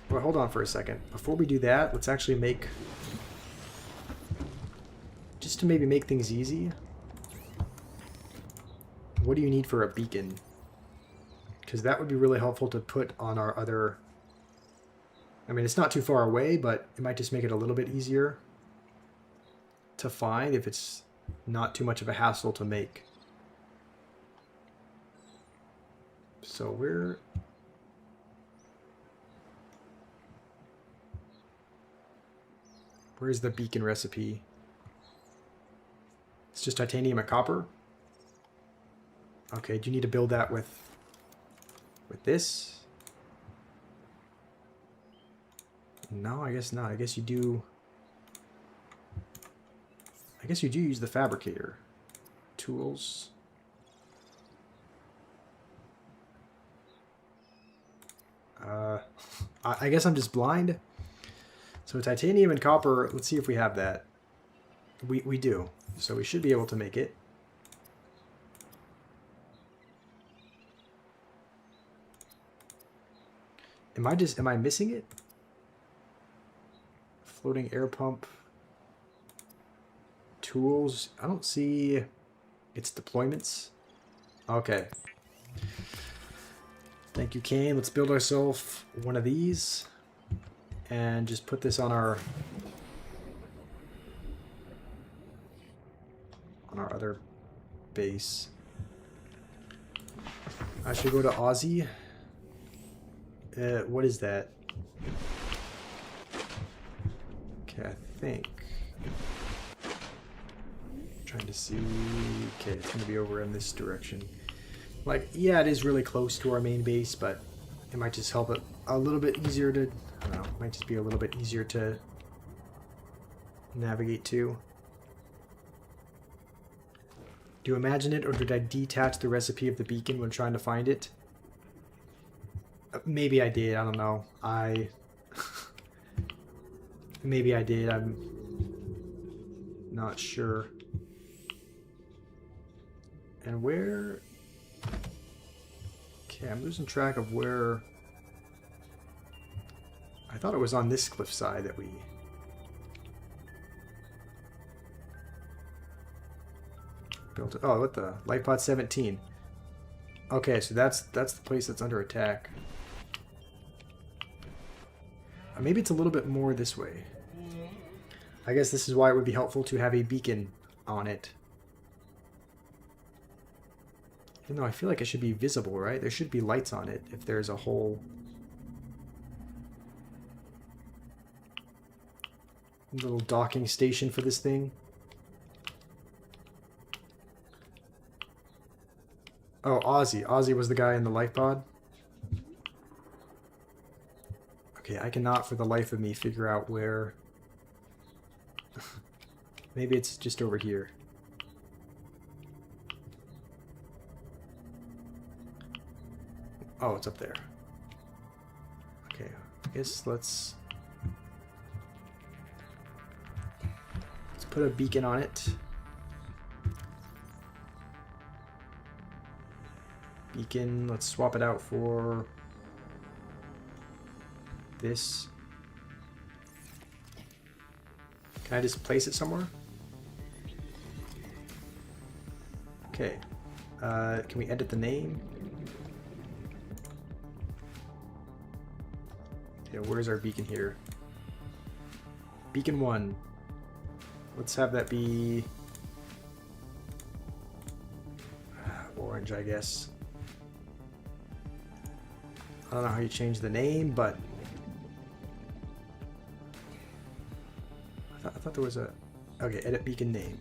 Well, hold on for a second. Before we do that, let's actually make... Just to maybe make things easy. What do you need for a beacon? Because that would be really helpful to put on our other... I mean, it's not too far away, but it might just make it a little bit easier to find if it's not too much of a hassle to make. So where's the beacon recipe? It's just titanium and copper? Okay, do you need to build that with this? No, I guess not. I guess you do use the fabricator. Tools. I guess I'm just blind. So titanium and copper, let's see if we have that. We do. So we should be able to make it. Am I missing it? Floating air pump. Tools. I don't see its deployments. Okay. Thank you, Kane. Let's build ourselves one of these. And just put this on our other base. I should go to Aussie. What is that? Okay, I think Trying to see. Okay, it's gonna be over in this direction. Like, yeah, it is really close to our main base, but it might just help it a little bit easier to. I don't know. It might just be a little bit easier to navigate to. Do you imagine it, or did I detach the recipe of the beacon when trying to find it? Maybe I did. I don't know. Maybe I did. I'm not sure. And where? Okay, I'm losing track of where. I thought it was on this cliffside that we. Built it. Oh, what the? Lifepod 17. Okay, so that's the place that's under attack. Maybe it's a little bit more this way. I guess this is why it would be helpful to have a beacon on it. Even though I feel like it should be visible, right? There should be lights on it if there's a whole little docking station for this thing. Oh, Ozzy. Ozzy was the guy in the Lifepod. Okay, I cannot for the life of me figure out where. Maybe it's just over here. Oh, it's up there. Okay, I guess let's put a beacon on it. Beacon, let's swap it out for this. Can I just place it somewhere? Okay. Can we edit the name? Okay, where's our beacon here? Beacon 1. Let's have that be orange, I guess. I don't know how you change the name, but I thought there was a. Okay, edit beacon name.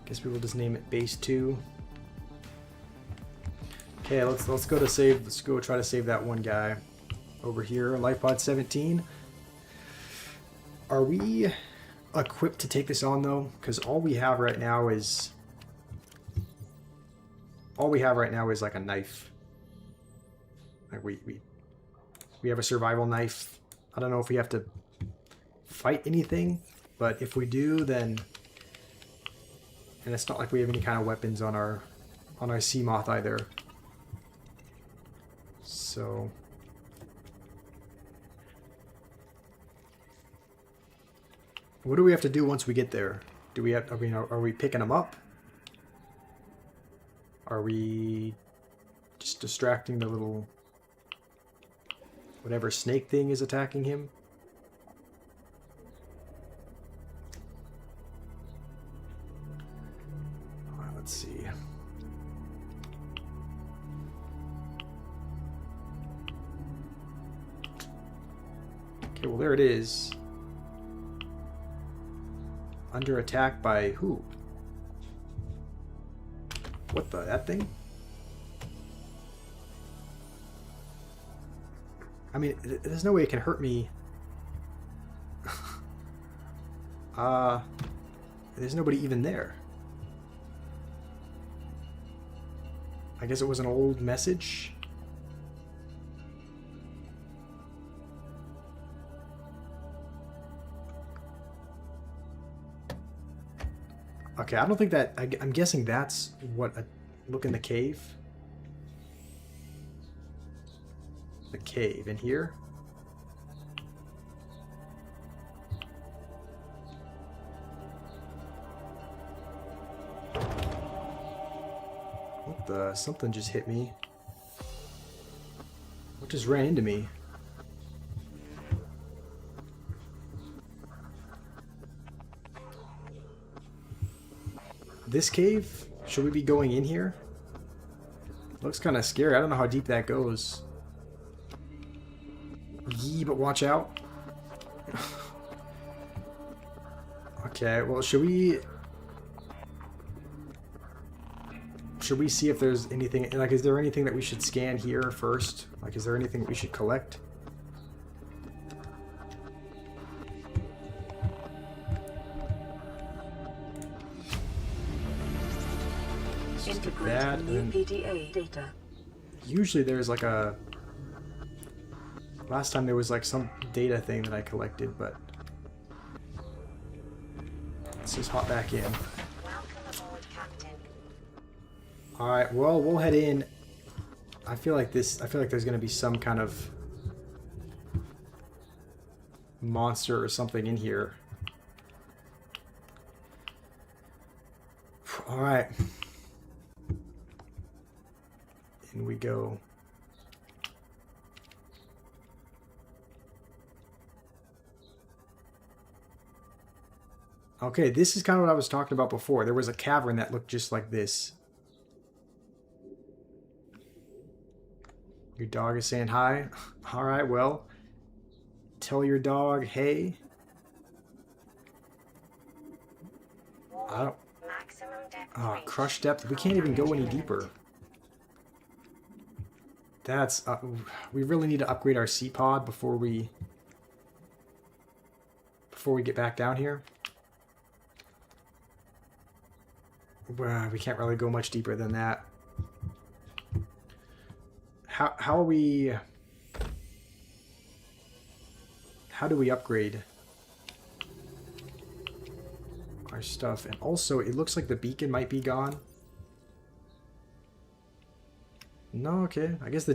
Guess we will just name it Base 2. Okay, let's go to save. Let's go try to save that one guy over here. Lifepod 17. Are we equipped to take this on though? Because all we have right now is like a knife. Like we have a survival knife. I don't know if we have to fight anything, but if we do, then, and it's not like we have any kind of weapons on our Seamoth either. So what do we have to do once we get there? Do we have? Are we picking them up? Are we just distracting the little whatever snake thing is attacking him? Let's see. Okay, well there it is. Under attack by who? What the? That thing? I mean, there's no way it can hurt me. There's nobody even there. I guess it was an old message. Okay, I don't think that. I'm guessing that's what a look in the cave. The cave in here. What the? Something just hit me. What just ran into me? This cave? Should we be going in here? Looks kind of scary. I don't know how deep that goes. but watch out. Okay, well, should we see if there's anything, like, is there anything that we should scan here first? Like, is there anything that we should collect? Integrate new PDA data. Usually there's like a... Last time there was like some data thing that I collected, but... Let's just hop back in. Welcome aboard, Captain. Alright, well, we'll head in. I feel like there's gonna be some kind of monster or something in here. Alright. In we go. Okay, this is kind of what I was talking about before. There was a cavern that looked just like this. Your dog is saying hi? Alright, well, tell your dog hey. I don't... Maximum depth Oh, reached. crush depth. We can't even go any deeper. That's... we really need to upgrade our Seapod before we get back down here. Well, we can't really go much deeper than that. How are we... How do we upgrade our stuff? And also, it looks like the beacon might be gone. No, okay. I guess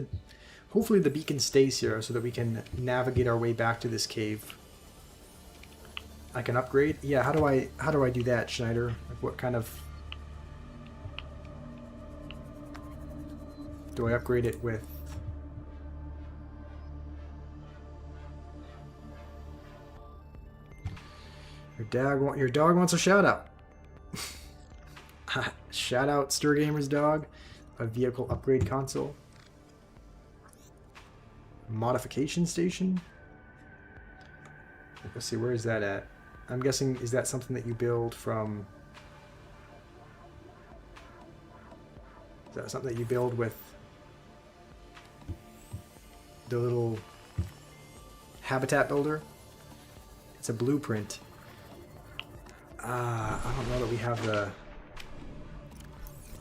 hopefully the beacon stays here so that we can navigate our way back to this cave. I can upgrade? Yeah, how do I do that, Schneider? Like, what kind of... Do I upgrade it with... Your dog wants a shout out. Shout out Stir Gamer's dog. A vehicle upgrade console. Modification station. Let's see, where is that at? I'm guessing, is that something that you build from... Is that something that you build with the little habitat builder? It's a blueprint. I don't know that we have the...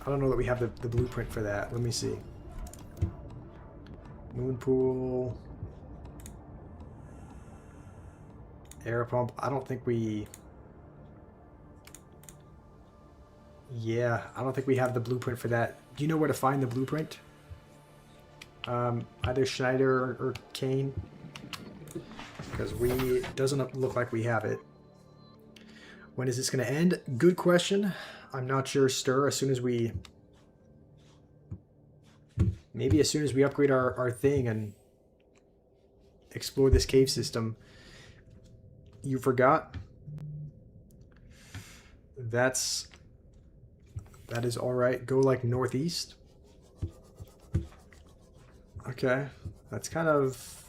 I don't know that we have the blueprint for that. Let me see. Moon pool. Air pump. I don't think we... Yeah, I don't think we have the blueprint for that. Do you know where to find the blueprint? Either Schneider or Kane? Because it doesn't look like we have it. When is this going to end? Good question. I'm not sure, Stir. As soon as we... Maybe as soon as we upgrade our thing and explore this cave system. You forgot? That is alright. Go like northeast. Okay. That's kind of...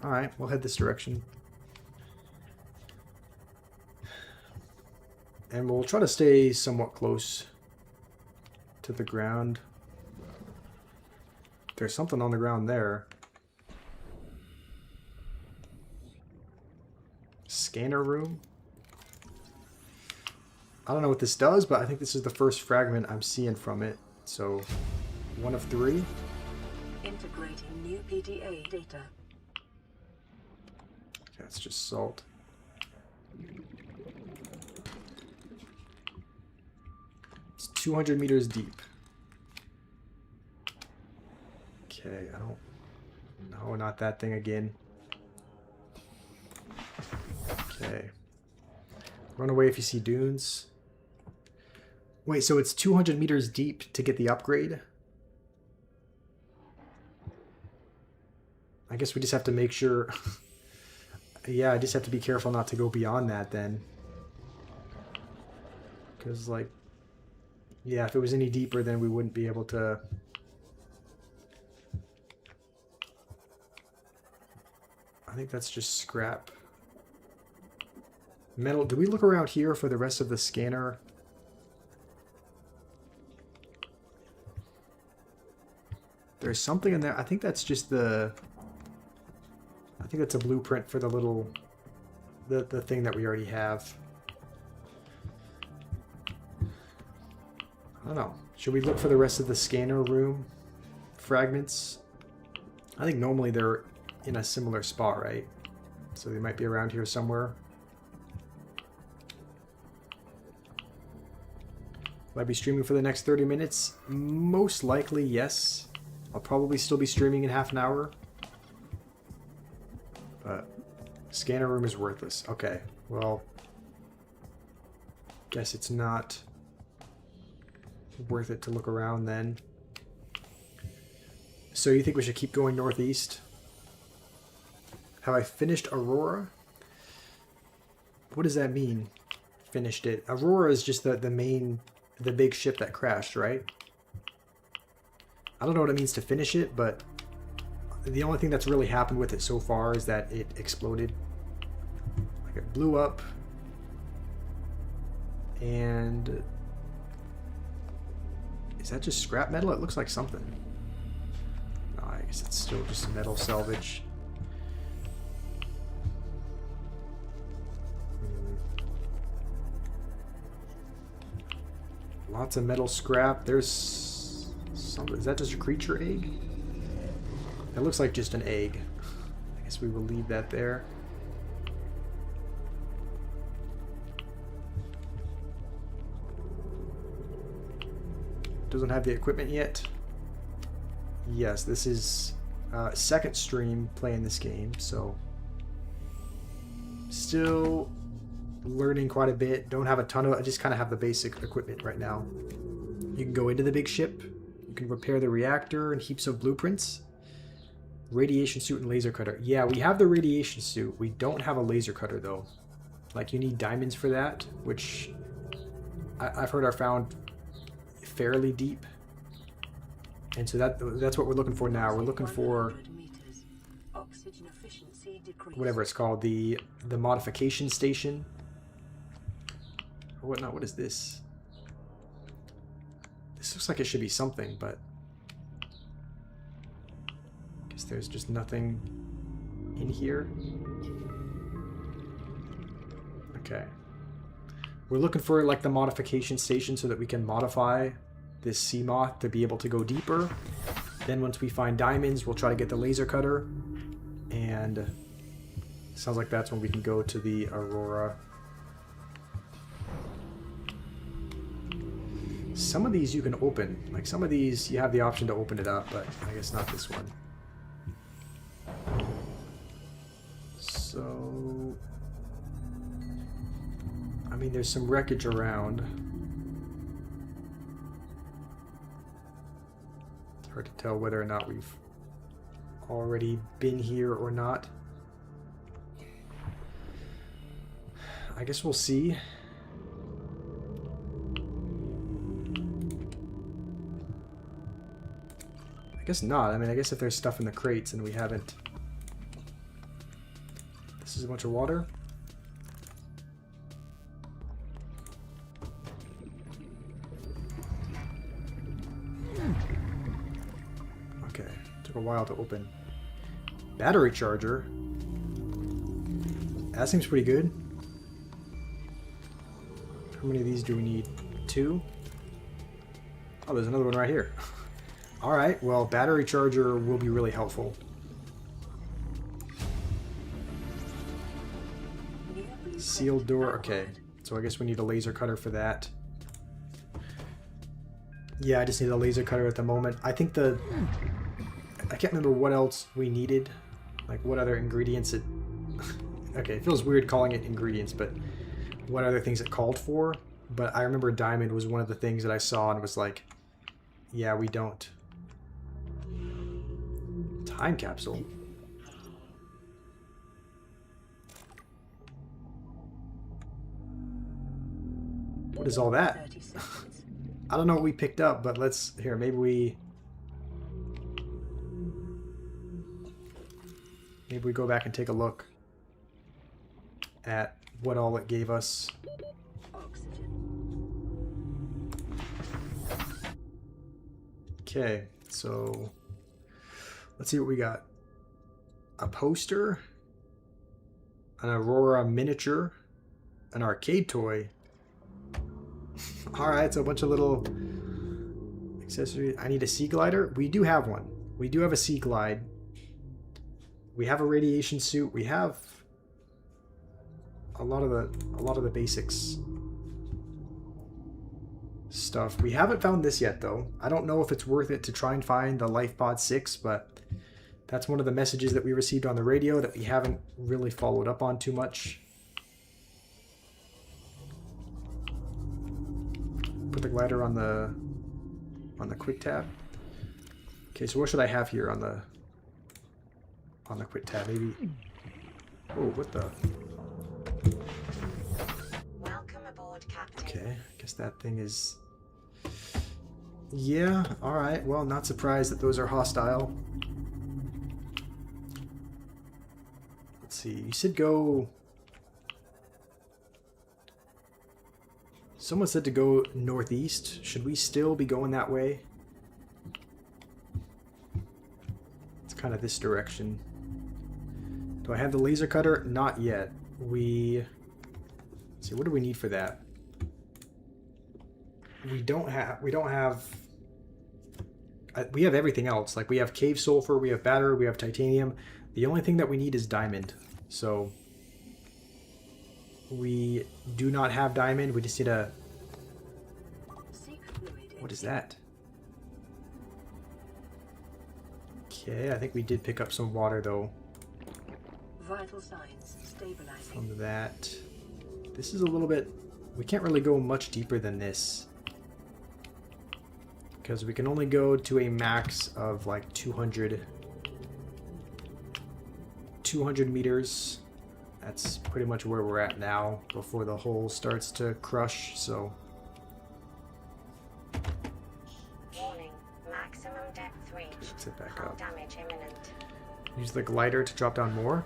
Alright, we'll head this direction. And we'll try to stay somewhat close to the ground. There's something on the ground there. Scanner room. I don't know what this does, but I think this is the first fragment I'm seeing from it. So, 1 of 3. Integrating new PDA data. Okay, it's just salt. It's 200 meters deep. Okay, I don't... No, not that thing again. Okay. Run away if you see dunes. Wait, so it's 200 meters deep to get the upgrade? I guess we just have to make sure... Yeah, I just have to be careful not to go beyond that then. Because, like... Yeah, if it was any deeper, then we wouldn't be able to... I think that's just scrap. Metal. Do we look around here for the rest of the scanner? There's something in there. I think that's just the... I think that's a blueprint for the little... The thing that we already have. I don't know. Should we look for the rest of the scanner room fragments? I think normally they're in a similar spot, right? So they might be around here somewhere. Will I be streaming for the next 30 minutes? Most likely, yes. I'll probably still be streaming in half an hour. But scanner room is worthless. Okay, well, guess it's not worth it to look around then. So you think we should keep going northeast? Have I finished Aurora? What does that mean? Finished it. Aurora is just the big ship that crashed, right? I don't know what it means to finish it, but the only thing that's really happened with it so far is that it exploded. Like it blew up. And is that just scrap metal? It looks like something. No, I guess it's still just metal salvage. Lots of metal scrap. There's something. Is that just a creature egg? It looks like just an egg. I guess we will leave that there. Doesn't have the equipment yet. Yes, this is second stream playing this game, so still learning quite a bit. Don't have a ton of, I just kind of have the basic equipment right now. You can go into the big ship. You can repair the reactor and heaps of blueprints. Radiation suit and laser cutter. Yeah, we have the radiation suit. We don't have a laser cutter though. Like you need diamonds for that, which I've heard are found fairly deep. And so that's what we're looking for now. We're looking for whatever it's called, the modification station. Or whatnot. What is this? This looks like it should be something, but I guess there's just nothing in here. Okay. We're looking for like the modification station so that we can modify this Seamoth to be able to go deeper. Then once we find diamonds, we'll try to get the laser cutter. And sounds like that's when we can go to the Aurora. Some of these you can open. Like some of these you have the option to open it up, but I guess not this one. So I mean, there's some wreckage around. It's hard to tell whether or not we've already been here or not. I guess we'll see. I guess not. I mean, I guess if there's stuff in the crates and we haven't... This is a bunch of water. Okay, took a while to open. Battery charger. That seems pretty good. How many of these do we need? 2? Oh, there's another one right here. Alright, well, battery charger will be really helpful. Sealed door, okay. So I guess we need a laser cutter for that. Yeah, I just need a laser cutter at the moment. I think I can't remember what else we needed. Like what other ingredients it... Okay, it feels weird calling it ingredients, but what other things it called for. But I remember diamond was one of the things that I saw and was like, yeah, we don't. Time capsule. What is all that? I don't know what we picked up, but let's... Here, maybe Maybe we go back and take a look at what all it gave us. Oxygen. Okay, so let's see what we got. A poster, an Aurora miniature, an arcade toy. Alright, so a bunch of little accessories. I need a sea glider. We do have one. We do have a sea glide. We have a radiation suit. We have a lot of the basics stuff. We haven't found this yet though. I don't know if it's worth it to try and find the Lifepod 6, but that's one of the messages that we received on the radio that we haven't really followed up on too much. Put the glider on the quick tab. Okay, so what should I have here on the quick tab? Maybe. Oh, what the? Welcome aboard, Captain. Okay, I guess that thing is. Yeah. All right. Well, not surprised that those are hostile. Let's see. You said go. Someone said to go northeast. Should we still be going that way? It's kind of this direction. Do I have the laser cutter? Not yet. Let's see, what do we need for that? We have everything else. Like we have cave sulfur, we have battery, we have titanium. The only thing that we need is diamond. So we do not have diamond. We just need a... What is that? Okay, I think we did pick up some water though. Vital signs stabilizing. From that. This is a little bit... We can't really go much deeper than this. Because we can only go to a max of like 200 meters. That's pretty much where we're at now before the hole starts to crush, so... Warning. Maximum depth reached. Let's hit back Hull up. damage imminent. Use the glider to drop down more.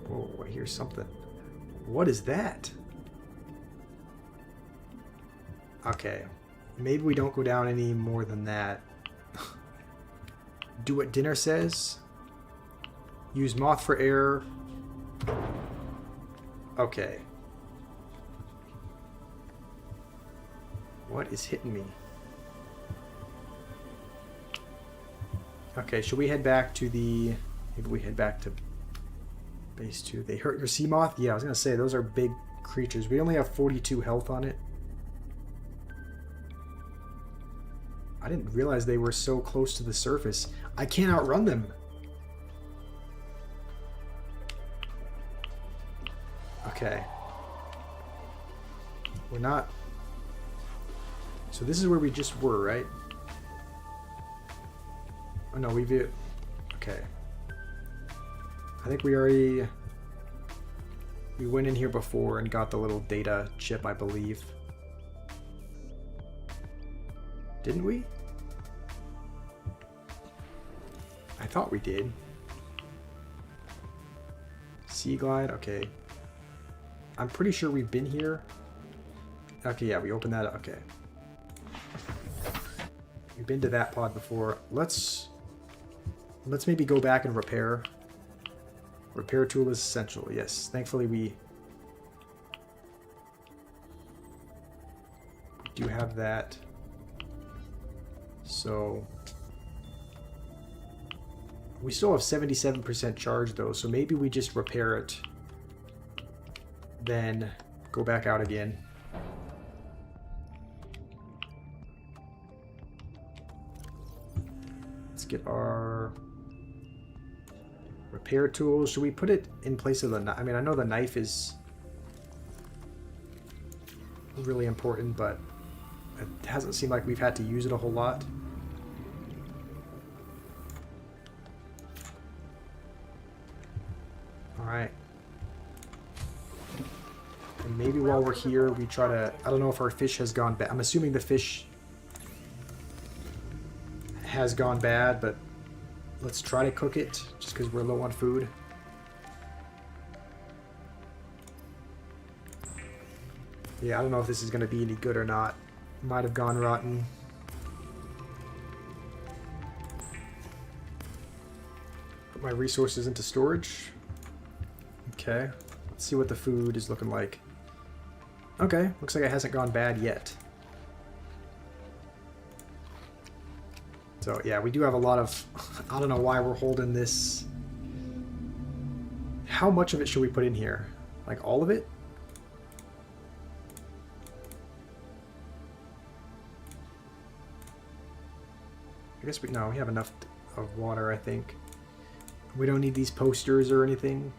Whoa, I hear something. What is that? Okay. Maybe we don't go down any more than that. Do what dinner says. Use moth for air. Okay. What is hitting me? Okay, should we head back to the... Maybe we head back to base 2. They hurt your Seamoth? Yeah, I was going to say, those are big creatures. We only have 42 health on it. I didn't realize they were so close to the surface. I can't outrun them. Okay. We're not... So this is where we just were, right? Oh no, we've... Okay. I think we already... We went in here before and got the little data chip, I believe. Didn't we? I thought we did. Sea glide, okay. I'm pretty sure we've been here. Okay, yeah, we opened that up. Okay. We've been to that pod before. Let's maybe go back and repair. Repair tool is essential. Yes, thankfully we do have that. So we still have 77% charge though, so maybe we just repair it, then go back out again. Let's get our repair tools. Should we put it in place of the knife? I mean, I know the knife is really important, but it hasn't seemed like we've had to use it a whole lot. Alright. And maybe while we're here, we try to... I don't know if our fish has gone bad. I'm assuming the fish has gone bad, but Let's try to cook it, just because we're low on food. Yeah, I don't know if this is going to be any good or not. Might have gone rotten. Put my resources into storage. Okay, let's see what the food is looking like. Okay, looks like it hasn't gone bad yet. So yeah, we do have a lot of... I don't know why we're holding this. How much of it should we put in here? Like all of it? I guess we have enough of water, I think. We don't need these posters or anything.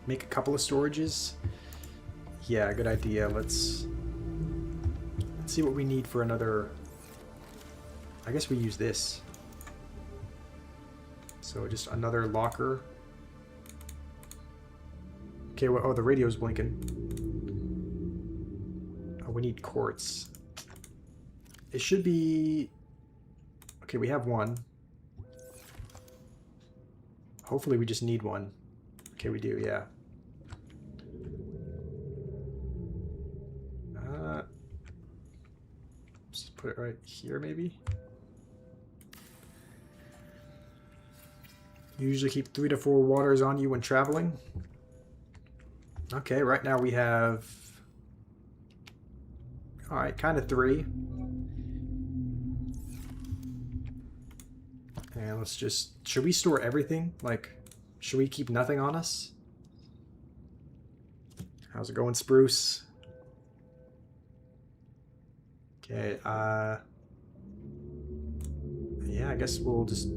Make a couple of storages. Yeah, good idea. Let's see what we need for another... I guess we use this. So just another locker. Okay, well, oh, the radio's blinking. Oh, we need quartz. It should be... Okay, we have one. Hopefully we just need one. Okay, we do, yeah. Just put it right here, maybe? You usually keep 3 to 4 waters on you when traveling. Okay, right now we have... Alright, kind of 3. And let's just... Should we store everything? Like, should we keep nothing on us? How's it going, Spruce? Okay, yeah, I guess we'll just...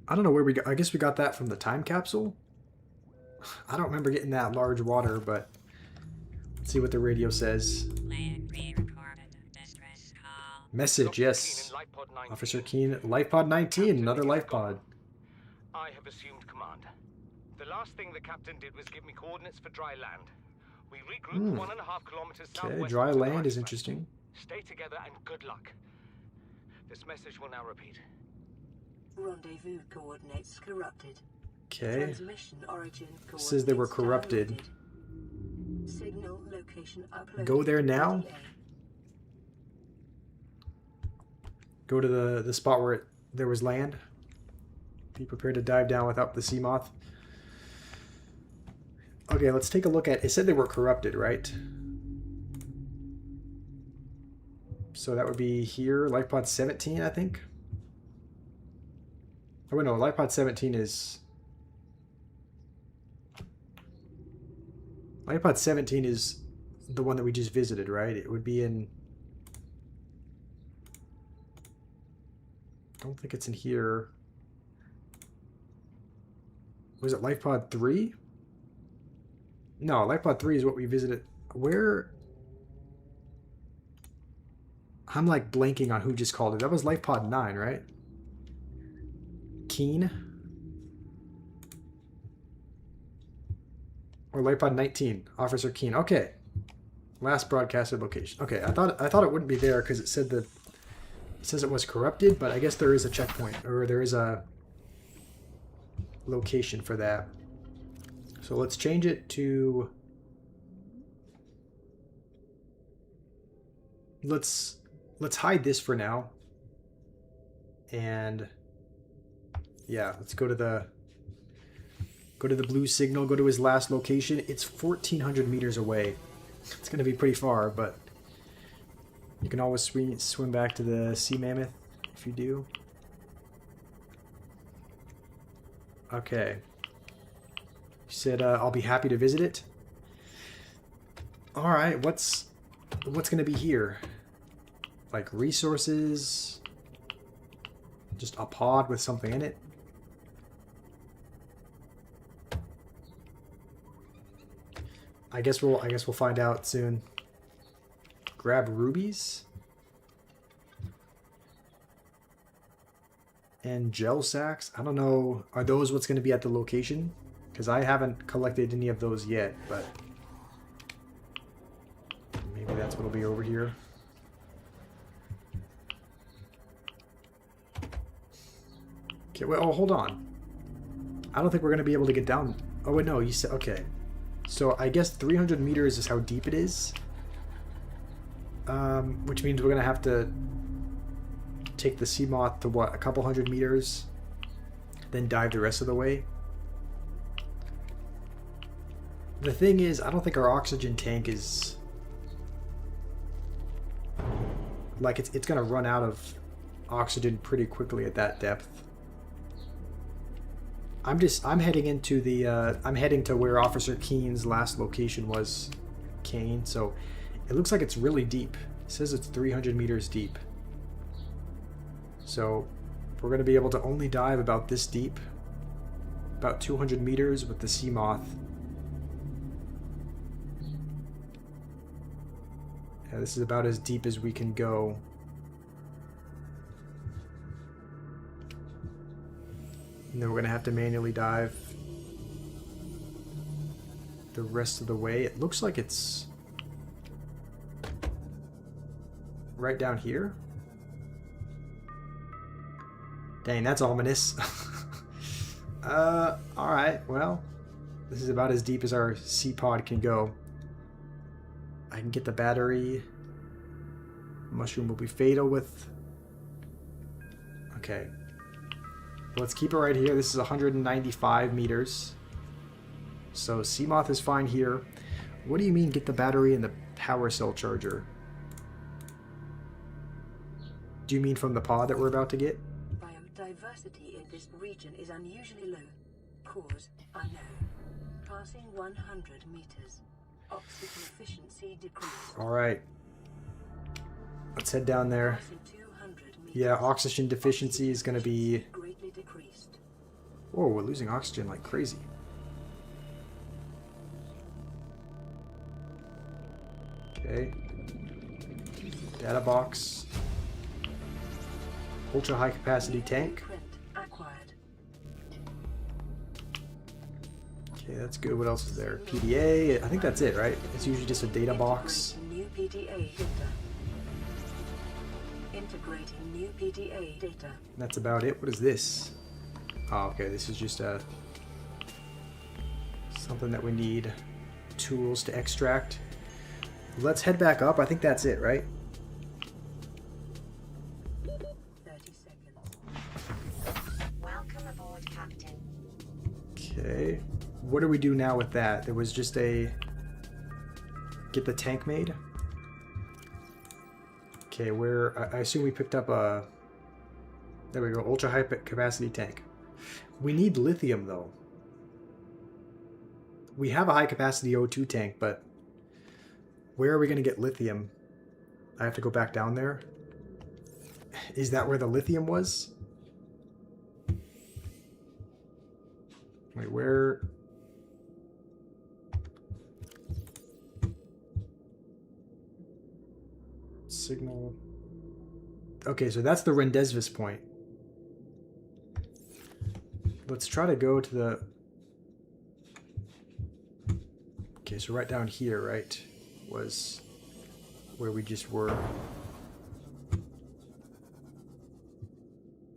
I don't know where we got... I guess we got that from the time capsule? I don't remember getting that large water, but... Let's see what the radio says. Land re-recorded. Distress call. Message, yes. Officer Keen, Lifepod 19, another Lifepod. I have assumed command. The last thing the captain did was give me coordinates for dry land. We regrouped 1.5 kilometers southwest. Okay, dry of the land is Lifepod. interesting. Stay together and good luck. This message will now repeat. Rendezvous coordinates corrupted. Okay. Transmission origin coordinates Says they were corrupted. downloaded. Signal location uploaded. Go there now? ETA. Go to the spot where there was land. Be prepared to dive down without the Seamoth. Okay, let's take a look at... It said they were corrupted, right? So that would be here. Lifepod 17, I think. Oh, wait, no. Lifepod 17 is... Lifepod 17 is the one that we just visited, right? It would be in... I don't think it's in here. Was it Lifepod 3? No, Lifepod 3 is what we visited. Where? I'm like blanking on who just called it. That was Lifepod 9, right? Keen? Or Lifepod 19, Officer Keen. Okay. Last broadcasted location. Okay, I thought it wouldn't be there because it said that it says it was corrupted, but I guess there is a checkpoint, or there is a location for that. So let's change it to... Let's hide this for now. And yeah, let's go to the blue signal, go to his last location. It's 1,400 meters away. It's going to be pretty far, but you can always swim back to the sea mammoth if you do. Okay. You said I'll be happy to visit it. All right, what's going to be here? Like resources? Just a pod with something in it? I guess we'll find out soon. Grab rubies and gel sacks. I don't know. Are those what's going to be at the location? Because I haven't collected any of those yet, but maybe that's what'll be over here. Okay, wait, oh, hold on. I don't think we're going to be able to get down. Oh, wait, no, you said, okay. So I guess 300 meters is how deep it is. Which means we're going to have to take the Seamoth to what, a couple hundred meters? Then dive the rest of the way. The thing is, I don't think our oxygen tank is... Like, it's going to run out of oxygen pretty quickly at that depth. I'm heading into the, I'm heading to where Officer Keene's last location was, Kane, so it looks like it's really deep. It says it's 300 meters deep. So we're going to be able to only dive about this deep, about 200 meters with the Seamoth. Yeah, this is about as deep as we can go. And then we're going to have to manually dive the rest of the way. It looks like it's right down here. Dang, that's ominous. Alright, well, this is about as deep as our Seapod can go. I can get the battery. Mushroom will be fatal with... Okay. Let's keep it right here. This is 195 meters. So Seamoth is fine here. What do you mean get the battery and the power cell charger? Do you mean from the pod that we're about to get? Biodiversity in this region is unusually low. Cause unknown. Passing 100 meters. Oxygen efficiency decreased. Alright. Let's head down there. Passing 200 meters. Yeah, oxygen deficiency is going to be... Greatly decreased. Whoa, we're losing oxygen like crazy. Okay. Data box. Ultra high capacity tank. Print acquired. Okay, that's good. What else is there? PDA. I think that's it, right? It's usually just a data box. Integrating new PDA data. Integrating new PDA data. That's about it. What is this? Oh, okay. This is just a something that we need tools to extract. Let's head back up. I think that's it, right? 30 seconds. Welcome aboard, Captain. Okay. What do we do now with that? There was just a... Get the tank made? Okay, I assume we picked up a... There we go, ultra high capacity tank. We need lithium though. We have a high capacity O2 tank, but where are we going to get lithium? I have to go back down there. Is that where the lithium was? Wait, where... Signal... Okay, so that's the Rendezvous point. Let's try to go to the... Okay, so right down here, right, was where we just were.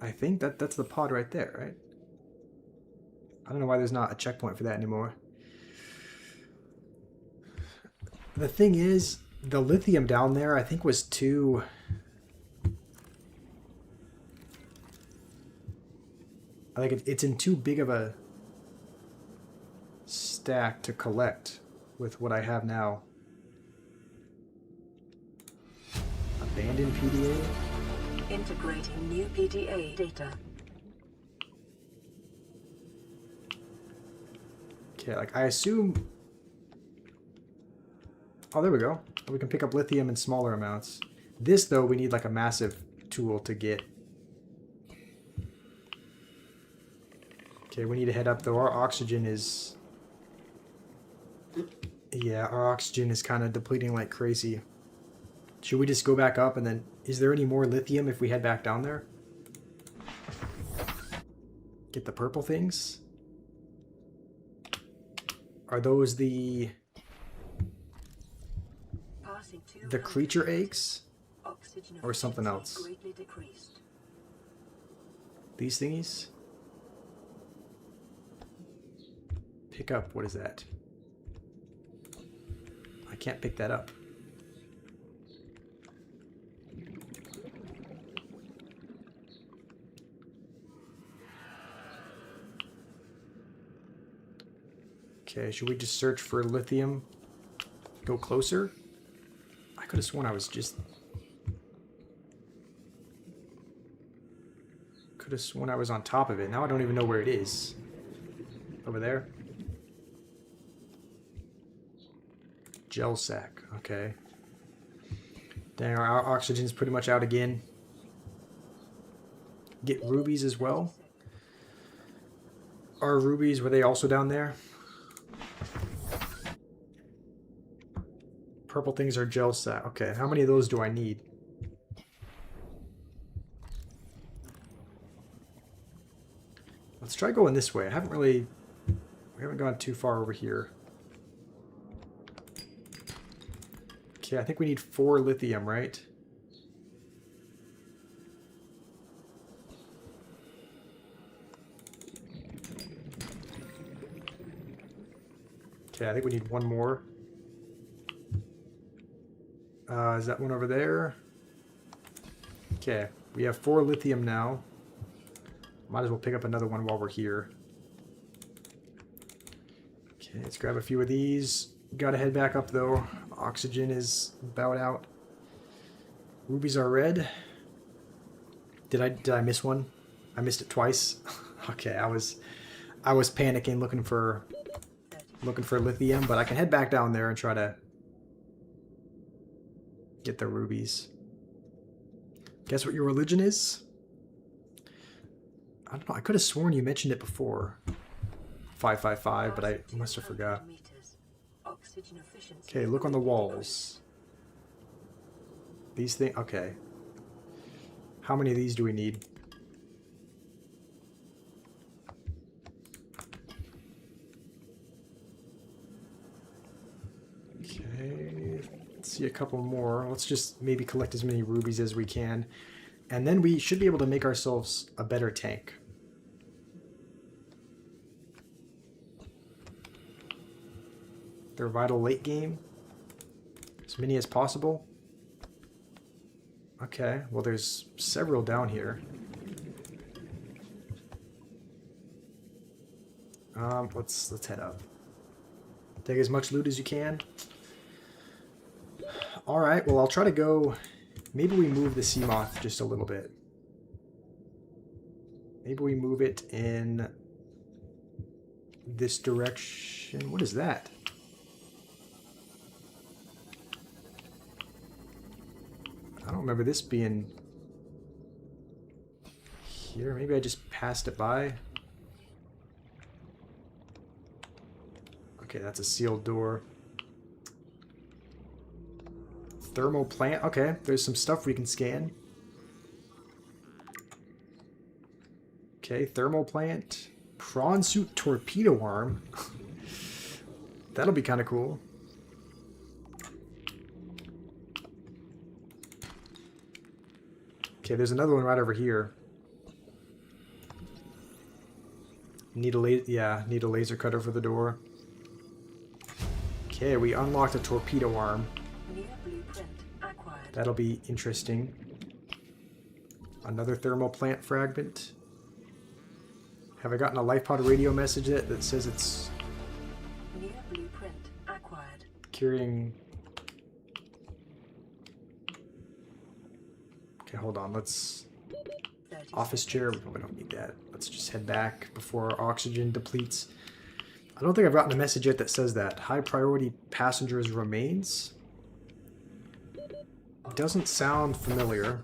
I think that's the pod right there, right? I don't know why there's not a checkpoint for that anymore. The thing is, the lithium down there, I think, was too... I think it's in too big of a stack to collect with what I have now. Abandoned PDA? Integrating new PDA data. Okay, like I assume... Oh, there we go. We can pick up lithium in smaller amounts. This, though, we need like a massive tool to get. Okay, we need to head up, though. Our oxygen is... Yeah, our oxygen is kind of depleting like crazy. Should we just go back up and then... Is there any more lithium if we head back down there? Get the purple things? Are those the... The creature eggs? Or something else? These thingies? Pick up, what is that? I can't pick that up. Okay, should we just search for lithium? Go closer? I could have sworn I was just... Could have sworn I was on top of it. Now I don't even know where it is. Over there? Gel sack. Okay. Dang, our oxygen's pretty much out again. Get rubies as well. Our rubies, were they also down there? Purple things are gel sack. Okay, how many of those do I need? Let's try going this way. We haven't gone too far over here. Okay, I think we need 4 lithium, right? Okay, I think we need 1 more. Is that one over there? Okay, we have 4 lithium now. Might as well pick up another one while we're here. Okay, let's grab a few of these. Gotta head back up though. Oxygen is about out. Rubies are red. Did I miss one? I missed it twice. Okay, I was panicking looking for lithium, but I can head back down there and try to get the rubies. Guess what your religion is? I don't know. I could have sworn you mentioned it before. 555, but I must have forgot. Okay, look on the walls. These things. Okay. How many of these do we need? Okay. Let's see a couple more. Let's just maybe collect as many rubies as we can. And then we should be able to make ourselves a better tank. They're vital late game. As many as possible. Okay, well there's several down here. Let's head up. Take as much loot as you can. Alright, well I'll try to go... Maybe we move the Seamoth just a little bit. Maybe we move it in this direction. What is that? I don't remember this being here. Maybe I just passed it by. Okay, that's a sealed door. Thermal plant. Okay, there's some stuff we can scan. Okay, thermal plant. Prawn suit torpedo arm. That'll be kind of cool. Okay, there's another one right over here. Need a laser cutter for the door. Okay, we unlocked a torpedo arm. That'll be interesting. Another thermal plant fragment. Have I gotten a Lifepod radio message yet that says it's carrying... Okay, hold on. Let's... Office chair. We probably don't need that. Let's just head back before our oxygen depletes. I don't think I've gotten a message yet that says that. High priority passengers remains. Doesn't sound familiar.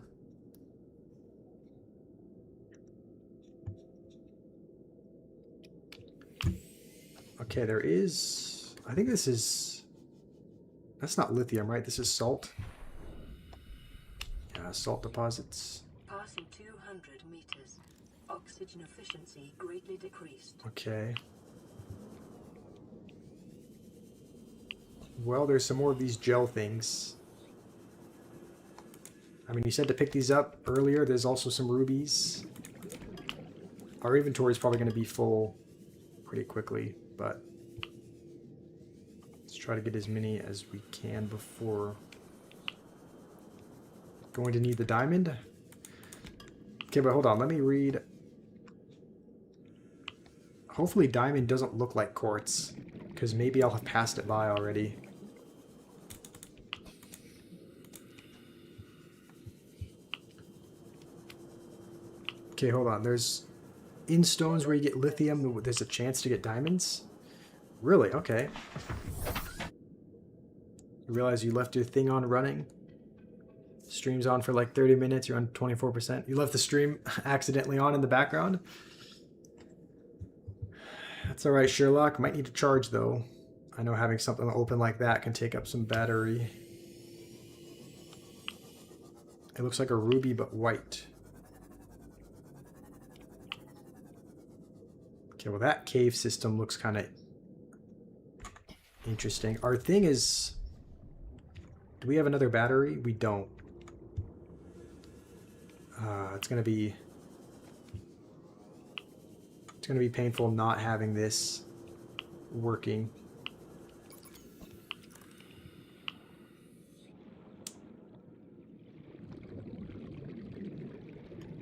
Okay, there is... I think this is... That's not lithium, right? This is salt. Yeah, salt deposits. Passing 200 meters. Oxygen efficiency greatly decreased. Okay. Well, there's some more of these gel things. I mean, you said to pick these up earlier. There's also some rubies. Our inventory is probably going to be full pretty quickly, but Let's try to get as many as we can before going to need the diamond. Okay, but hold on. Let me read. Hopefully diamond doesn't look like quartz, because maybe I'll have passed it by already. Okay, hold on. There's in stones where you get lithium, there's a chance to get diamonds? Really? Okay. You realize you left your thing on running? Stream's on for like 30 minutes, you're on 24%. You left the stream accidentally on in the background? That's alright, Sherlock. Might need to charge though. I know having something open like that can take up some battery. It looks like a ruby but white. Okay, well that cave system looks kind of interesting. Our thing is... Do we have another battery? We don't. It's gonna be painful not having this working.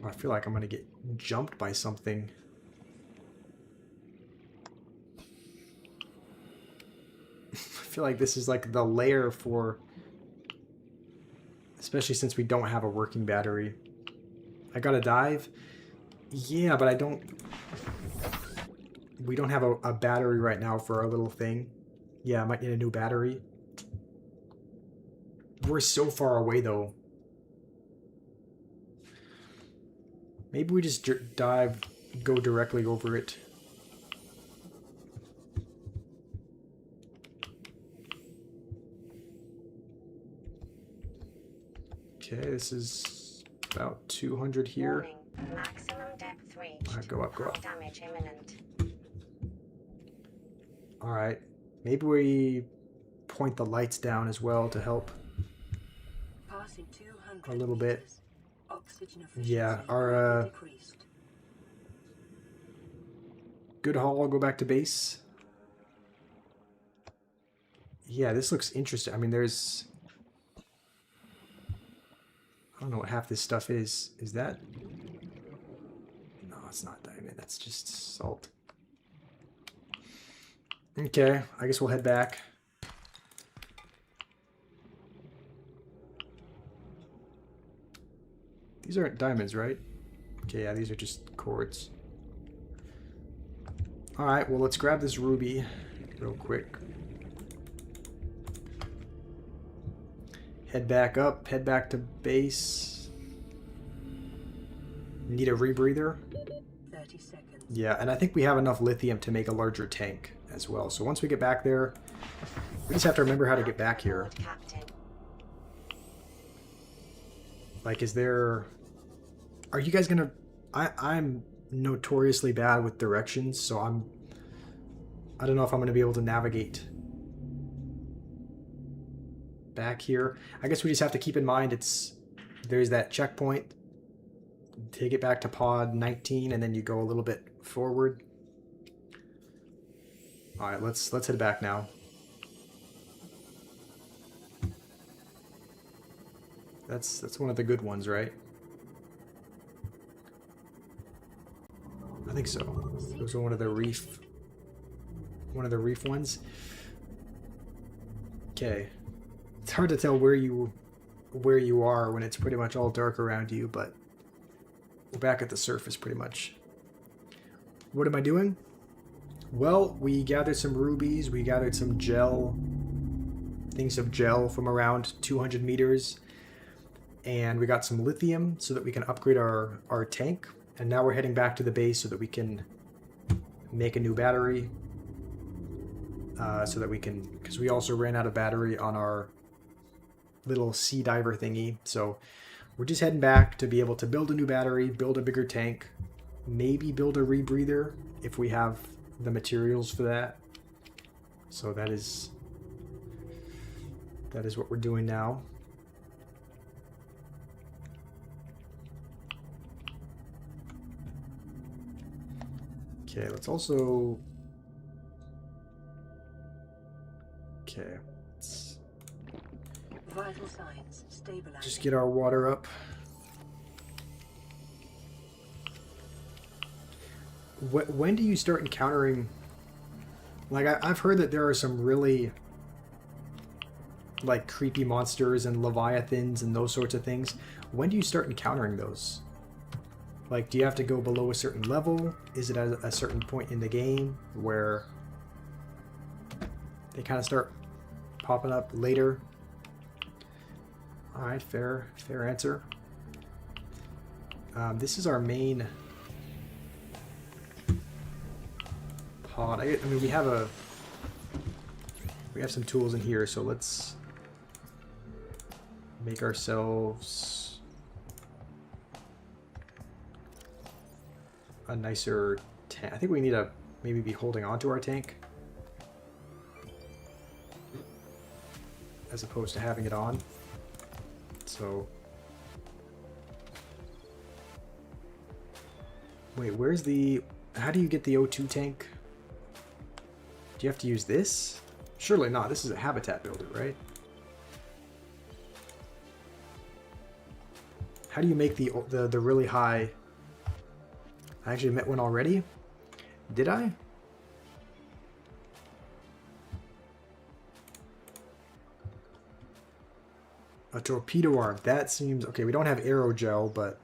I feel like I'm gonna get jumped by something. I feel like this is like the layer for, especially since we don't have a working battery. I gotta dive? Yeah, but we don't have a battery right now for our little thing. Yeah, I might need a new battery. We're so far away though. Maybe we just dive, go directly over it. Okay, this is about 200 here. Warning. Maximum depth reached. Alright, go up, go up. Damage imminent. Alright, maybe we point the lights down as well to help Passing 200 a little bit. meters. Oxygen efficiency Yeah, our decreased. good haul, I'll go back to base. Yeah, this looks interesting. I mean, there's... I don't know what half this stuff is. Is that... No, it's not diamond. That's just salt. Okay, I guess we'll head back. These aren't diamonds, right? Okay, yeah, these are just quartz. Alright, well, let's grab this ruby real quick. Head back up, head back to base. Need a rebreather? 30 seconds. Yeah, and I think we have enough lithium to make a larger tank as well. So once we get back there, we just have to remember how to get back here. Captain. Like, is there... Are you guys gonna... I'm notoriously bad with directions, so I don't know if I'm gonna be able to navigate back here. I guess we just have to keep in mind there's that checkpoint. Take it back to pod 19 and then you go a little bit forward. Alright, let's head back now. That's one of the good ones, right? I think so. Those are one of the reef ones. Okay. It's hard to tell where you are when it's pretty much all dark around you, but we're back at the surface pretty much. What am I doing? Well, we gathered some rubies, we gathered some gel, things of gel from around 200 meters, and we got some lithium so that we can upgrade our tank, and now we're heading back to the base so that we can make a new battery, so that we can, because we also ran out of battery on our little sea diver thingy, so we're just heading back to be able to build a new battery, build a bigger tank, maybe build a rebreather if we have the materials for that. So that is what we're doing now. Okay, let's also Okay. Let's Vital signs stabilizing. just get our water up. When do you start encountering... Like, I've heard that there are some really, like, creepy monsters and leviathans and those sorts of things. When do you start encountering those? Like, do you have to go below a certain level? Is it at a certain point in the game where they kind of start popping up later? Alright, fair answer. This is our main pod. I mean, we have some tools in here, so let's make ourselves a nicer tank. I think we need to maybe be holding on to our tank as opposed to having it on. So wait, where's the... How do you get the O2 tank? Do you have to use this? Surely not. This is a habitat builder, right? How do you make the really high... I actually met one already? Did I? A torpedo arm. That seems... Okay, we don't have aerogel, but...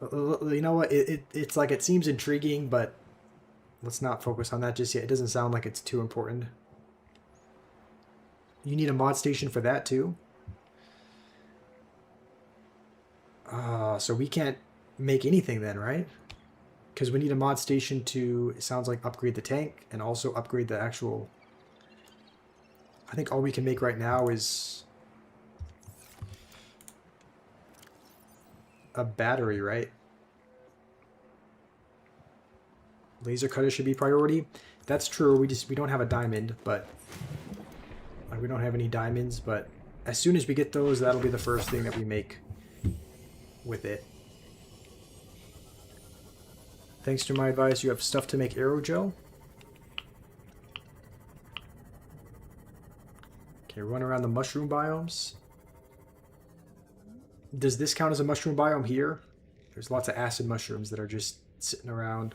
You know what? It's like, it seems intriguing, but let's not focus on that just yet. It doesn't sound like it's too important. You need a mod station for that too? So we can't make anything then, right? Because we need a mod station to, it sounds like, upgrade the tank and also upgrade the actual... I think all we can make right now is a battery, right? Laser cutter should be priority. That's true. We don't have a diamond, but we don't have any diamonds. But as soon as we get those, that'll be the first thing that we make with it. Thanks to my advice, you have stuff to make aerogel. Okay, run around the mushroom biomes. Does this count as a mushroom biome here? There's lots of acid mushrooms that are just sitting around.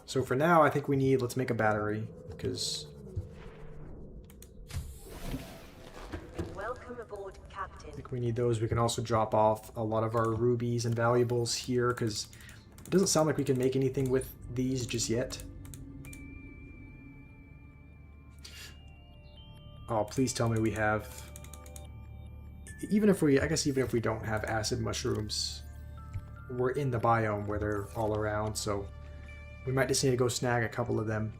So for now, I think we need... Let's make a battery, because... Welcome aboard, Captain. I think we need those. We can also drop off a lot of our rubies and valuables here, because it doesn't sound like we can make anything with these just yet. Oh, please tell me we have... Even if we... I guess even if we don't have acid mushrooms, we're in the biome where they're all around, so we might just need to go snag a couple of them.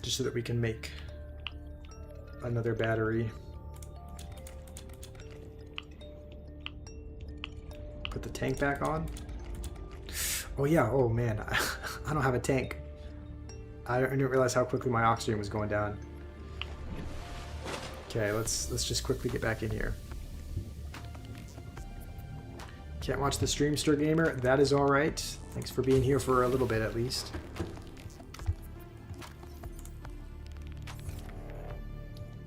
Just so that we can make another battery. Put the tank back on. Oh yeah, oh man, I don't have a tank. I didn't realize how quickly my oxygen was going down. Okay, let's just quickly get back in here. Can't watch the stream, Stir Gamer. That is alright. Thanks for being here for a little bit at least.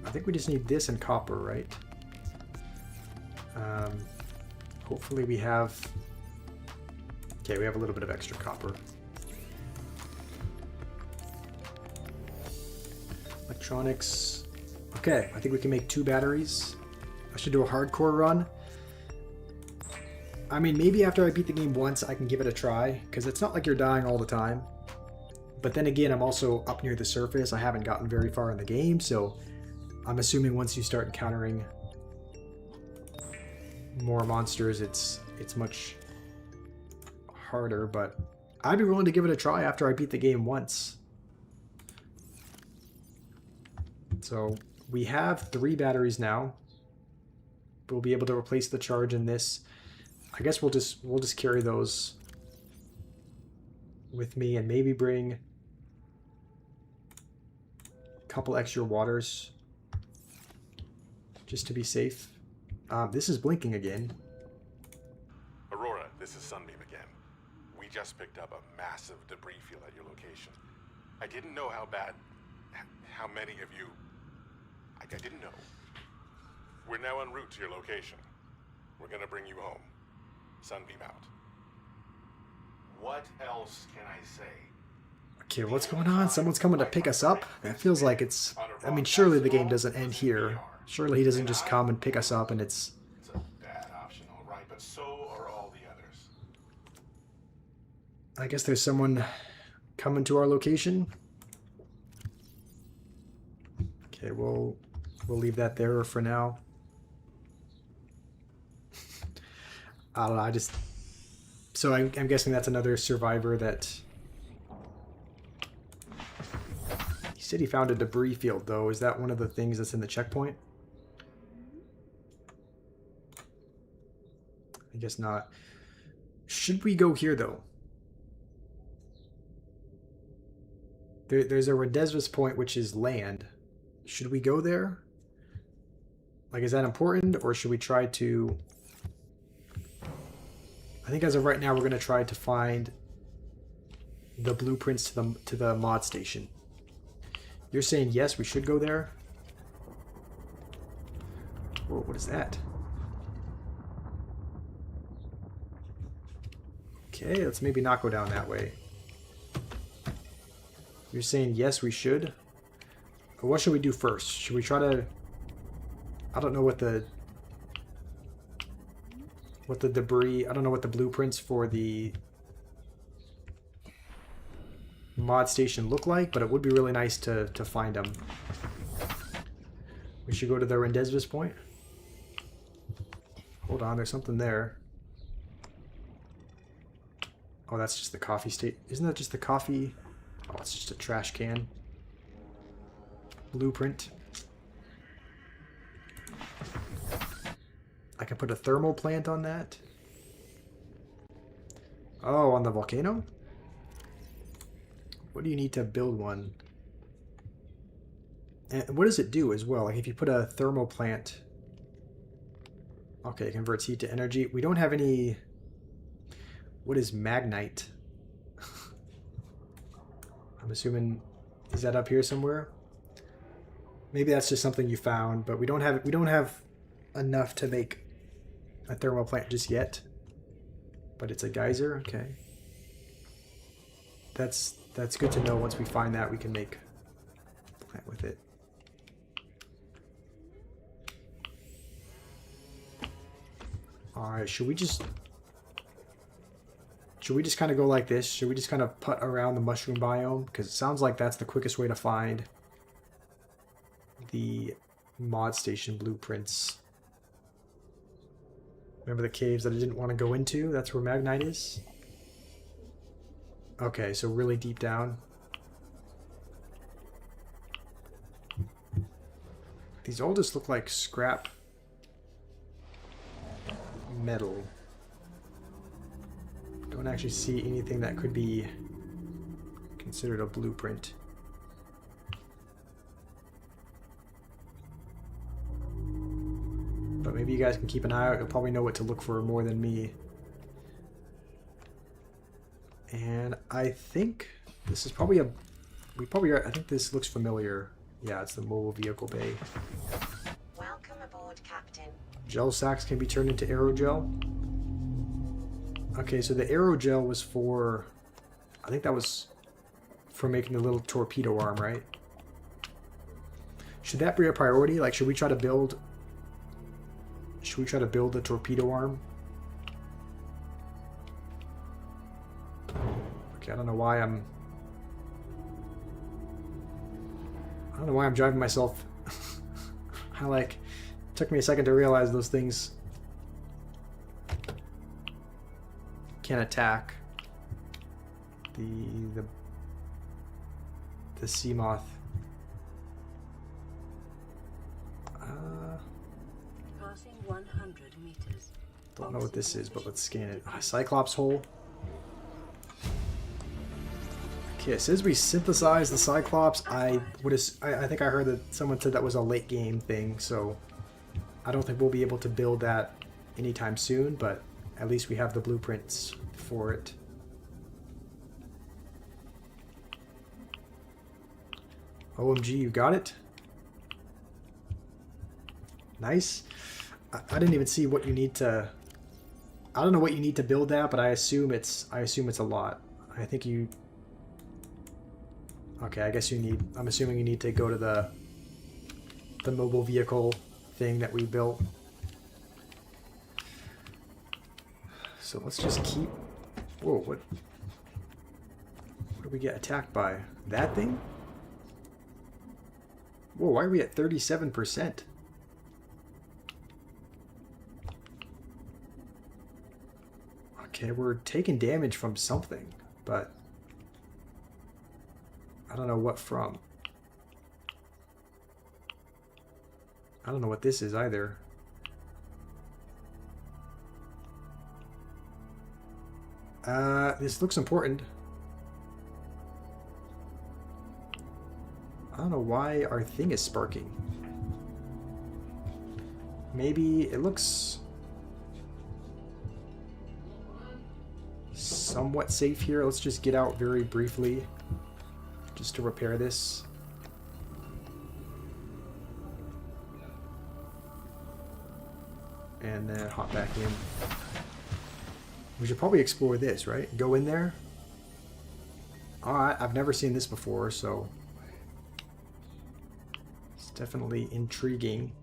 I think we just need this and copper, right? Hopefully we have... Okay, we have a little bit of extra copper. Electronics. Okay, I think we can make 2 batteries. I should do a hardcore run. I mean, maybe after I beat the game once, I can give it a try, because it's not like you're dying all the time. But then again, I'm also up near the surface. I haven't gotten very far in the game, so I'm assuming once you start encountering more monsters, it's much harder, but I'd be willing to give it a try after I beat the game once. So we have 3 batteries now. We'll be able to replace the charge in this. I guess we'll just carry those with me and maybe bring a couple extra waters just to be safe. This is blinking again. Aurora, This is Sunbeam again. We just picked up a massive debris field at your location. I didn't know how many of you... I didn't know. We're now en route to your location. We're gonna bring you home. Sunbeam out. What else can I say? Okay, what's going on? Someone's coming to pick us up? That feels like it's... I mean, surely the game doesn't end here. Surely he doesn't just come and pick us up and it's... It's a bad option, all right, but so are all the others. I guess there's someone coming to our location. Okay, we'll leave that there for now. I don't know, I just... So I'm guessing that's another survivor that... He said he found a debris field, though. Is that one of the things that's in the checkpoint? I guess not. Should we go here, though? There's a Redesvis point, which is land. Should we go there? Like, is that important? Or should we try to... I think as of right now, we're going to try to find the blueprints to the mod station. You're saying yes, we should go there? Whoa, what is that? Okay, let's maybe not go down that way. You're saying yes, we should? But what should we do first? Should we try to... I don't know what the debris... I don't know what the blueprints for the mod station look like, but it would be really nice to find them. We should go to the Rendezvous point. Hold on, there's something there. Oh, that's just the coffee state. Isn't that just the coffee? Oh, it's just a trash can. Blueprint. I can put a thermal plant on that. Oh, on the volcano? What do you need to build one? And what does it do as well? Like if you put a thermal plant... Okay, it converts heat to energy. We don't have any... What is magnite? I'm assuming... Is that up here somewhere? Maybe that's just something you found, but we don't have enough to make a thermal plant just yet. But it's a geyser, okay. That's good to know. Once we find that, we can make a plant with it. Alright, should we just kind of go like this? Should we just kind of putt around the mushroom biome? Because it sounds like that's the quickest way to find the mod station blueprints. Remember the caves that I didn't want to go into? That's where Magnite is? Okay, so really deep down. These all just look like scrap metal. Don't actually see anything that could be considered a blueprint. But maybe you guys can keep an eye out. You'll probably know what to look for more than me. And I think this is probably a... I think this looks familiar. Yeah, it's the mobile vehicle bay. Welcome aboard, Captain. Gel sacks can be turned into aerogel. Okay, so the aerogel was for... I think that was for making the little torpedo arm, right? Should that be a priority? Like, should we try to build... Should we try to build the torpedo arm? Okay, I don't know why I'm driving myself. It took me a second to realize those things can attack the Seamoth. Passing 100 meters. Don't know what this is, but let's scan it. Cyclops hole. Okay, it says we synthesize the Cyclops. I think I heard that someone said that was a late game thing, so I don't think we'll be able to build that anytime soon, but at least we have the blueprints for it. OMG, you got it? Nice. I didn't even see what you need to... I don't know what you need to build that, but I assume it's a lot. I think you... Okay, I guess you need... I'm assuming you need to go to the mobile vehicle thing that we built. So let's just keep... Whoa, what do we get attacked by? That thing? Whoa, why are we at 37%? Okay, we're taking damage from something, but I don't know what from. I don't know what this is either. This looks important. I don't know why our thing is sparking. Maybe it looks somewhat safe here. Let's just get out very briefly just to repair this. And then hop back in. We should probably explore this, right? Go in there. Alright, I've never seen this before, so it's definitely intriguing.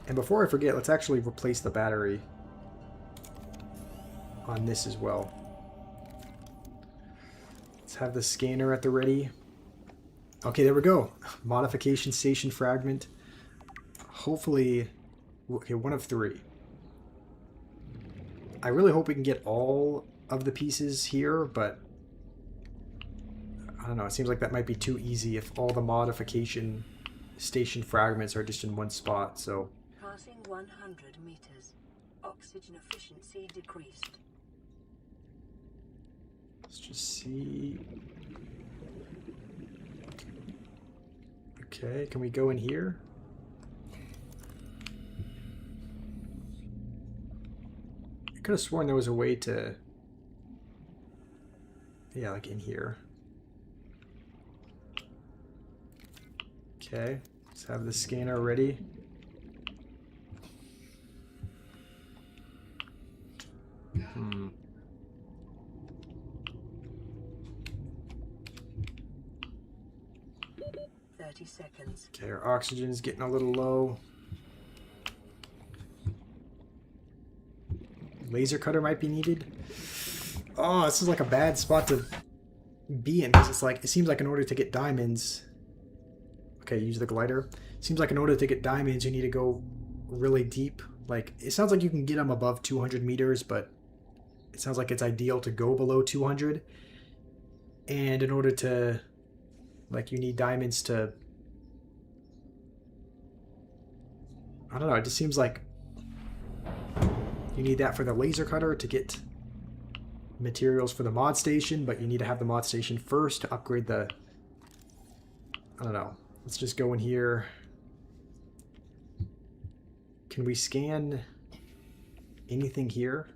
And before I forget, let's actually replace the battery on this as well. Let's have the scanner at the ready. Okay, there we go. Modification station fragment. Hopefully, okay, 1 of 3. I really hope we can get all of the pieces here, but I don't know, it seems like that might be too easy if all the modification station fragments are just in one spot, so... Passing 100 meters. Oxygen efficiency decreased. Let's just see... Okay, can we go in here? I could have sworn there was a way to... Yeah, like in here. Okay, let's have the scanner ready. Hmm. Seconds. Okay, our oxygen's getting a little low. Laser cutter might be needed. Oh, this is like a bad spot to be in because it's like, it seems like in order to get diamonds... Okay, use the glider. Seems like in order to get diamonds, you need to go really deep. Like, it sounds like you can get them above 200 meters, but it sounds like it's ideal to go below 200. And in order to, like, you need diamonds to... I don't know, it just seems like you need that for the laser cutter to get materials for the mod station, but you need to have the mod station first to upgrade the... I don't know. Let's just go in here. Can we scan anything here?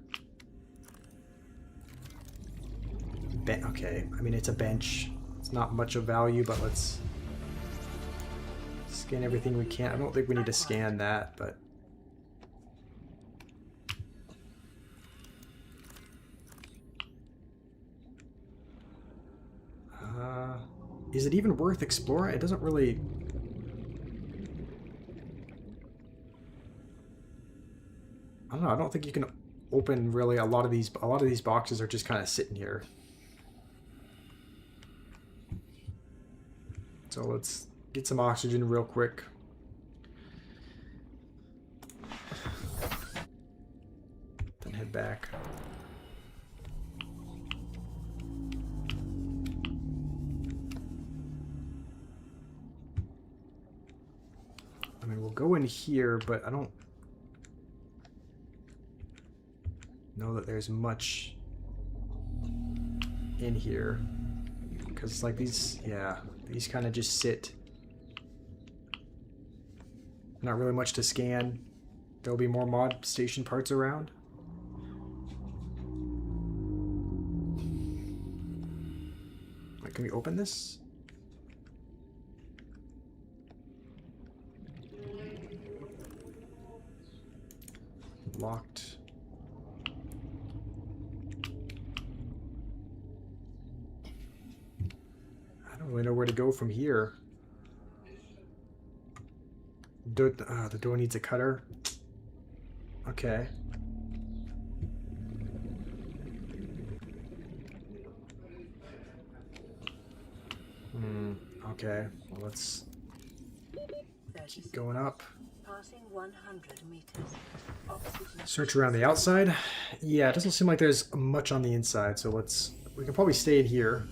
Okay, I mean, it's a bench. It's not much of value, but let's scan everything we can. I don't think we need to scan that, but... Is it even worth exploring? It doesn't really... I don't know, I don't think you can open really a lot of these boxes are just kind of sitting here. So let's get some oxygen real quick. Then head back. I mean, we'll go in here, but I don't know that there's much in here. Because, like, these, yeah, these kind of just sit. Not really much to scan. there'll be more mod station parts around. Wait, can we open this? Locked. I don't really know where to go from here. The door needs a cutter. Okay. Okay. Well, let's keep going up. Passing 100 meters. Oxygen Search around the outside. Yeah, it doesn't seem like there's much on the inside, so we can probably stay in here.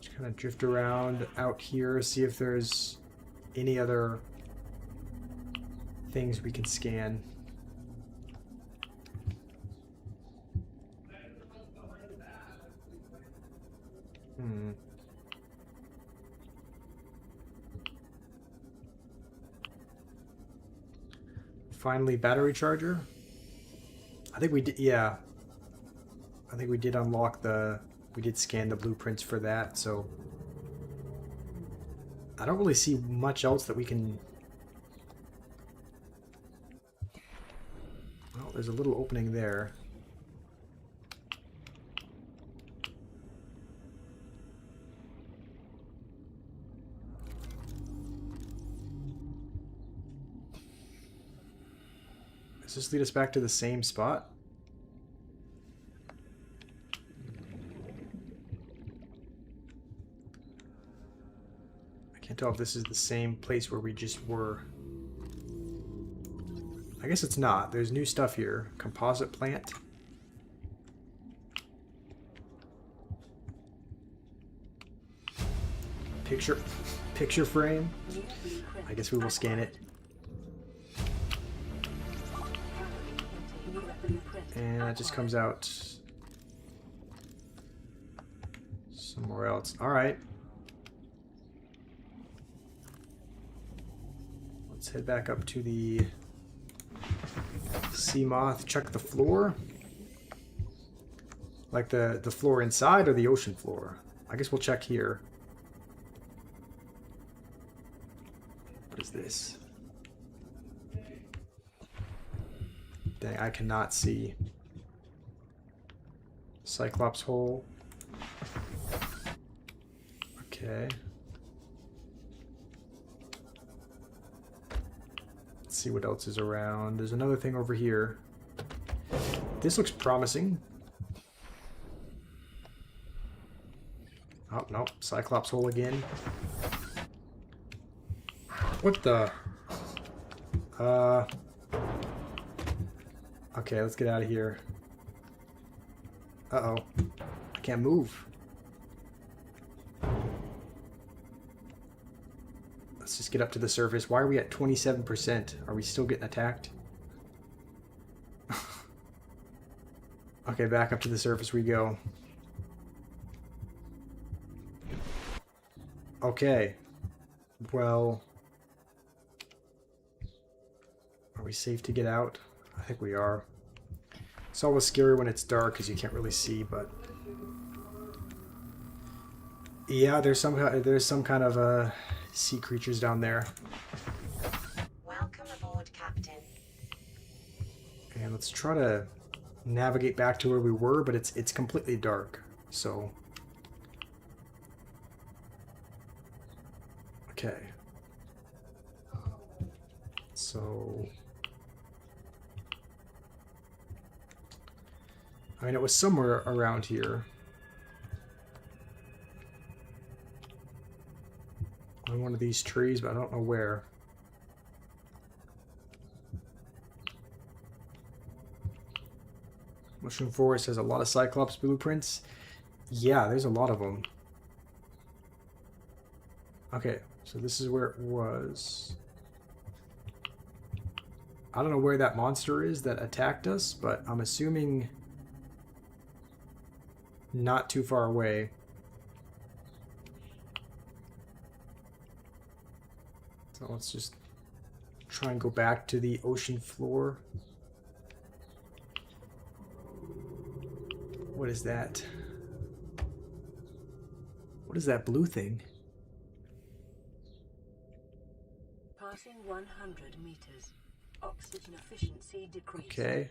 Just kind of drift around out here, see if there's any other things we can scan. Finally, battery charger. I think we did, yeah. I think we did unlock we did scan the blueprints for that, so I don't really see much else that we can... Well, there's a little opening there. Does this lead us back to the same spot? I can't tell if this is the same place where we just were. I guess it's not. There's new stuff here. Composite plant. Picture frame. I guess we will scan it. And that just comes out somewhere else. Alright. Let's head back up to the Seamoth. Check the floor. Like the floor inside or the ocean floor? I guess we'll check here. What is this? Dang, I cannot see. Cyclops hole. Okay. Let's see what else is around. There's another thing over here. This looks promising. Oh, no. Cyclops hole again. What the? Okay, let's get out of here. Uh-oh. I can't move. Let's just get up to the surface. Why are we at 27%? Are we still getting attacked? Okay, back up to the surface we go. Okay. Well... Are we safe to get out? I think we are. It's always scary when it's dark because you can't really see, but... Yeah, there's some kind of sea creatures down there. Welcome aboard, Captain. And let's try to navigate back to where we were, but it's completely dark, so... Okay. So... I mean, it was somewhere around here. On one of these trees, but I don't know where. Mushroom Forest has a lot of Cyclops blueprints. Yeah, there's a lot of them. Okay, so this is where it was. I don't know where that monster is that attacked us, but I'm assuming not too far away. So let's just Try and go back to the ocean floor. What is that? What is that blue thing? Passing 100 meters. Oxygen efficiency decreased. Okay.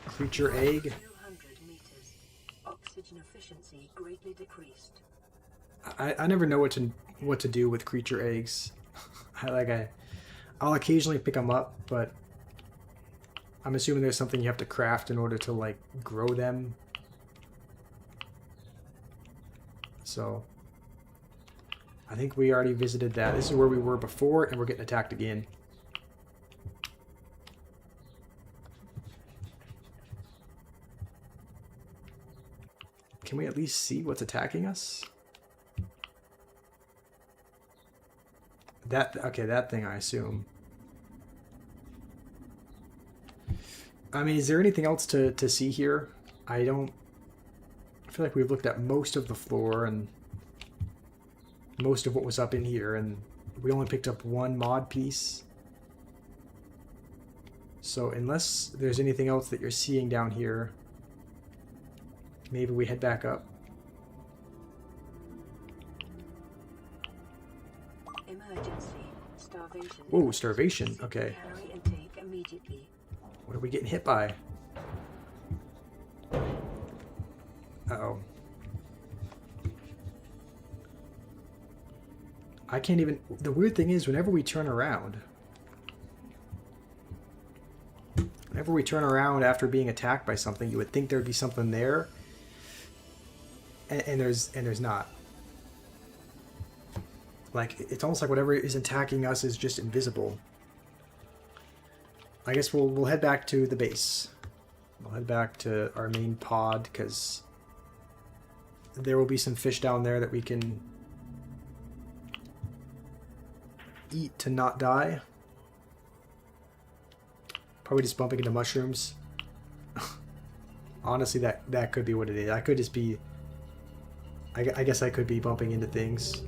Creature egg. 200 meters. Oxygen efficiency greatly decreased. I never know what to do with creature eggs. I'll occasionally pick them up, but I'm assuming there's something you have to craft in order to like grow them. So I think we already visited that. This is where we were before, and we're getting attacked again. Can we at least see what's attacking us? Okay, that thing, I assume. I mean, is there anything else to see here? I feel like we've looked at most of the floor and most of what was up in here, and we only picked up one mod piece. So unless there's anything else that you're seeing down here, maybe we head back up. Emergency. Starvation. Whoa, starvation. Okay. Carry and take immediately. What are we getting hit by? Uh-oh. I can't even... The weird thing is, whenever we turn around after being attacked by something, you would think there'd be something there, and there's not. Like, it's almost like whatever is attacking us is just invisible. I guess we'll head back to the base. We'll head back to our main pod, because there will be some fish down there that we can eat to not die. Probably just bumping into mushrooms. Honestly, that could be what it is. I could just be... I guess I could be bumping into things.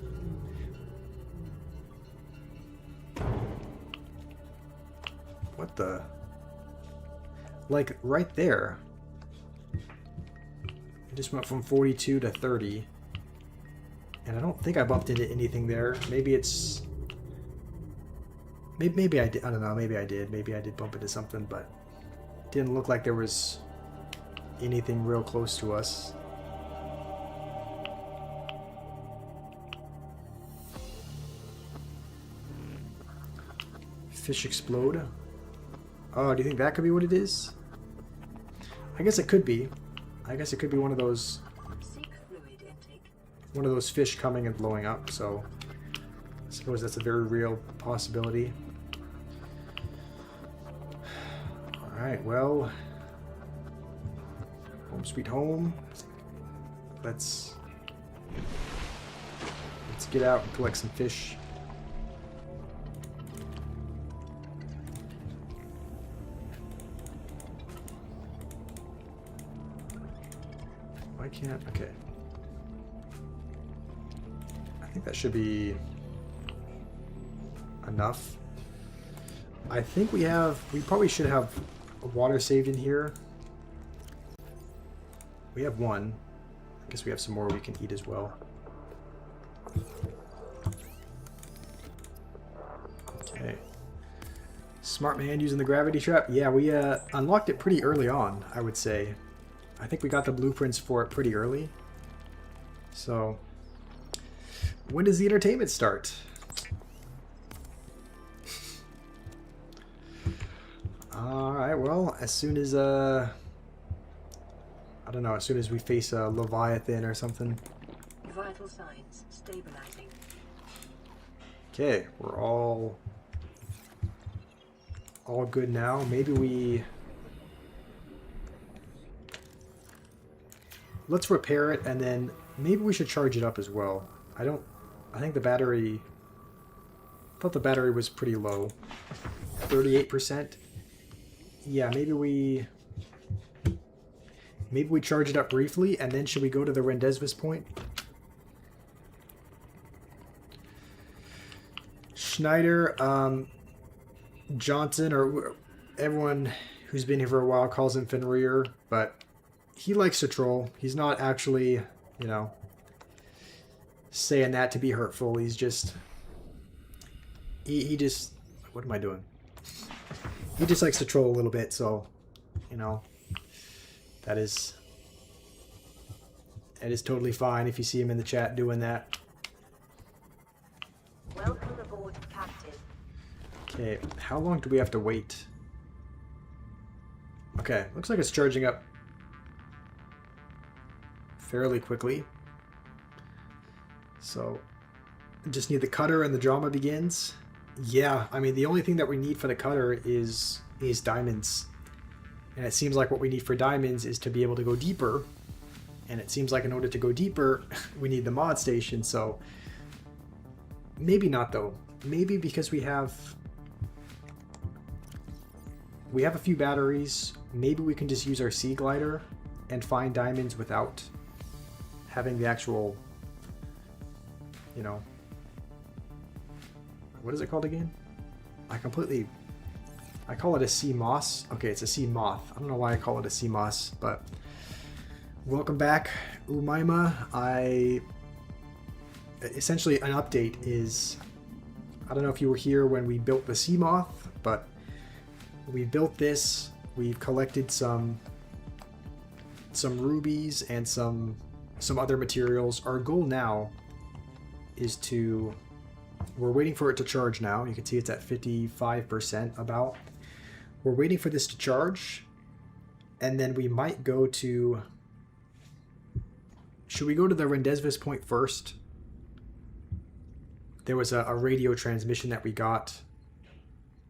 What the... Like, right there. It just went from 42 to 30. And I don't think I bumped into anything there. Maybe it's... Maybe I did. I don't know. Maybe I did. Maybe I did bump into something, but it didn't look like there was anything real close to us. Fish explode. Oh, do you think that could be what it is? I guess it could be. I guess it could be one of those... Seek fluid intake. One of those fish coming and blowing up, so... I suppose that's a very real possibility. Alright, well... Home sweet home. Let's get out and collect some fish. Why can't... Okay. I think that should be enough. I think we probably should have water saved in here. We have one. I guess we have some more we can eat as well. Okay. Smart man using the gravity trap. Yeah, we unlocked it pretty early on, I would say. I think we got the blueprints for it pretty early. So, when does the entertainment start? Alright, well, as soon as, I don't know, as soon as we face a Leviathan or something. Vital signs stabilizing. Okay, we're all good now. Maybe we... Let's repair it, and then maybe we should charge it up as well. I think the battery... I thought the battery was pretty low. 38%. Yeah, maybe we charge it up briefly, and then should we go to the Rendezvous point? Schneider, Johnson, or everyone who's been here for a while calls him Fenrir, but he likes to troll. He's not actually, you know, saying that to be hurtful. He's just... He just... What am I doing? He just likes to troll a little bit, so, you know, that is totally fine if you see him in the chat doing that. Welcome aboard, Captain. Okay, how long do we have to wait? Okay, looks like it's charging up fairly quickly. So, just need the cutter and the drama begins. Yeah, I mean, the only thing that we need for the cutter is diamonds. And it seems like what we need for diamonds is to be able to go deeper. And it seems like in order to go deeper, we need the mod station, so... Maybe not, though. Maybe because we have a few batteries. Maybe we can just use our sea glider and find diamonds without having the actual, you know... What is it called again? I call it a Seamoth. Okay, it's a Seamoth. I don't know why I call it a Seamoth, but welcome back, Umaima. Essentially, an update is, I don't know if you were here when we built the Seamoth, but we built this. We've collected some rubies and some other materials. Our goal now is to... We're waiting for it to charge now. You can see it's at 55% about. We're waiting for this to charge. And then we might go to... Should we go to the Rendezvous point first? There was a radio transmission that we got,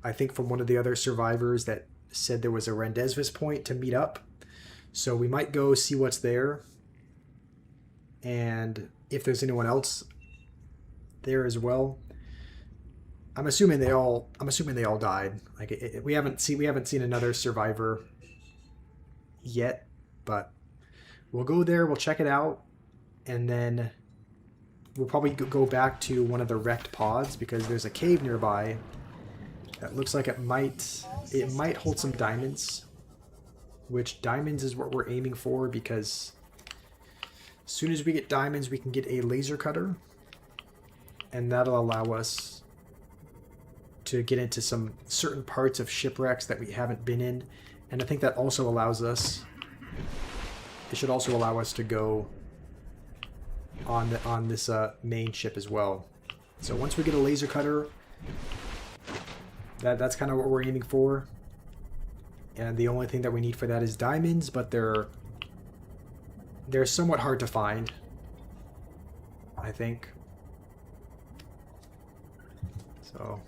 I think from one of the other survivors, that said there was a Rendezvous point to meet up. So we might go see what's there. And if there's anyone else there as well. I'm assuming they all died. Like we haven't seen another survivor yet, but we'll go there, we'll check it out, and then we'll probably go back to one of the wrecked pods because there's a cave nearby that looks like it might hold some diamonds, which diamonds is what we're aiming for, because as soon as we get diamonds we can get a laser cutter, and that'll allow us to get into some certain parts of shipwrecks that we haven't been in. And I think that also allows us, it should also allow us to go on this main ship as well. So once we get a laser cutter, that's kind of what we're aiming for. And the only thing that we need for that is diamonds, but they're somewhat hard to find, I think. So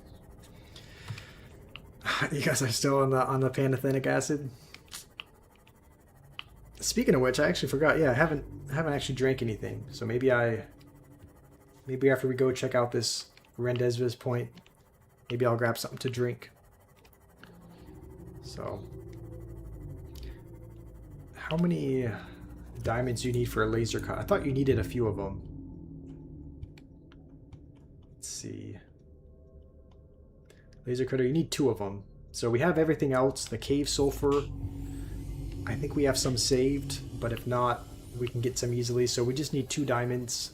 you guys are still on the pantothenic acid. Speaking of which, I actually forgot. Yeah, I haven't actually drank anything. So maybe after we go check out this Rendezvous point, maybe I'll grab something to drink. So how many diamonds do you need for a laser cut? I thought you needed a few of them. Let's see. Laser cutter, you need 2 of them. So we have everything else. The cave sulfur, I think we have some saved, but if not, we can get some easily. So we just need 2 diamonds,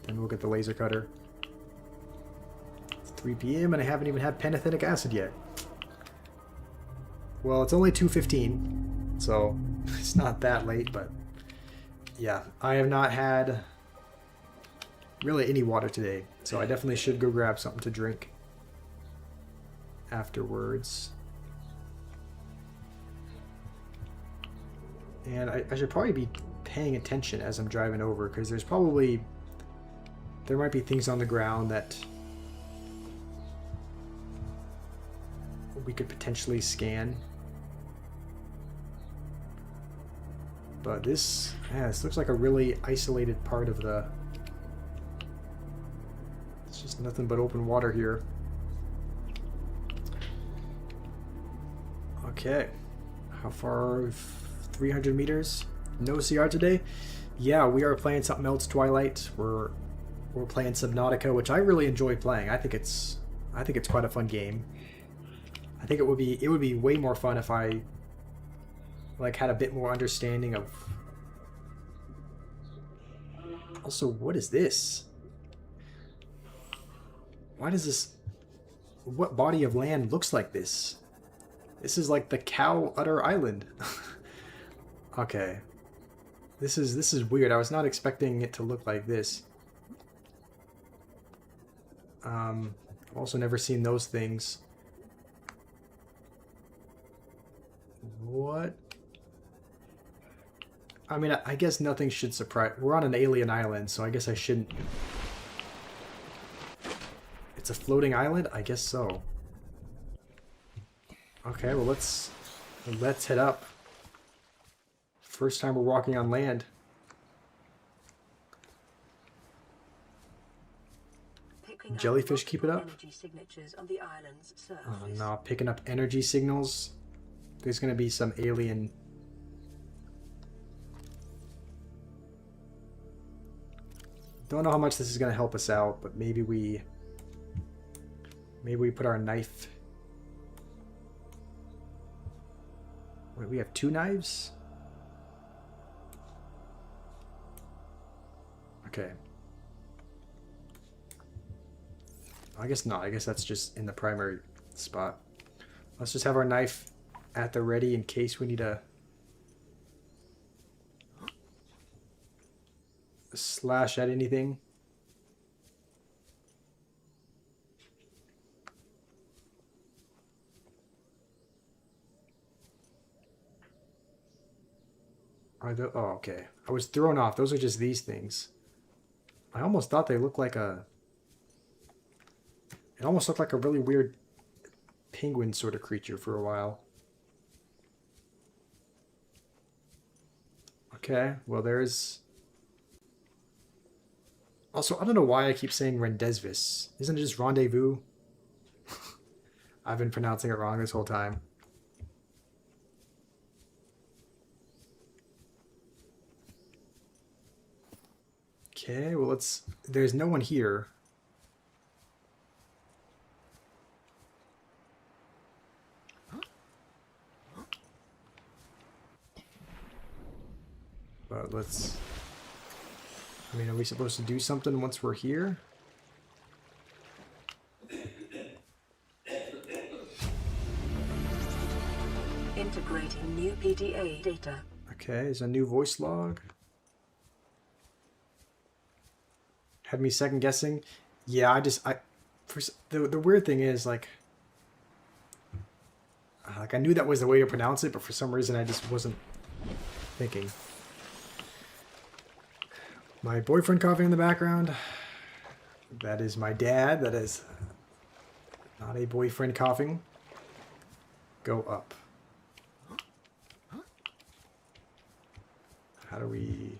then we'll get the laser cutter. It's 3 p.m. and I haven't even had pantothenic acid yet. Well, it's only 2:15, so it's not that late, but yeah, I have not had really any water today, so I definitely should go grab something to drink afterwards. And I should probably be paying attention as I'm driving over, because there might be things on the ground that we could potentially scan. But this looks like a really isolated part of the... It's just nothing but open water here. Okay. How far? 300 meters? No CR today? Yeah, we are playing something else, Twilight. We're playing Subnautica, which I really enjoy playing. I think it's quite a fun game. I think it would be way more fun if I like had a bit more understanding of. Also, what is this? Why does this? What body of land looks like this? This is like the Cow Udder Island. Okay. This is weird. I was not expecting it to look like this. I've also never seen those things. What? I mean, I guess nothing should surprise. We're on an alien island, so I guess I shouldn't. It's a floating island? I guess so. Okay, well let's head up. First time we're walking on land. Picking up Jellyfish keep it up? energy signatures on the island's surface. Oh no, picking up energy signals. There's gonna be some alien. Don't know how much this is gonna help us out, but maybe we put our knife. Wait, we have 2 knives? Okay. I guess not. I guess that's just in the primary spot. Let's just have our knife at the ready in case we need to slash at anything. Oh, okay. I was thrown off. Those are just these things. I almost thought they looked like a... It almost looked like a really weird penguin sort of creature for a while. Okay, well there's... Also, I don't know why I keep saying rendezvous. Isn't it just rendezvous? I've been pronouncing it wrong this whole time. Okay, well let's... There's no one here. But let's... I mean, are we supposed to do something once we're here? Integrating new PDA data. Okay, there's a new voice log. Had me second guessing. Yeah, the weird thing is like I knew that was the way to pronounce it, but for some reason I just wasn't thinking. My boyfriend coughing in the background. That is my dad. That is not a boyfriend coughing. Go up. How do we...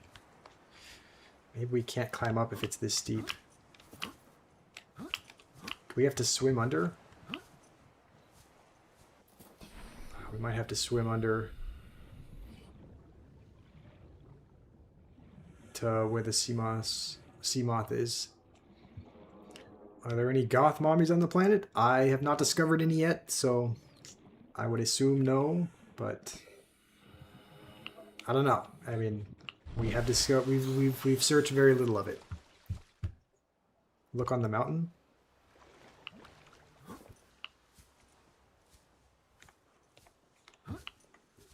Maybe we can't climb up if it's this steep. Do we have to swim under? We might have to swim under to where the Seamoth is. Are there any goth mommies on the planet? I have not discovered any yet, so I would assume no, but I don't know. I mean, we have discovered we've searched very little of it. Look on the mountain.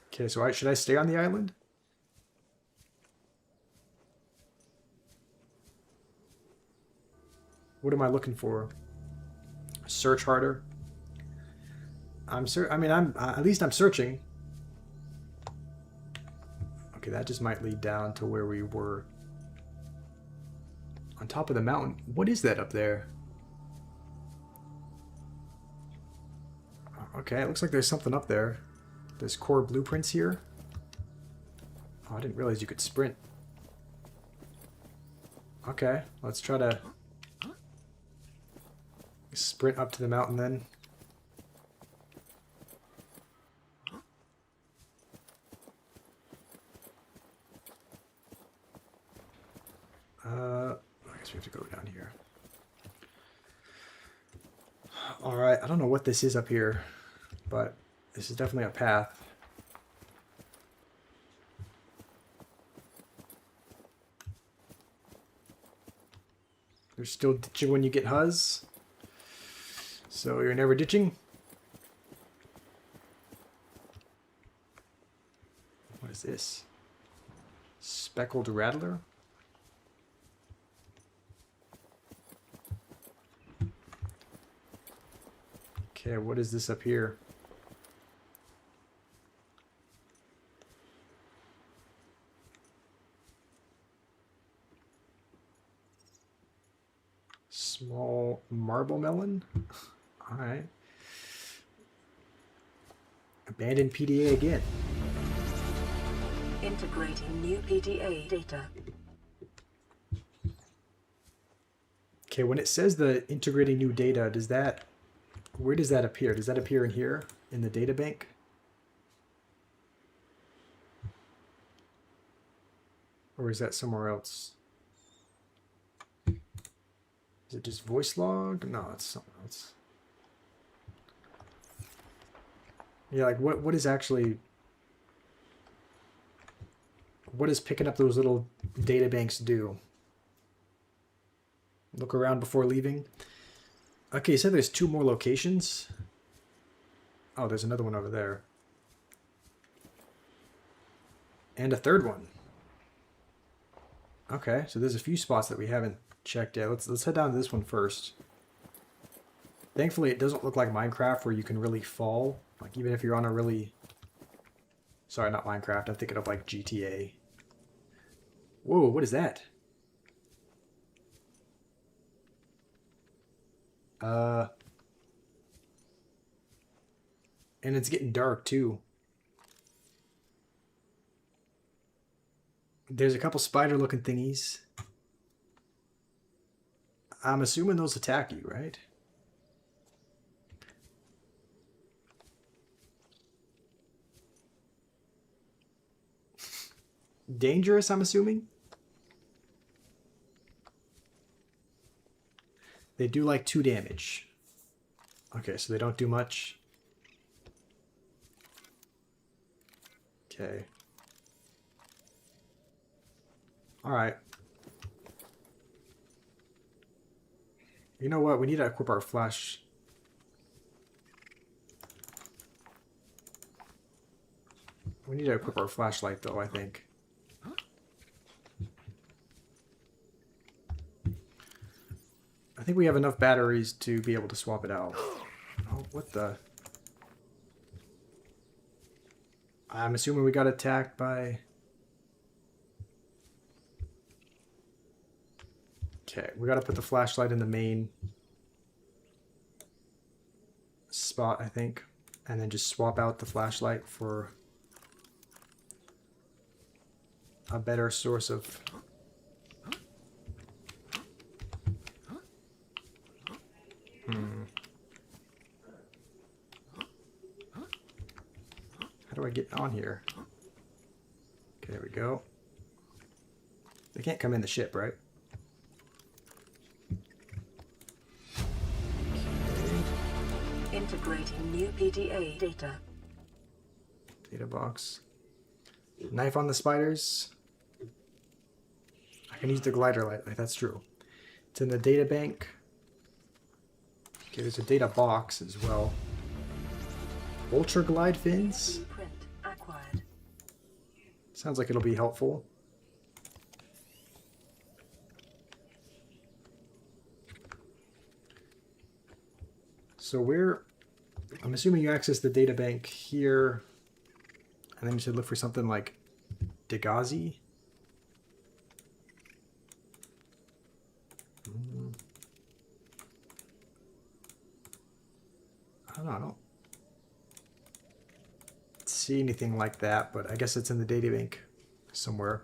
Okay, so should I stay on the island? What am I looking for? Search harder. I'm at least I'm searching. Okay, that just might lead down to where we were. On top of the mountain. What is that up there? Okay, it looks like there's something up there. There's core blueprints here. Oh, I didn't realize you could sprint. Okay, let's try to sprint up to the mountain then. I guess we have to go down here. Alright, I don't know what this is up here. but this is definitely a path. There's still ditching when you get Huz, so you're never ditching. What is this? Speckled Rattler? Okay, what is this up here? Small marble melon? Alright. Abandoned PDA again. Integrating new PDA data. Okay, when it says the integrating new data, does that... Where does that appear? Does that appear in here? In the data bank? Or is that somewhere else? Is it just voice log? No, it's something else. Yeah, like what is actually... What does picking up those little data banks do? Look around before leaving. Okay, you said there's 2 more locations. Oh, there's another one over there. And a third one. Okay, so there's a few spots that we haven't checked yet. Let's head down to this one first. Thankfully, it doesn't look like Minecraft where you can really fall. Like, even if you're on a really... Sorry, not Minecraft. I'm thinking of, like, GTA. Whoa, what is that? And it's getting dark, too. There's a couple spider-looking thingies. I'm assuming those attack you, right? Dangerous, I'm assuming? They do like 2 damage. Okay, so they don't do much. Okay. Alright. You know what? We need to equip our flash. We need to equip our flashlight, though, I think. I think we have enough batteries to be able to swap it out. Oh, what the... I'm assuming we got attacked by... Okay, we gotta put the flashlight in the main spot, I think. And then just swap out the flashlight for a better source of... How do I get on here? Okay, there we go. They can't come in the ship, right? Integrating new PDA data. Data box. Knife on the spiders. I can use the glider lightly, that's true. It's in the data bank. Okay, there's a data box as well. Ultra glide fins. Blueprint acquired. Sounds like it'll be helpful. So I'm assuming you access the data bank here, and then you should look for something like Degazi. I don't see anything like that, but I guess it's in the data bank somewhere.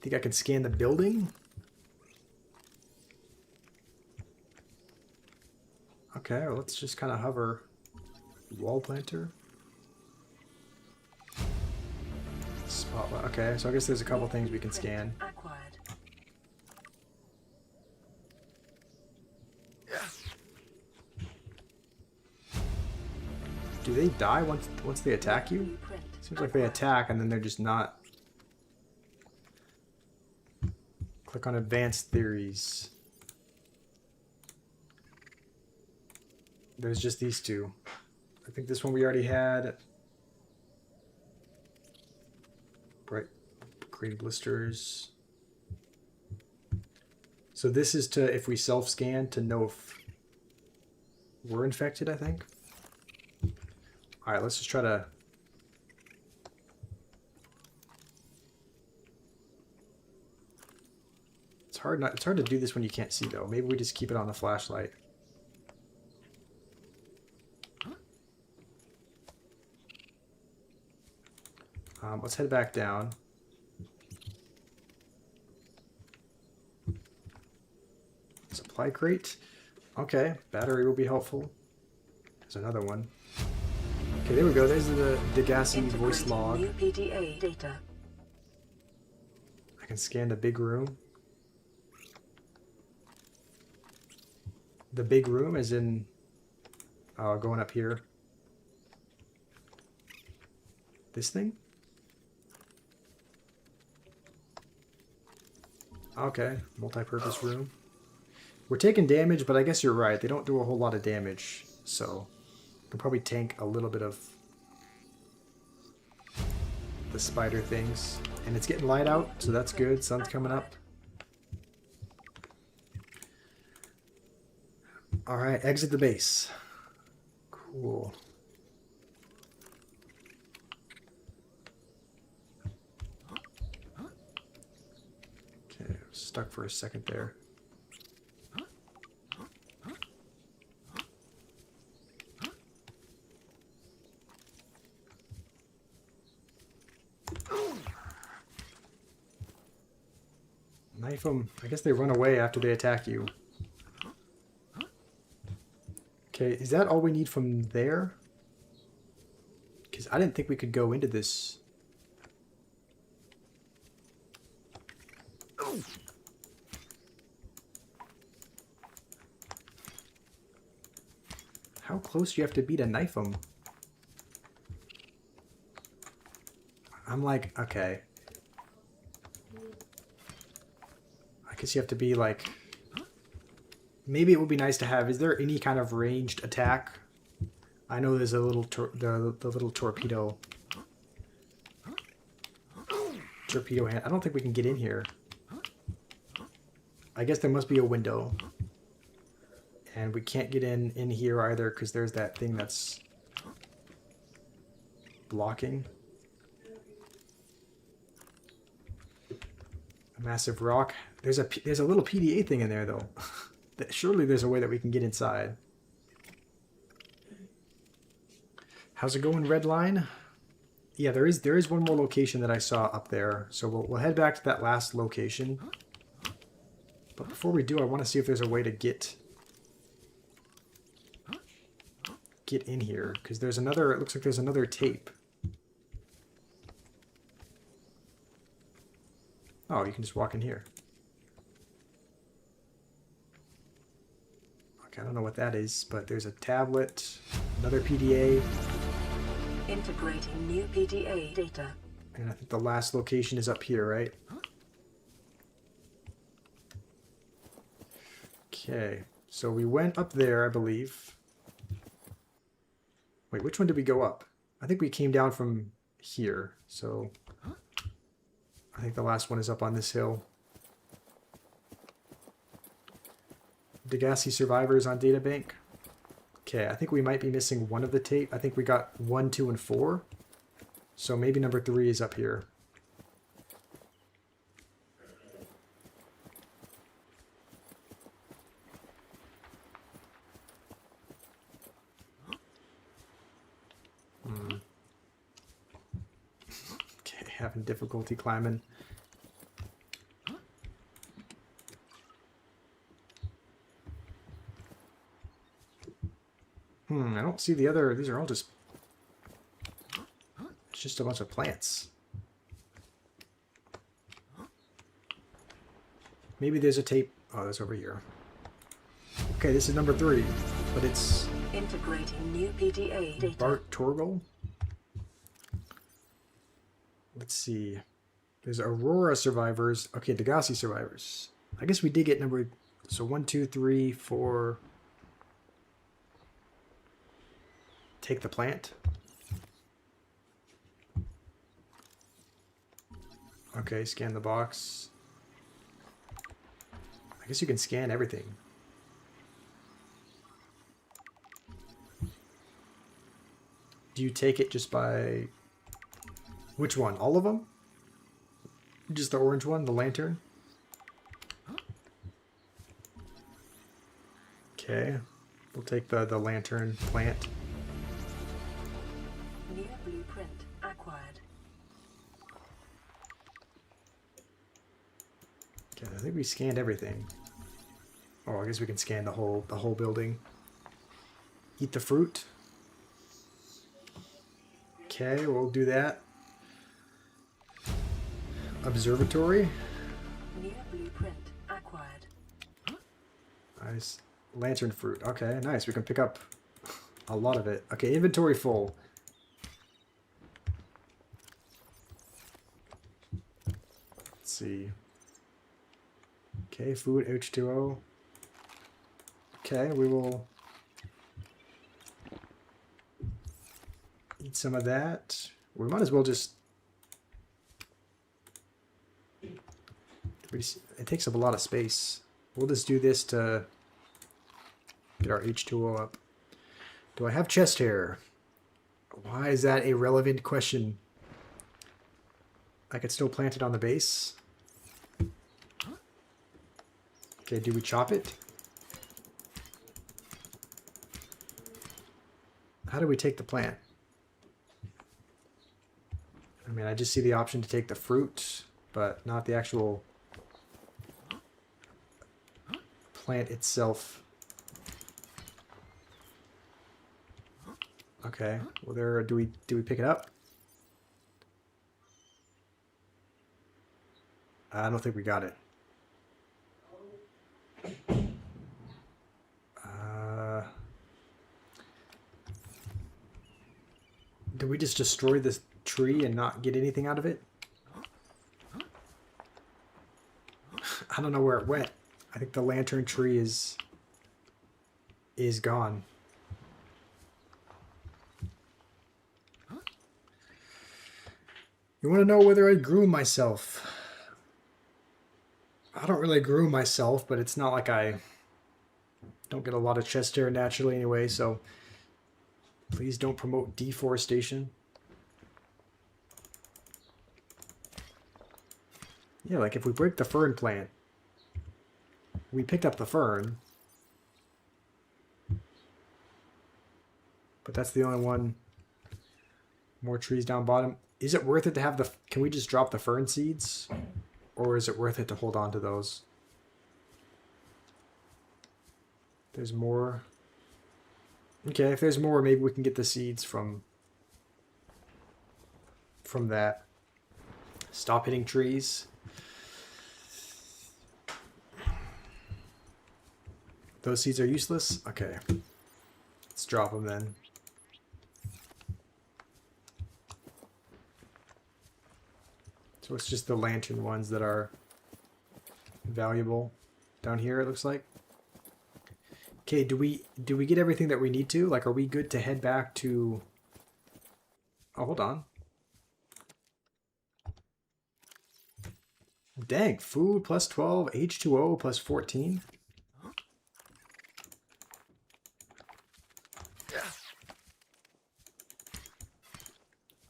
Think I can scan the building? Okay, well, let's just kind of hover. Wall planter. Spotlight. Okay, so I guess there's a couple things we can scan. Acquired. Do they die once they attack you? Blueprint Seems like they attack and then they're just not. Click on advanced theories. There's just these two. I think this one we already had. Bright green blisters. So this is to, if we self-scan, to know if we're infected, I think. Alright, let's just try to... It's hard to do this when you can't see, though. Maybe we just keep it on the flashlight. Let's head back down. Supply crate. Okay, battery will be helpful. There's another one. Okay, there we go. There's the Degassi voice log. New PDA data. I can scan the big room. The big room is in... going up here. This thing? Okay, multi-purpose room. We're taking damage, but I guess you're right. They don't do a whole lot of damage, so we can probably tank a little bit of the spider things. And it's getting light out, so that's good. Sun's coming up. Alright, exit the base. Cool. Okay, stuck for a second there. Knife them. I guess they run away after they attack you. Okay, is that all we need from there? Because I didn't think we could go into this. How close do you have to be to knife them? I'm like, okay. I guess you have to be like... Maybe it would be nice to have... Is there any kind of ranged attack? I know there's a little... the little torpedo... Torpedo hand. I don't think we can get in here. I guess there must be a window. And we can't get in here either because there's that thing that's... blocking. A massive rock. There's a little PDA thing in there though. Surely there's a way that we can get inside. How's it going, Red Line? Yeah, there is one more location that I saw up there. So we'll head back to that last location. But before we do, I want to see if there's a way to get in here. Because there's another, it looks like there's another tape. Oh, you can just walk in here. Okay, I don't know what that is, but there's a tablet, another PDA. Integrating new PDA data. And I think the last location is up here, right? Okay, so we went up there, I believe. Wait, which one did we go up? I think we came down from here, so... I think the last one is up on this hill. Degassi survivors on databank. Okay, I think we might be missing one of the tape. I think we got 1, 2, and 4. So maybe number 3 is up here. Okay, having difficulty climbing. I don't see the other... These are all just... It's just a bunch of plants. Maybe there's a tape... Oh, that's over here. Okay, this is number 3. But it's Integrating new PDA data. Bart Torgal. Let's see. There's Aurora survivors. Okay, Degassi survivors. I guess we did get number... So 1, 2, 3, 4... Take the plant. Okay, scan the box. I guess you can scan everything. Do you take it just by... Which one? All of them? Just the orange one? The lantern? Okay. We'll take the lantern plant. New blueprint acquired. Okay, I think we scanned everything. Oh, I guess we can scan the whole building. Eat the fruit. Okay, we'll do that. Observatory. New blueprint acquired. Nice. Lantern fruit. Okay, nice. We can pick up a lot of it. Okay, inventory full. Let's see. Okay, food, H2O. Okay, we will eat some of that. We might as well just... It takes up a lot of space. We'll just do this to get our H2O up. Do I have chest hair? Why is that a relevant question? I could still plant it on the base. Okay, do we chop it? How do we take the plant? I mean, I just see the option to take the fruit, but not the actual plant itself. Okay, well there, do we pick it up? I don't think we got it. Did we just destroy this tree and not get anything out of it? I don't know where it went. I think the lantern tree is gone. You want to know whether I groom myself? I don't really groom myself, but it's not like I don't get a lot of chest hair naturally anyway, so please don't promote deforestation. Yeah, like if we break the fern plant, we picked up the fern, but that's the only one. More trees down bottom. Is it worth it to have the... Can we just drop the fern seeds? Or is it worth it to hold on to those? There's more. Okay, if there's more, maybe we can get the seeds from that. Stop hitting trees. Those seeds are useless? Okay. Let's drop them then. So it's just the lantern ones that are valuable down here, it looks like. Okay, do we get everything that we need to? Like, are we good to head back to... Oh, hold on. Dang, food plus 12, H2O plus 14.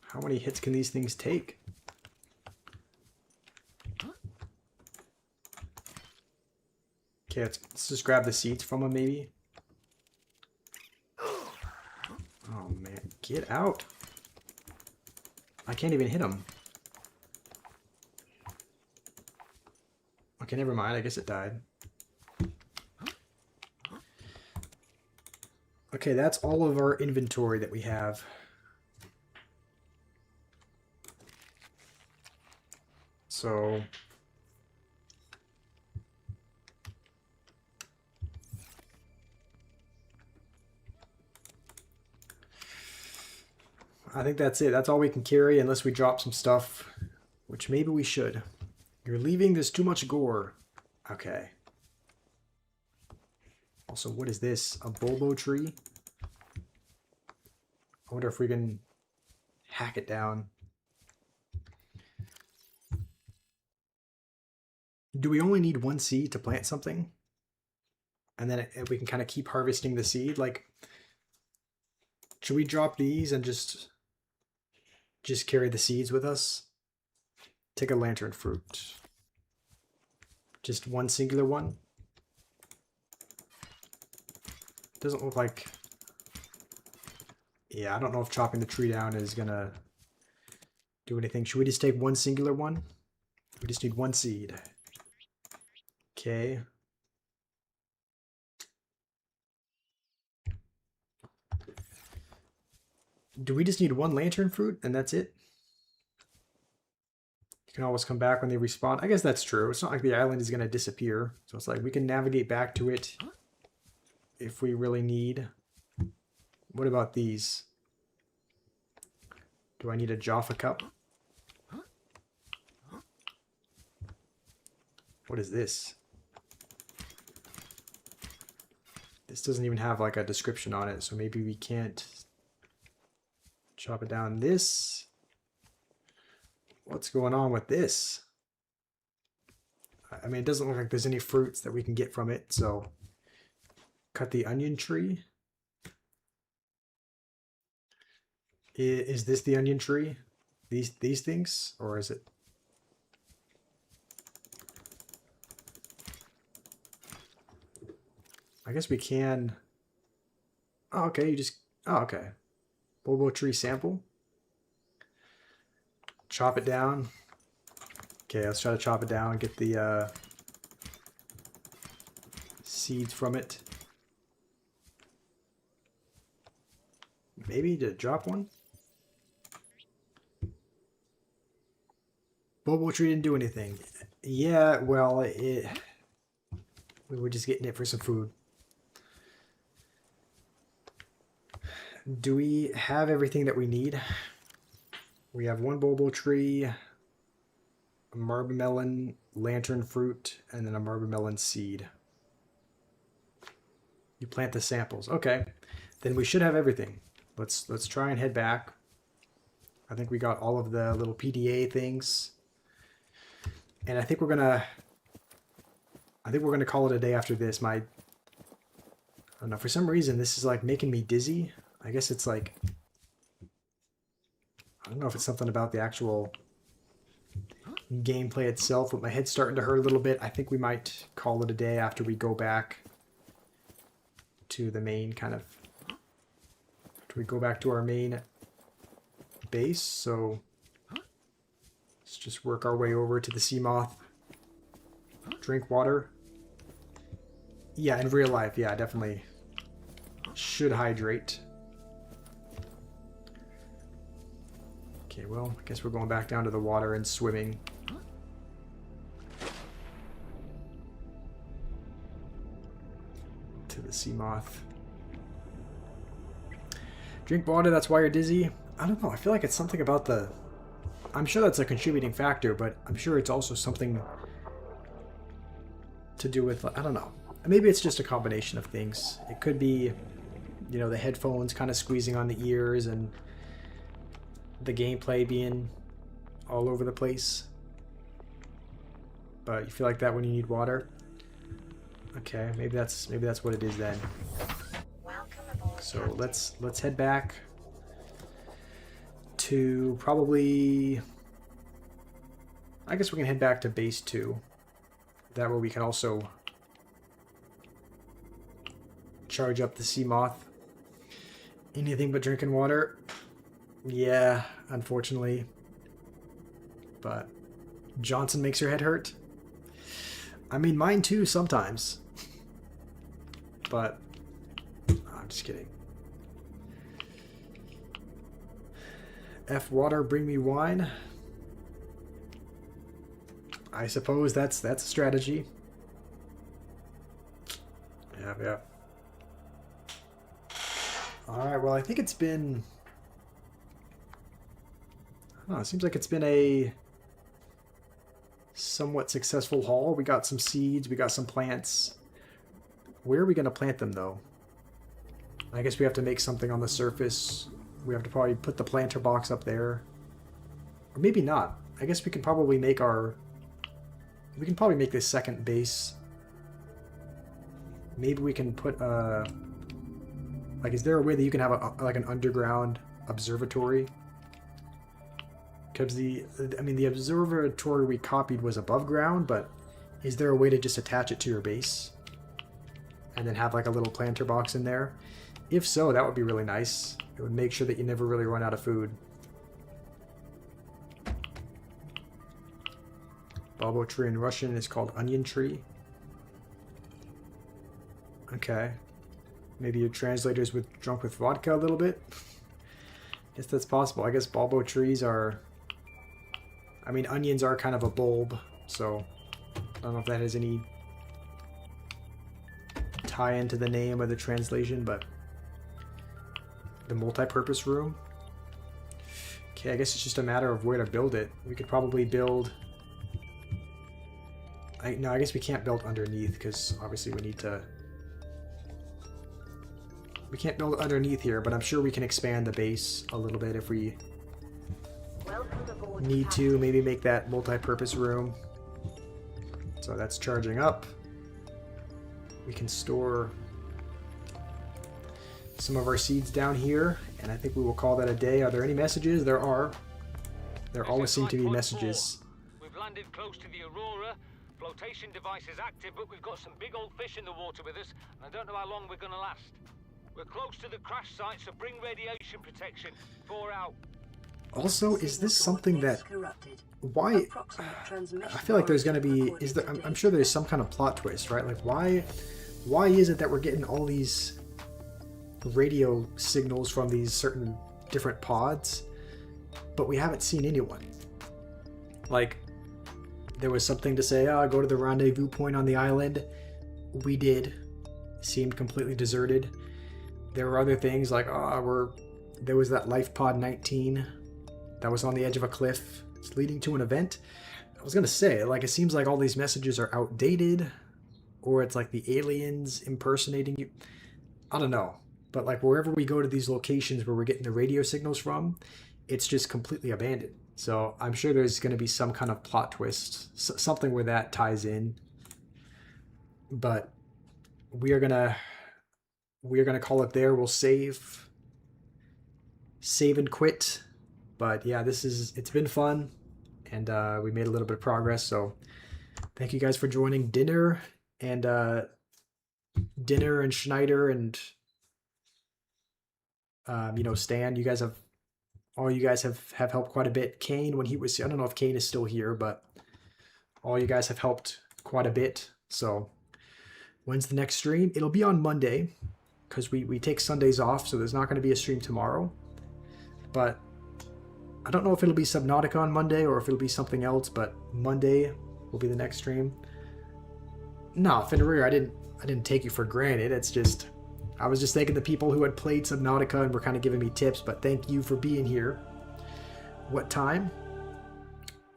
How many hits can these things take? Okay, let's just grab the seeds from them, maybe. Oh, man. Get out. I can't even hit them. Okay, never mind. I guess it died. Okay, that's all of our inventory that we have. So... I think that's it. That's all we can carry unless we drop some stuff, which maybe we should. You're leaving. There's too much gore. Okay. Also, what is this? A bulbo tree? I wonder if we can hack it down. Do we only need one seed to plant something? And then we can kind of keep harvesting the seed? Like, should we drop these and just carry the seeds with us? Take a lantern fruit. Just one singular one? Doesn't look like... Yeah, I don't know if chopping the tree down is gonna do anything. Should we just take one singular one? We just need one seed. Okay. Do we just need one lantern fruit and that's it? You can always come back when they respawn. I guess that's true. It's not like the island is going to disappear. So it's like we can navigate back to it if we really need. What about these? Do I need a Jaffa cup? What is this? This doesn't even have like a description on it, so maybe we can't chop it down. This? What's going on with this? I mean, it doesn't look like there's any fruits that we can get from it, so cut the onion tree. Is this the onion tree? These things? Or is it? I guess we can. Oh, okay. You just. Oh, okay. Bulbo tree sample. Chop it down. Okay, let's try to chop it down and get the seeds from it. Maybe to drop one? Bulbo tree didn't do anything. Yeah, well, we were just getting it for some food. Do we have everything that we need? We have one bulbo tree, a marble lantern fruit, and then a marble seed. You plant the samples. Okay. Then we should have everything. Let's try and head back. I think we got all of the little PDA things. And I think we're gonna call it a day after this. I don't know, for some reason this is like making me dizzy. I guess it's like, I don't know if it's something about the actual gameplay itself, but my head's starting to hurt a little bit. I think we might call it a day after we go back to the main kind of, after we go back to our main base. So let's just work our way over to the Seamoth. Drink water. Yeah, in real life, yeah, definitely should hydrate. Okay, well, I guess we're going back down to the water and swimming. To the Seamoth. Drink water, that's why you're dizzy? I don't know, I feel like it's something about the... I'm sure that's a contributing factor, but I'm sure it's also something to do with, I don't know. Maybe it's just a combination of things. It could be, you know, the headphones kind of squeezing on the ears and the gameplay being all over the place. But you feel like that when you need water? Okay, maybe that's what it is then. Welcome aboard, So Captain. let's head back to probably, I guess we can head back to base 2. That way we can also charge up the Seamoth. Anything but drinking water? Yeah, unfortunately. But Johnson makes your head hurt? I mean, mine too sometimes. But I'm just kidding. F water, bring me wine. I suppose that's a strategy. Yeah. Alright, well, I think it's been Oh, it seems like it's been a somewhat successful haul. We got some seeds, we got some plants. Where are we going to plant them, though? I guess we have to make something on the surface. We have to probably put the planter box up there. Or maybe not. I guess we can probably make our... We can probably make this second base. Maybe we can put a... Like, is there a way that you can have like an underground observatory? Because the observatory we copied was above ground, but is there a way to just attach it to your base? And then have like a little planter box in there? If so, that would be really nice. It would make sure that you never really run out of food. Bulbo tree in Russian is called onion tree. Okay. Maybe your translator's drunk with vodka a little bit? Guess that's possible. I guess bulbo trees are... I mean, onions are kind of a bulb, so... I don't know if that has any tie into the name or the translation, but... The multi-purpose room? Okay, I guess it's just a matter of where to build it. We could probably build... No, I guess we can't build underneath, because obviously we need to... We can't build underneath here, but I'm sure we can expand the base a little bit if we need to. Maybe make that multi-purpose room. So that's charging up. We can store some of our seeds down here, and I think we will call that a day. Are there any messages? There are. There always seem to be messages. We've landed close to the Aurora. Flotation device is active, but we've got some big old fish in the water with us, and I don't know how long we're going to last. We're close to the crash site, so bring radiation protection. 4 out. Also, is this something that... Why... I feel like there's going to be... I'm sure there's some kind of plot twist, right? Like, why is it that we're getting all these radio signals from these certain different pods, but we haven't seen anyone? Like, there was something to say, go to the rendezvous point on the island. We did. Seemed completely deserted. There were other things like, there was that Lifepod 19 that was on the edge of a cliff. It's leading to an event. I was going to say, like, it seems like all these messages are outdated, or it's like the aliens impersonating you. I don't know. But, like, wherever we go to these locations where we're getting the radio signals from, it's just completely abandoned. So I'm sure there's going to be some kind of plot twist, something where that ties in. But we are gonna call it there. We'll save and quit. But yeah, it's been fun, and we made a little bit of progress. So thank you guys for joining. Dinner and Schneider and Stan. All you guys have helped quite a bit. Kane, when he was, I don't know if Kane is still here, but all you guys have helped quite a bit. So when's the next stream? It'll be on Monday, because we take Sundays off, so there's not going to be a stream tomorrow. But I don't know if it'll be Subnautica on Monday or if it'll be something else, but Monday will be the next stream. No, Fenrir, I didn't take you for granted. It's just, I was just thanking the people who had played Subnautica and were kind of giving me tips, but thank you for being here. What time?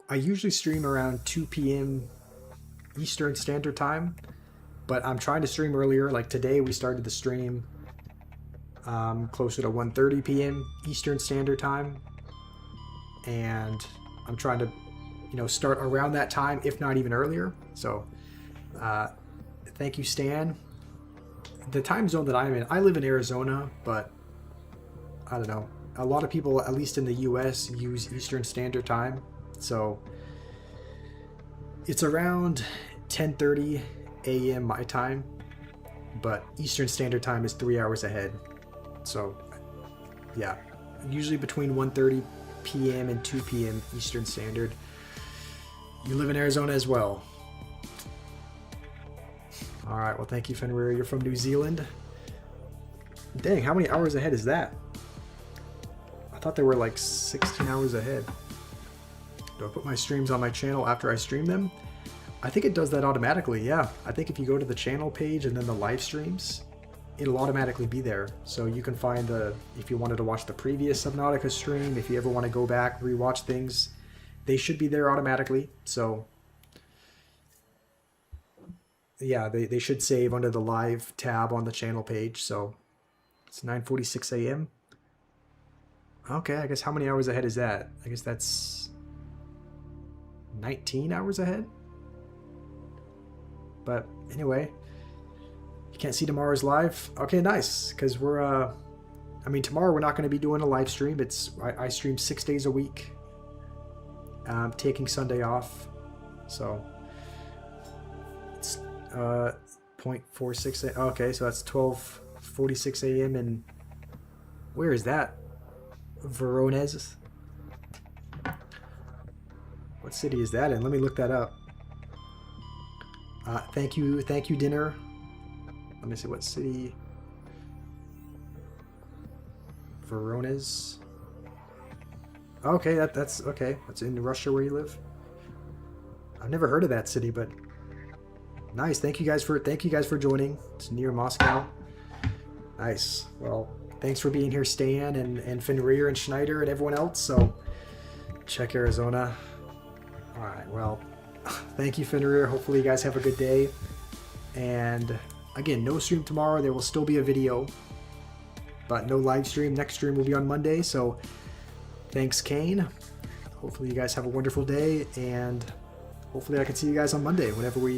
I usually stream around 2 p.m. Eastern Standard Time, but I'm trying to stream earlier. Like today we started the stream closer to 1:30 p.m. Eastern Standard Time, and I'm trying to start around that time, if not even earlier. So thank you, Stan. The time zone that I'm in, I live in Arizona, but I don't know. A lot of people, at least in the US, use Eastern Standard Time. So it's around 10:30 a.m. my time, but Eastern Standard Time is 3 hours ahead. So yeah, usually between 1:30 p.m. and 2 p.m. Eastern Standard. You live in Arizona as well. All right, well, thank you, Fenrir. You're from New Zealand. Dang, how many hours ahead is that? I thought they were like 16 hours ahead. Do I put my streams on my channel after I stream them? I think it does that automatically, yeah. I think if you go to the channel page and then the live streams, it'll automatically be there. So you can find if you wanted to watch the previous Subnautica stream, if you ever want to go back, rewatch things, they should be there automatically. So yeah, they should save under the live tab on the channel page. So it's 9:46 a.m. Okay, I guess how many hours ahead is that? I guess that's 19 hours ahead. But anyway, you can't see tomorrow's live. Okay, nice, because we're I mean, tomorrow we're not going to be doing a live stream. I stream 6 days a week. I'm taking Sunday off, so it's 0.46. Okay, so that's 12:46 a.m. and where is that? Voronezh. What city is that in? Let me look that up. Thank you, dinner. Let me see what city. Voronezh. Okay, that's okay. That's in Russia where you live. I've never heard of that city, but nice. Thank you guys for joining. It's near Moscow. Nice. Well, thanks for being here, Stan and Fenrir and Schneider and everyone else. So, check Arizona. All right. Well, thank you, Fenrir. Hopefully, you guys have a good day. And again, no stream tomorrow. There will still be a video, but no live stream. Next stream will be on Monday. So, thanks, Kane. Hopefully, you guys have a wonderful day, and hopefully, I can see you guys on Monday whenever we